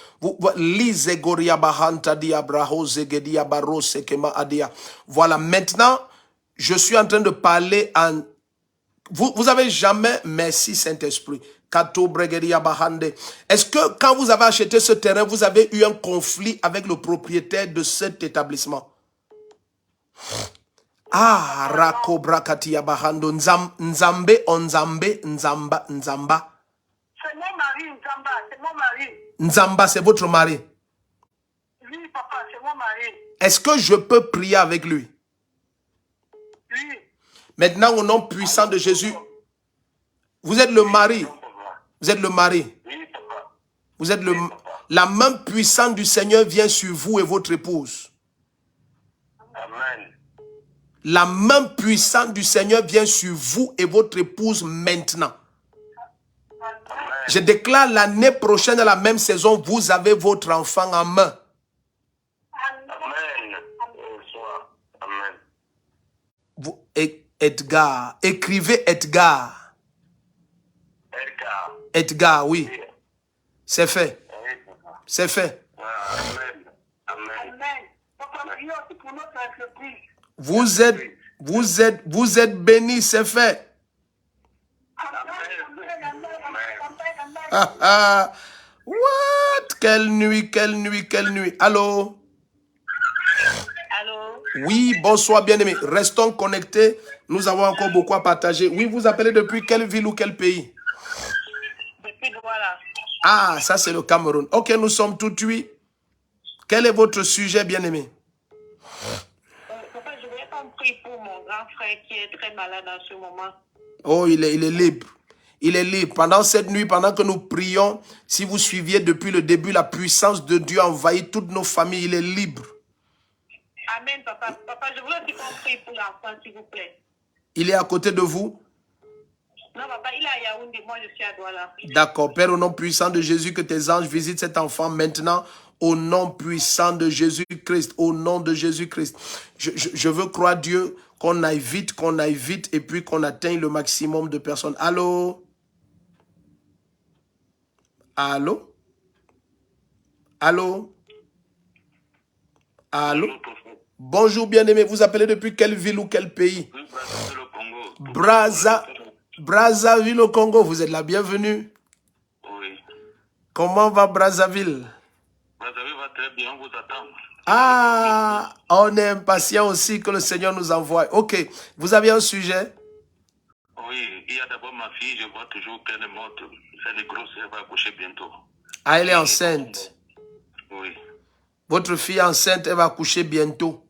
Voilà, maintenant, je suis en train de parler en... Vous avez jamais... Merci, Saint-Esprit. Est-ce que quand vous avez acheté ce terrain, vous avez eu un conflit avec le propriétaire de cet établissement? Ah, Rako Brakatia Bahando, Nzambe, Onzambe, Nzamba. C'est mon mari, Nzamba, c'est mon mari. Nzamba, c'est votre mari. Oui, papa, c'est mon mari. Est-ce que je peux prier avec lui? Oui. Maintenant, au nom puissant de Jésus, vous êtes le mari. Vous êtes le mari. Oui, papa. Vous êtes le... La main puissante du Seigneur vient sur vous et votre épouse. Amen. La main puissante du Seigneur vient sur vous et votre épouse maintenant. Je déclare l'année prochaine, à la même saison, vous avez votre enfant en main. Amen. Vous, Edgar, écrivez Edgar. Edgar, oui. C'est fait. C'est fait. Amen. Amen. Pour notre entreprise. Vous êtes bénis, c'est fait. Ah, ah. What? Quelle nuit, quelle nuit, quelle nuit. Allô? Allô? Oui, bonsoir, bien-aimés. Restons connectés. Nous avons encore beaucoup à partager. Oui, vous appelez depuis quelle ville ou quel pays? Depuis Douala. Ah, ça c'est le Cameroun. Ok, nous sommes tout oui. Quel est votre sujet, bien-aimé? Papa, je voulais qu'on prie pour mon grand frère qui est très malade en ce moment. Oh, il est libre. Il est libre. Pendant cette nuit, pendant que nous prions, si vous suiviez depuis le début, la puissance de Dieu envahit toutes nos familles. Il est libre. Amen, papa. Papa, je voulais aussi qu'on prie pour l'enfant, s'il vous plaît. Il est à côté de vous? Non, papa, il est à Yaoundé. Moi, je suis à Douala. D'accord. Père, au nom puissant de Jésus, que tes anges visitent cet enfant maintenant. Au nom puissant de Jésus-Christ. Au nom de Jésus-Christ. Je veux croire Dieu qu'on aille vite et puis qu'on atteigne le maximum de personnes. Allô? Allô? Allô? Allô? Bonjour, bien-aimé. Vous appelez depuis quelle ville ou quel pays? Brazzaville au Congo. Vous êtes la bienvenue. Oui. Comment va Brazzaville? Brazzaville va très bien, on vous attend. Ah, on est impatient aussi que le Seigneur nous envoie. Ok, vous avez un sujet? Oui, il y a d'abord ma fille, je vois toujours qu'elle est morte. Elle est grosse, elle va accoucher bientôt. Ah, elle est enceinte. Oui. Votre fille est enceinte, elle va accoucher bientôt.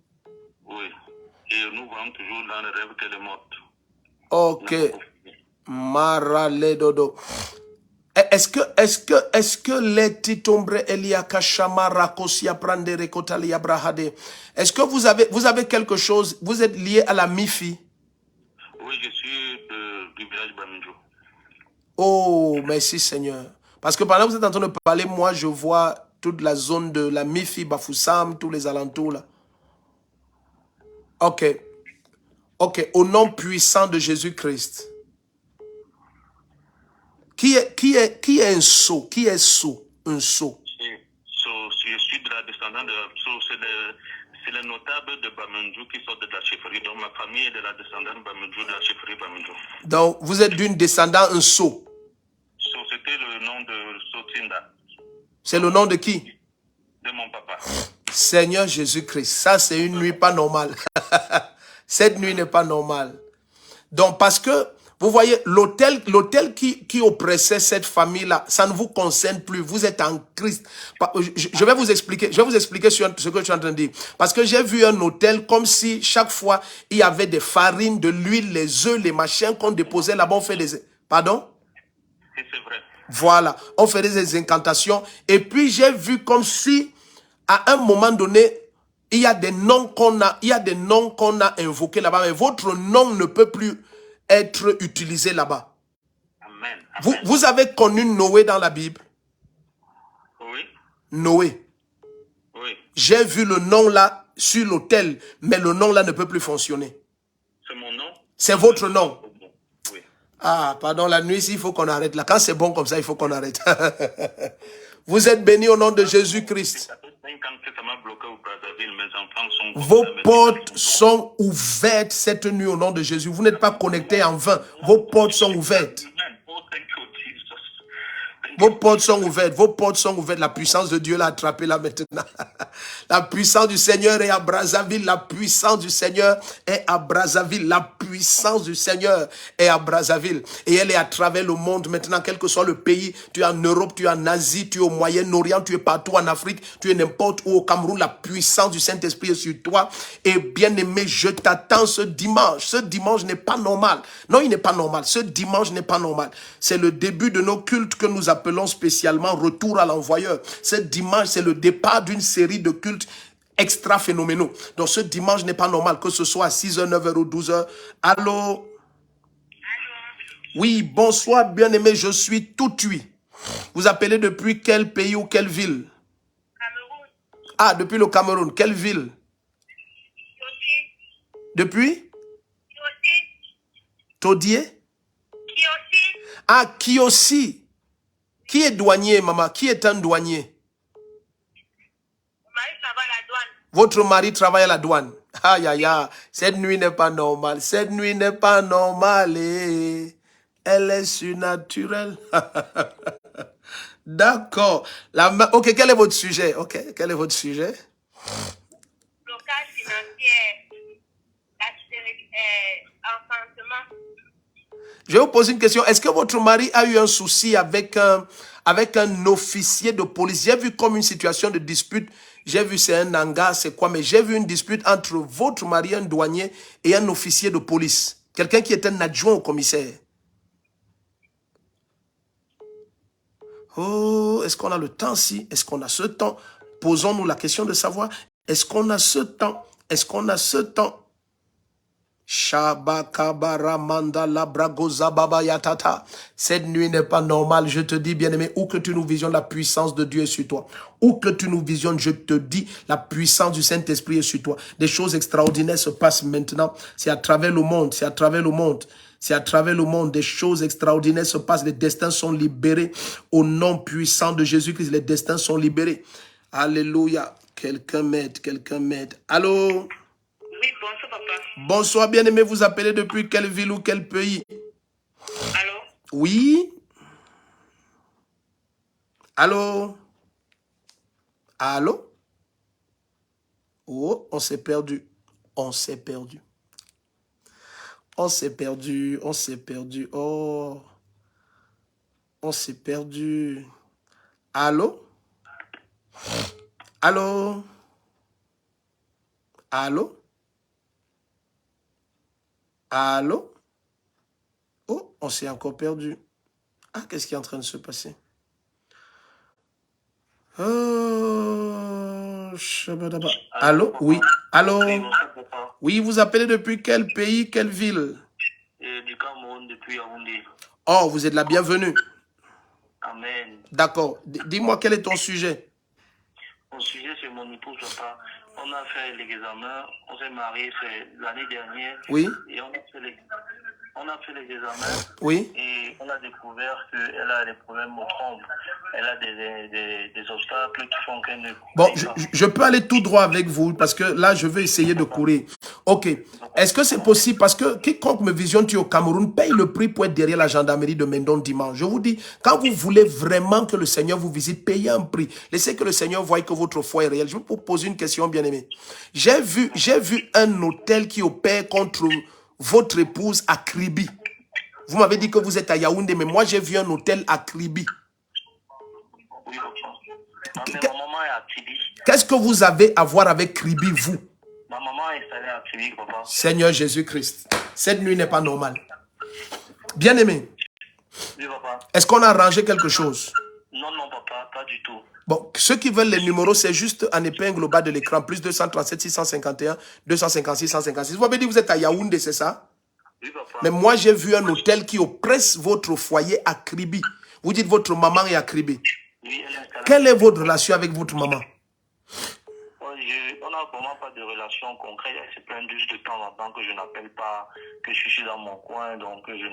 Oui. Et nous voyons toujours dans le rêve qu'elle est morte. Ok. Marale dodo. Est-ce que les titombre Eliakashama Rakosia Prandere Kotali Abrahade? Est-ce que vous avez quelque chose? Vous êtes lié à la MIFI? Oui, je suis du village Bamindjo. Oh, merci Seigneur. Parce que pendant que vous êtes en train de parler, moi je vois toute la zone de la MIFI, Bafoussam, tous les alentours là. Ok. Ok, au nom puissant de Jésus-Christ. Qui est un sceau? Qui est sceau? Un sceau. Je suis de la descendante de Sceau. C'est les notables de Bamindjo qui sortent de la chefferie. Donc ma famille est de la descendante de Bamindjo, de la chefferie Bamindjo. Donc vous êtes d'une descendante, un sceau. Sceau, c'était le nom de Sotinda. C'est le nom de qui? De mon papa. Seigneur Jésus-Christ, ça c'est une nuit pas normale. Cette nuit n'est pas normale. Donc parce que, vous voyez, l'autel qui oppressait cette famille-là, ça ne vous concerne plus. Vous êtes en Christ. Je vais vous expliquer sur ce que je suis en train de dire. Parce que j'ai vu un autel comme si chaque fois, il y avait des farines, de l'huile, les œufs, les machins qu'on déposait là-bas. On fait des... Pardon? C'est vrai. Voilà. On faisait des incantations. Et puis, j'ai vu comme si, à un moment donné, il y a des noms qu'on a invoqués là-bas. Mais votre nom ne peut plus être utilisé là-bas. Amen. Vous avez connu Noé dans la Bible? Oui. Noé. Oui. J'ai vu le nom là sur l'autel, mais le nom là ne peut plus fonctionner. C'est mon nom? C'est votre nom. Oui. Ah, pardon, la nuit, il faut qu'on arrête là. Quand c'est bon comme ça, il faut qu'on arrête. Vous êtes bénis au nom de Jésus-Christ. Vos portes sont ouvertes cette nuit au nom de Jésus. Vous n'êtes pas connectés en vain. Vos portes sont ouvertes. Vos portes sont ouvertes. Vos portes sont ouvertes. La puissance de Dieu l'a attrapé là maintenant. La puissance du Seigneur est à Brazzaville. La puissance du Seigneur est à Brazzaville. La puissance du Seigneur est à Brazzaville. Et elle est à travers le monde maintenant, quel que soit le pays. Tu es en Europe, tu es en Asie, tu es au Moyen-Orient, tu es partout en Afrique, tu es n'importe où au Cameroun. La puissance du Saint-Esprit est sur toi. Et bien aimé, je t'attends ce dimanche. Ce dimanche n'est pas normal. Non, il n'est pas normal. Ce dimanche n'est pas normal. C'est le début de nos cultes que nous appelons spécialement retour à l'envoyeur. Ce dimanche, c'est le départ d'une série de cultes extra phénoménaux. Donc ce dimanche n'est pas normal, que ce soit à 6h, 9h ou 12h. Allô? Oui, bonsoir, bien-aimé, je suis tout oui. Vous appelez depuis quel pays ou quelle ville? Cameroun. Ah, depuis le Cameroun. Quelle ville? Kiossi. Depuis? Kiossi. Todier? Kiossi. Ah, Kiossi. Qui est douanier, maman? Qui est un douanier? Mon mari travaille à la douane. Votre mari travaille à la douane. Aïe, aïe, aïe. Cette nuit n'est pas normale. Cette nuit n'est pas normale. Elle est surnaturelle. D'accord. Ok, quel est votre sujet? Ok, quel est votre sujet? Blocage financier. Enfantement. Je vais vous poser une question. Est-ce que votre mari a eu un souci avec un officier de police? J'ai vu comme une situation de dispute. J'ai vu c'est un hangar, c'est quoi? Mais j'ai vu une dispute entre votre mari, un douanier, et un officier de police. Quelqu'un qui est un adjoint au commissaire. Oh, est-ce qu'on a le temps si? Est-ce qu'on a ce temps? Posons-nous la question de savoir, est-ce qu'on a ce temps? Est-ce qu'on a ce temps? Cette nuit n'est pas normale, je te dis bien-aimé, où que tu nous visionnes, la puissance de Dieu est sur toi. Où que tu nous visionnes, je te dis, la puissance du Saint-Esprit est sur toi. Des choses extraordinaires se passent maintenant. C'est à travers le monde, c'est à travers le monde. C'est à travers le monde, des choses extraordinaires se passent. Les destins sont libérés. Au nom puissant de Jésus-Christ, les destins sont libérés. Alléluia. Quelqu'un m'aide, quelqu'un m'aide. Allô? Oui, bonsoir, papa. Bonsoir, bien-aimé. Vous appelez depuis quelle ville ou quel pays? Allô? Oui? Allô? Allô? Oh, on s'est perdu. On s'est perdu. On s'est perdu. On s'est perdu. Oh. On s'est perdu. Allô? Allô? Allô? Allô? Oh, on s'est encore perdu. Ah, qu'est-ce qui est en train de se passer? Oh, shabadaba. Allô? Oui. Allô? Oui, vous appelez depuis quel pays, quelle ville? Du Cameroun, depuis Yaoundé. Oh, vous êtes la bienvenue. Amen. D'accord. Dis-moi, quel est ton sujet? Mon sujet, c'est mon épouse, papa. On a fait l'examen, on s'est mariés l'année dernière. Oui. Et on a fait les examens. Oui. Et on a découvert qu'elle a des problèmes au trompe. Elle a des obstacles qui font qu'elle ne... Bon, je peux aller tout droit avec vous parce que là, je vais essayer de courir. Ok. Est-ce que c'est possible? Parce que quiconque me visionne au Cameroun paye le prix pour être derrière la gendarmerie de Mendon dimanche. Je vous dis, quand vous voulez vraiment que le Seigneur vous visite, payez un prix. Laissez que le Seigneur voie que votre foi est réelle. Je vais vous poser une question, bien-aimé. J'ai vu un hôtel qui opère contre votre épouse à Kribi. Vous m'avez dit que vous êtes à Yaoundé, mais moi, j'ai vu un hôtel à Kribi. Oui, papa. Ma maman est à Kribi. Qu'est-ce que vous avez à voir avec Kribi, vous? Ma maman est installée à Kribi, papa. Seigneur Jésus-Christ, cette nuit n'est pas normale. Bien-aimé, oui, papa. Est-ce qu'on a arrangé quelque chose? Non, non, papa, pas du tout. Bon, ceux qui veulent les numéros, c'est juste en épingle au bas de l'écran, plus 237 651 256 156. Vous m'avez dit que vous êtes à Yaoundé, c'est ça? Oui, papa. Mais moi, j'ai vu un hôtel qui oppresse votre foyer à Kribi. Vous dites votre maman est à Kribi. Oui, elle est installée. Quelle est votre relation avec votre maman? On n'a vraiment pas de relation concrète. Elle se plaint juste de temps en temps que je n'appelle pas, que je suis dans mon coin, donc que je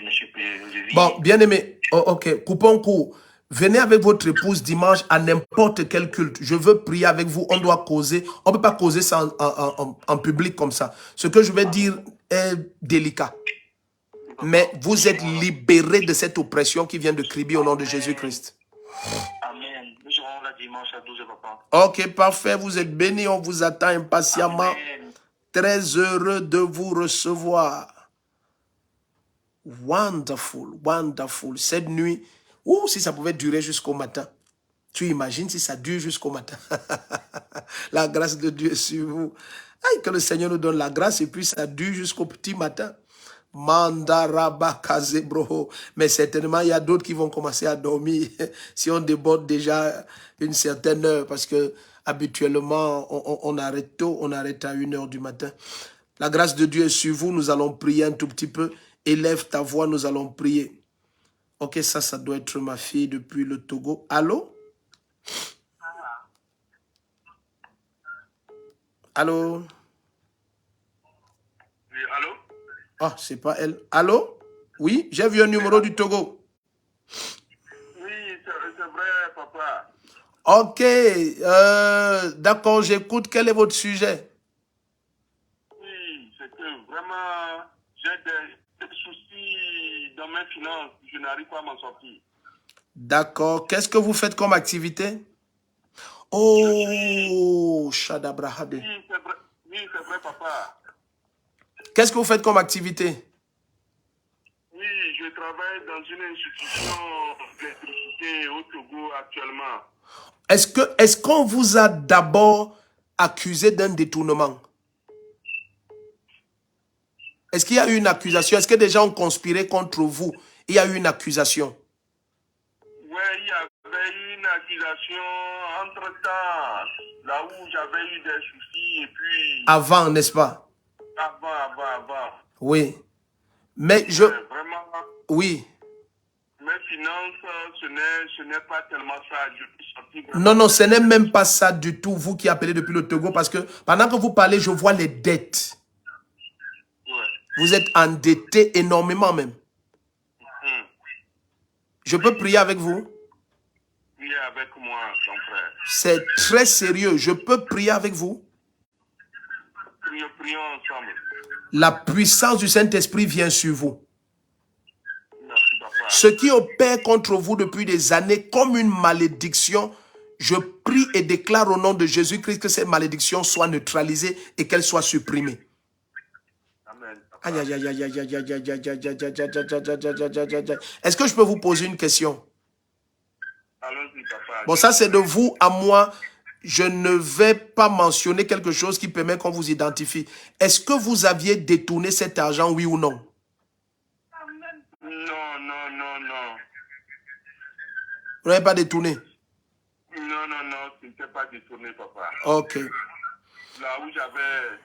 ne suis plus... Bon, bien aimé, ok, coupons court. Venez avec votre épouse dimanche à n'importe quel culte. Je veux prier avec vous. On doit causer. On ne peut pas causer ça en public comme ça. Ce que je vais dire est délicat. Mais vous êtes libérés de cette oppression qui vient de Kribi au nom de Jésus-Christ. Amen. Nous serons là dimanche à 12h, papa. Ok, parfait. Vous êtes bénis. On vous attend impatiemment. Amen. Très heureux de vous recevoir. Wonderful, wonderful. Cette nuit, si ça pouvait durer jusqu'au matin. Tu imagines si ça dure jusqu'au matin. La grâce de Dieu est sur vous. Aïe, que le Seigneur nous donne la grâce et puis ça dure jusqu'au petit matin. Mandaraba kazebro. Mais certainement, il y a d'autres qui vont commencer à dormir si on déborde déjà une certaine heure parce que habituellement, on arrête tôt, on arrête à 1h du matin. La grâce de Dieu est sur vous. Nous allons prier un tout petit peu Élève ta voix, nous allons prier. Ok, ça doit être ma fille depuis le Togo. Allô? Allô? Oui, allô? Ah, c'est pas elle. Allô? Oui, j'ai vu un numéro du Togo. Oui, c'est vrai, papa. Ok, d'accord, j'écoute. Quel est votre sujet? Oui, c'est que vraiment, j'ai des soucis dans mes finances. Je n'arrive pas à m'en sortir. D'accord. Qu'est-ce que vous faites comme activité? Oh, Shadabrahade. Oui, c'est vrai, papa. Qu'est-ce que vous faites comme activité? Oui, je travaille dans une institution d'électricité au Togo actuellement. Est-ce qu'on vous a d'abord accusé d'un détournement? Est-ce qu'il y a eu une accusation? Est-ce que des gens ont conspiré contre vous? Il y a eu une accusation? Oui, il y avait eu une accusation entre-temps, là où j'avais eu des soucis et puis... Avant, n'est-ce pas? Avant. Oui. Mais je... Vraiment, Oui. mes finances, ce n'est pas tellement ça. Je suis sorti vraiment... Non, non, ce n'est même pas ça du tout, vous qui appelez depuis le Togo, parce que pendant que vous parlez, je vois les dettes. Ouais. Vous êtes endetté énormément même. Je peux prier avec vous? Priez avec moi, mon frère. C'est très sérieux. Je peux prier avec vous? Prions ensemble. La puissance du Saint-Esprit vient sur vous. Merci, papa. Ce qui opère contre vous depuis des années comme une malédiction, je prie et déclare au nom de Jésus-Christ que cette malédiction soit neutralisée et qu'elle soit supprimée. Amen. Aïe, aïe, aïe, aïe, aïe, aïe, aïe, aïe, aïe, aïe, aïe, aïe, aïe, aïe, aïe. Est-ce que je peux vous poser une question? Allons-y, papa. Bon, ça c'est de vous à moi. Je ne vais pas mentionner quelque chose qui permet qu'on vous identifie. Est-ce que vous aviez détourné cet argent, oui ou non? Non. Vous n'avez pas détourné? Non, tu ne t'es pas détourné, papa. Ok. Là où j'avais...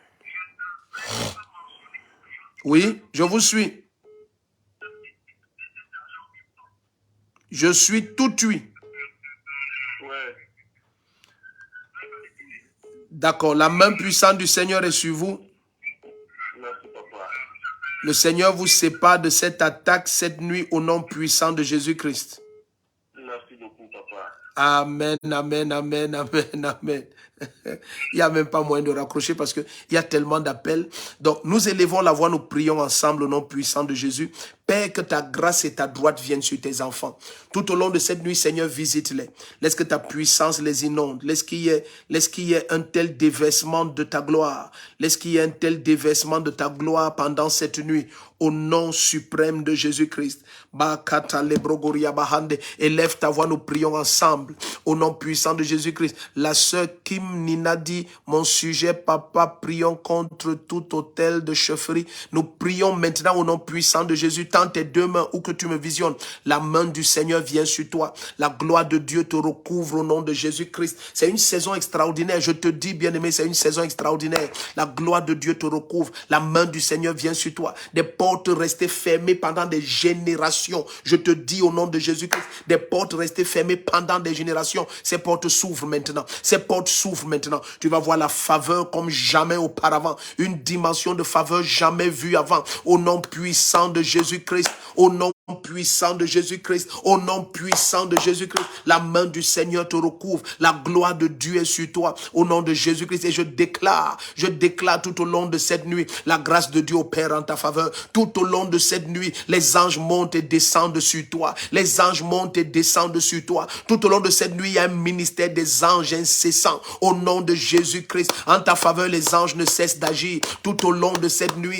Oui, je vous suis. Je suis tout oui. Ouais. D'accord, la main puissante du Seigneur est sur vous. Merci, papa. Le Seigneur vous sépare de cette attaque cette nuit au nom puissant de Jésus-Christ. Merci beaucoup, papa. Amen, amen, amen, amen, amen. Il n'y a même pas moyen de raccrocher parce qu'il y a tellement d'appels. Donc, nous élevons la voix, nous prions ensemble au nom puissant de Jésus. Père, que ta grâce et ta droite viennent sur tes enfants. Tout au long de cette nuit, Seigneur, visite-les. Laisse que ta puissance les inonde. Laisse qu'il y ait un tel déversement de ta gloire. Laisse qu'il y ait un tel déversement de ta gloire pendant cette nuit. Au nom suprême de Jésus-Christ. Élève ta voix, nous prions ensemble. Au nom puissant de Jésus-Christ. La sœur Kim Nina dit, mon sujet, papa, prions contre tout autel de chefferie. Nous prions maintenant au nom puissant de Jésus. Tends tes deux mains où que tu me visionnes. La main du Seigneur vient sur toi. La gloire de Dieu te recouvre au nom de Jésus-Christ. C'est une saison extraordinaire. Je te dis, bien-aimé, c'est une saison extraordinaire. La gloire de Dieu te recouvre. La main du Seigneur vient sur toi. Des portes restées fermées pendant des générations. Je te dis au nom de Jésus-Christ, des portes restées fermées pendant des générations. Ces portes s'ouvrent maintenant. Ces portes s'ouvrent maintenant. Tu vas voir la faveur comme jamais auparavant. Une dimension de faveur jamais vue avant. Au nom puissant de Jésus-Christ. Au nom puissant de Jésus-Christ. Au nom puissant de Jésus-Christ. La main du Seigneur te recouvre. La gloire de Dieu est sur toi. Au nom de Jésus-Christ. Et je déclare tout au long de cette nuit, la grâce de Dieu opère en ta faveur. Tout au long de cette nuit, les anges montent et descendent sur toi. Les anges montent et descendent sur toi. Tout au long de cette nuit, il y a un ministère des anges incessant. Au nom de Jésus-Christ, en ta faveur, les anges ne cessent d'agir. Tout au long de cette nuit,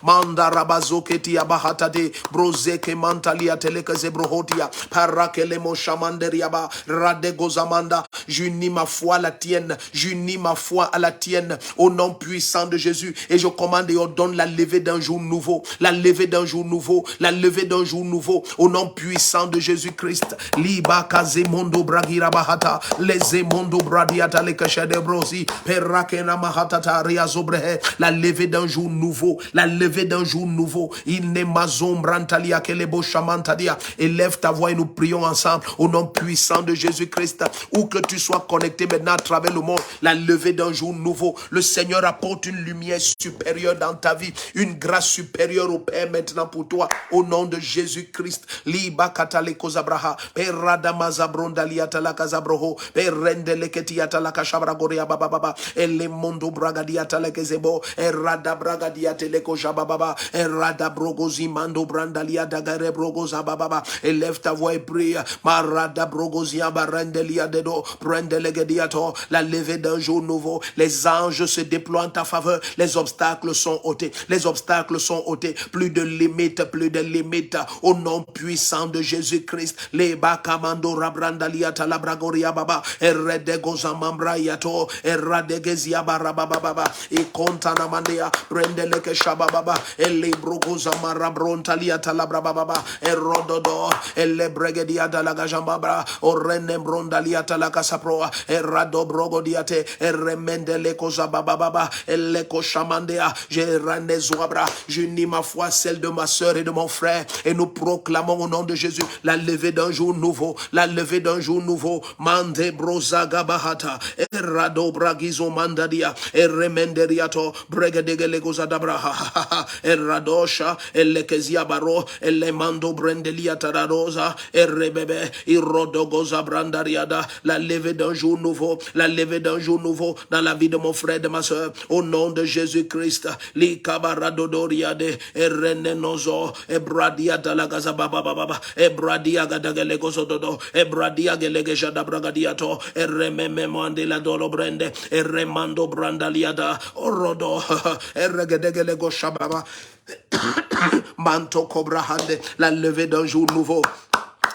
Mandarabazo keti abahata Bade, Brozeke Mantalia Teleke Zebrohotia, Parakelemo Shamanderiaba, Radegozamanda, j'unis ma foi à la tienne, j'unis ma foi à la tienne, au nom puissant de Jésus, et je commande et ordonne la levée d'un jour nouveau, la levée d'un jour nouveau, la levée d'un jour nouveau, au nom puissant de Jésus-Christ. Liba Kazemondo Bragira Bahata, les Mondo Bradiata le Kashadebrosi, Perakena Mahatata Riazobrehe, la levée d'un jour nouveau, la levée d'un jour nouveau. Il n'est mazom brantalia kelebo shamantadia. Élève ta voix et nous prions ensemble au nom puissant de Jésus-Christ. Où que tu sois connecté maintenant à travers le monde, la levée d'un jour nouveau. Le Seigneur apporte une lumière supérieure dans ta vie, une grâce supérieure au Père maintenant pour toi, au nom de Jésus-Christ. Liba katale kozabraha, perada mazabrondalia talakazabroho, perendele ketiata lakashabragoria bababa, ele mondo bragadia talakezebo, erada bragadia teleko jababa, erada brogozi mando brandalia dagare brogoza bababa. Élève ta voix et prie, marada brogozia barendelia dedo, prendelegediato, la levée d'un jour nouveau. Les anges se déploient en ta faveur, les obstacles sont ôtés, les obstacles sont ôtés, plus de limites, au nom puissant de Jésus-Christ. Les bakamando rabrandalia talabragoria baba, eredegozamambra yato, eradegezia barababa, et contanamandea, prendeleke shababa, ele brogozamara brontalia talabrababa, erododo, ele bregedia dalagajambabra, orene brondalia talakasaproa, erado brogodiate, eremendele kozababa, ele koshamandea, Géranezoabra. J'unis ma foi, celle de ma soeur et de mon frère, et nous proclamons au nom de Jésus la levée d'un jour nouveau, la levée d'un jour nouveau. Mande brozaga bahata, errado bragizo mandadia, erremenderiato, bregadegelegozadabra, erradosha, elekezia baro, elemando brendelia tararosa, errebebe, irrodogoza brandariada, la levée d'un jour nouveau, la levée d'un jour nouveau dans la vie de mon frère et de ma soeur, au nom de Jésus-Christ. Li kabaradodoriade, erenenozo, ebradia dalagaza baba, ebradia gadagelegozododo, ebradia gelegejada bragadiato, eremememande la dolo brende, eremando brandaliada, orodo, erregedegelego shababa, manto cobrahande, la levée d'un jour nouveau.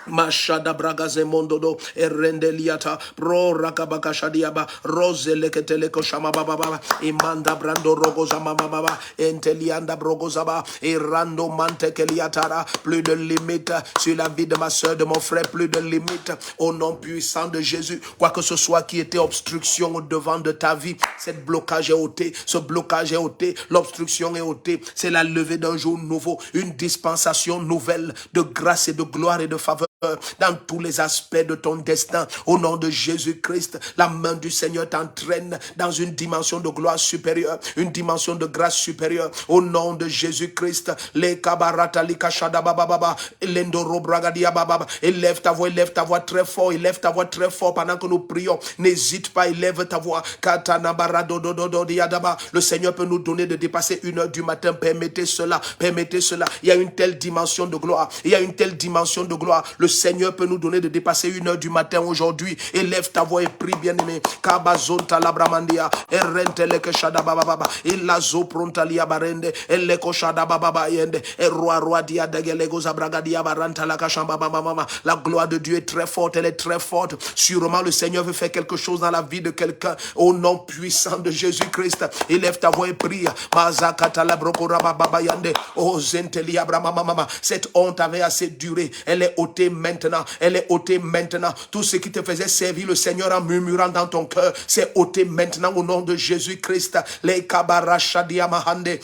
Mashada bragaze mondodo erendeliata pro rakabaka shadiaba rose leketeleko shama baba imanda brando rogoza mama baba entelianda brogozaba irando mantekeliatara. Plus de limite sur la vie de ma soeur, de mon frère, plus de limite au nom puissant de Jésus. Quoi que ce soit qui était obstruction au devant de ta vie, cette blocage est ôté, ce blocage est ôté, l'obstruction est ôtée. C'est la levée d'un jour nouveau, une dispensation nouvelle de grâce et de gloire et de faveur dans tous les aspects de ton destin. Au nom de Jésus-Christ, la main du Seigneur t'entraîne dans une dimension de gloire supérieure, une dimension de grâce supérieure. Au nom de Jésus-Christ, les kabarata likashada baba, l'endoro bragadia baba. Élève ta voix très fort, élève ta voix très fort pendant que nous prions. N'hésite pas, élève ta voix. Katana barado dodo diadaba. Le Seigneur peut nous donner de dépasser 1h du matin. Permettez cela, permettez cela. Il y a une telle dimension de gloire. Il y a une telle dimension de gloire. Le Seigneur peut nous donner de dépasser 1h du matin aujourd'hui. Élève ta voix et prie, bien-aimé. Kabazonta labramandia, erenteleke shada baba, ilazo prontalia barende, eleko shada baba yende, roi dia degelego zabragadia baranta la kashamba mama. La gloire de Dieu est très forte, elle est très forte. Sûrement le Seigneur veut faire quelque chose dans la vie de quelqu'un. Au nom puissant de Jésus-Christ, élève ta voix et prie. Mazakata la brokora baba yende, oh zentelia mama. Cette honte avait assez duré. Elle est ôtée maintenant, elle est ôtée maintenant. Tout ce qui te faisait servir le Seigneur en murmurant dans ton cœur, c'est ôté maintenant au nom de Jésus-Christ. Les kabarashadia mahande.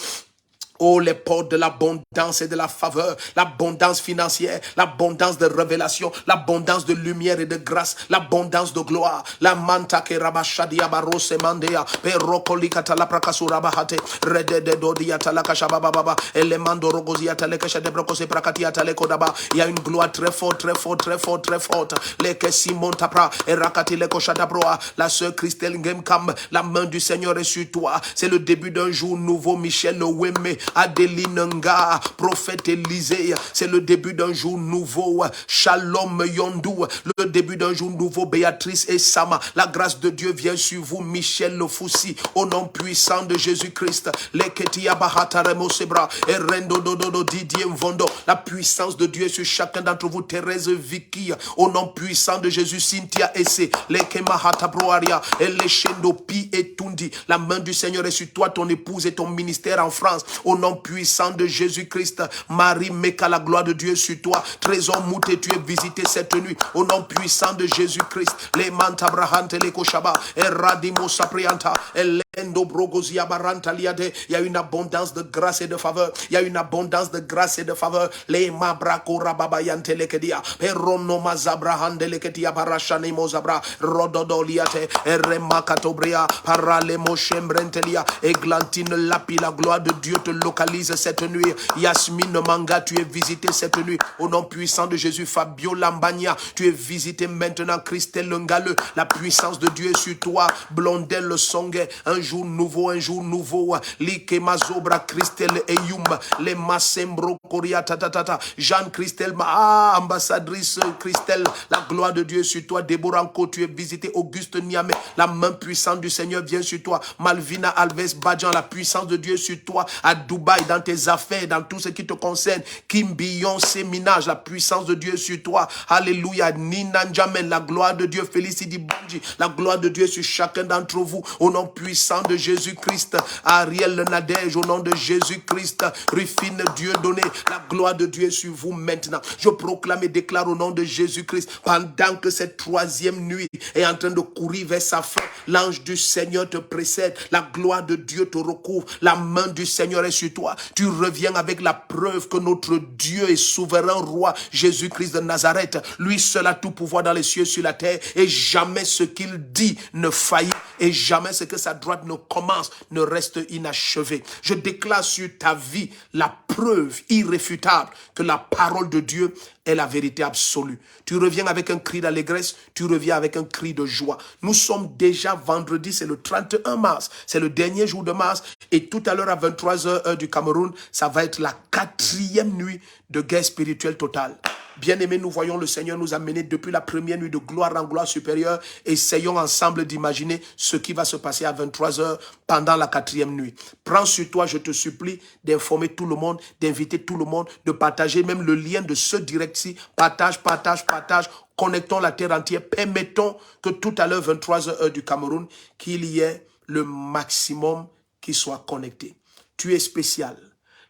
Oh, les portes de l'abondance et de la faveur, l'abondance financière, l'abondance de révélation, l'abondance de lumière et de grâce, l'abondance de gloire. La manta ke rabashadia barose mandea, perokoli katala prakasura bahate, redede dodia talakasha baba, elemando rogozia talekasha de brokose prakatia talekodaba. Il y a une gloire très forte, très forte, très forte, très forte. Les kessi montapra, et rakati le koshadabroa. La sœur Christelle Ngemkam, la main du Seigneur est sur toi. C'est le début d'un jour nouveau, Michel Oweme. Adelinanga, prophète Élisée, c'est le début d'un jour nouveau. Shalom Yondou, le début d'un jour nouveau. Béatrice et Sama, la grâce de Dieu vient sur vous. Michel Lefoussi, au nom puissant de Jésus-Christ. Leketia Bahataremo Sebra, et Rendo Dodo Didier Mvondo, la puissance de Dieu est sur chacun d'entre vous. Thérèse Vicky, au nom puissant de Jésus. Cynthia Essé, Lekema Hatabroaria, et Leshendo Pi et Tundi, la main du Seigneur est sur toi, ton épouse et ton ministère en France. Au nom puissant de Jésus-Christ. Marie Meka, la gloire de Dieu est sur toi. Trésor Mouté, tu es visité cette nuit. Au nom puissant de Jésus-Christ. Les Mantabrahante, les Koshaba, et Radimo Saprianta, et Lendo Brogozia Baranta Liade. Il y a une abondance de grâce et de faveur. Il y a une abondance de grâce et de faveur. Les Mabrako Rababayante Lekedia, et Ronoma Zabrahande Lekedia Barashane Mozabra, Rododoliate, et Remakatobria, Paralemo Chembrentelia, et Glantine Lapi, la gloire de Dieu te localise cette nuit. Yasmine Manga, tu es visité cette nuit. Au nom puissant de Jésus. Fabio Lambagna, tu es visité maintenant. Christelle Ngale, la puissance de Dieu est sur toi. Blondel Songue, un jour nouveau, un jour nouveau. Like Mazobra, Christelle Eyum, les Massembro Korea Tatatata, Jeanne Christelle, ambassadrice Christelle, la gloire de Dieu est sur toi. Déborah Nko, tu es visité. Auguste Niamé, la main puissante du Seigneur vient sur toi. Malvina Alves Badjan, la puissance de Dieu est sur toi. À Dubaï, dans tes affaires, dans tout ce qui te concerne. Kim Beyoncé Minaj, la puissance de Dieu est sur toi. Alléluia. Nina Njamen, la gloire de Dieu. Félicity Bandji, la gloire de Dieu est sur chacun d'entre vous. Au nom puissant de Jésus-Christ. Ariel Nadège, au nom de Jésus-Christ. Rufine Dieu donné, la gloire de Dieu est sur vous maintenant. Je proclame et déclare au nom de Jésus-Christ, pendant que cette troisième nuit est en train de courir vers sa fin, l'ange du Seigneur te précède, la gloire de Dieu te recouvre, la main du Seigneur est sur toi. Tu reviens avec la preuve que notre Dieu est souverain roi, Jésus-Christ de Nazareth. Lui seul a tout pouvoir dans les cieux et sur la terre, et jamais ce qu'il dit ne faillit, et jamais ce que sa droite ne commence ne reste inachevé. Je déclare sur ta vie la preuve irréfutable que la parole de Dieu est la vérité absolue. Tu reviens avec un cri d'allégresse, tu reviens avec un cri de joie. Nous sommes déjà vendredi, c'est le 31 mars, c'est le dernier jour de mars, et tout à l'heure à 23h heure du Cameroun, ça va être la 4e nuit de guerre spirituelle totale. Bien-aimés, nous voyons le Seigneur nous amener depuis la première nuit de gloire en gloire supérieure. Essayons ensemble d'imaginer ce qui va se passer à 23h pendant la 4e nuit. Prends sur toi, je te supplie, d'informer tout le monde, d'inviter tout le monde, de partager même le lien de ce direct-ci. Partage, partage, partage. Connectons la terre entière. Permettons que tout à l'heure, 23h heure du Cameroun, qu'il y ait le maximum qui soit connecté. Tu es spécial.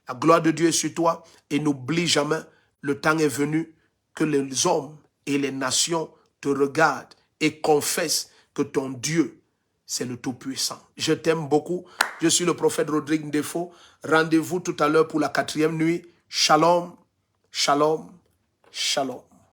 La gloire de Dieu est sur toi et n'oublie jamais, le temps est venu que les hommes et les nations te regardent et confessent que ton Dieu, c'est le Tout-Puissant. Je t'aime beaucoup. Je suis le prophète Rodrigue Ndefo. Rendez-vous tout à l'heure pour la 4e nuit. Shalom, shalom, shalom.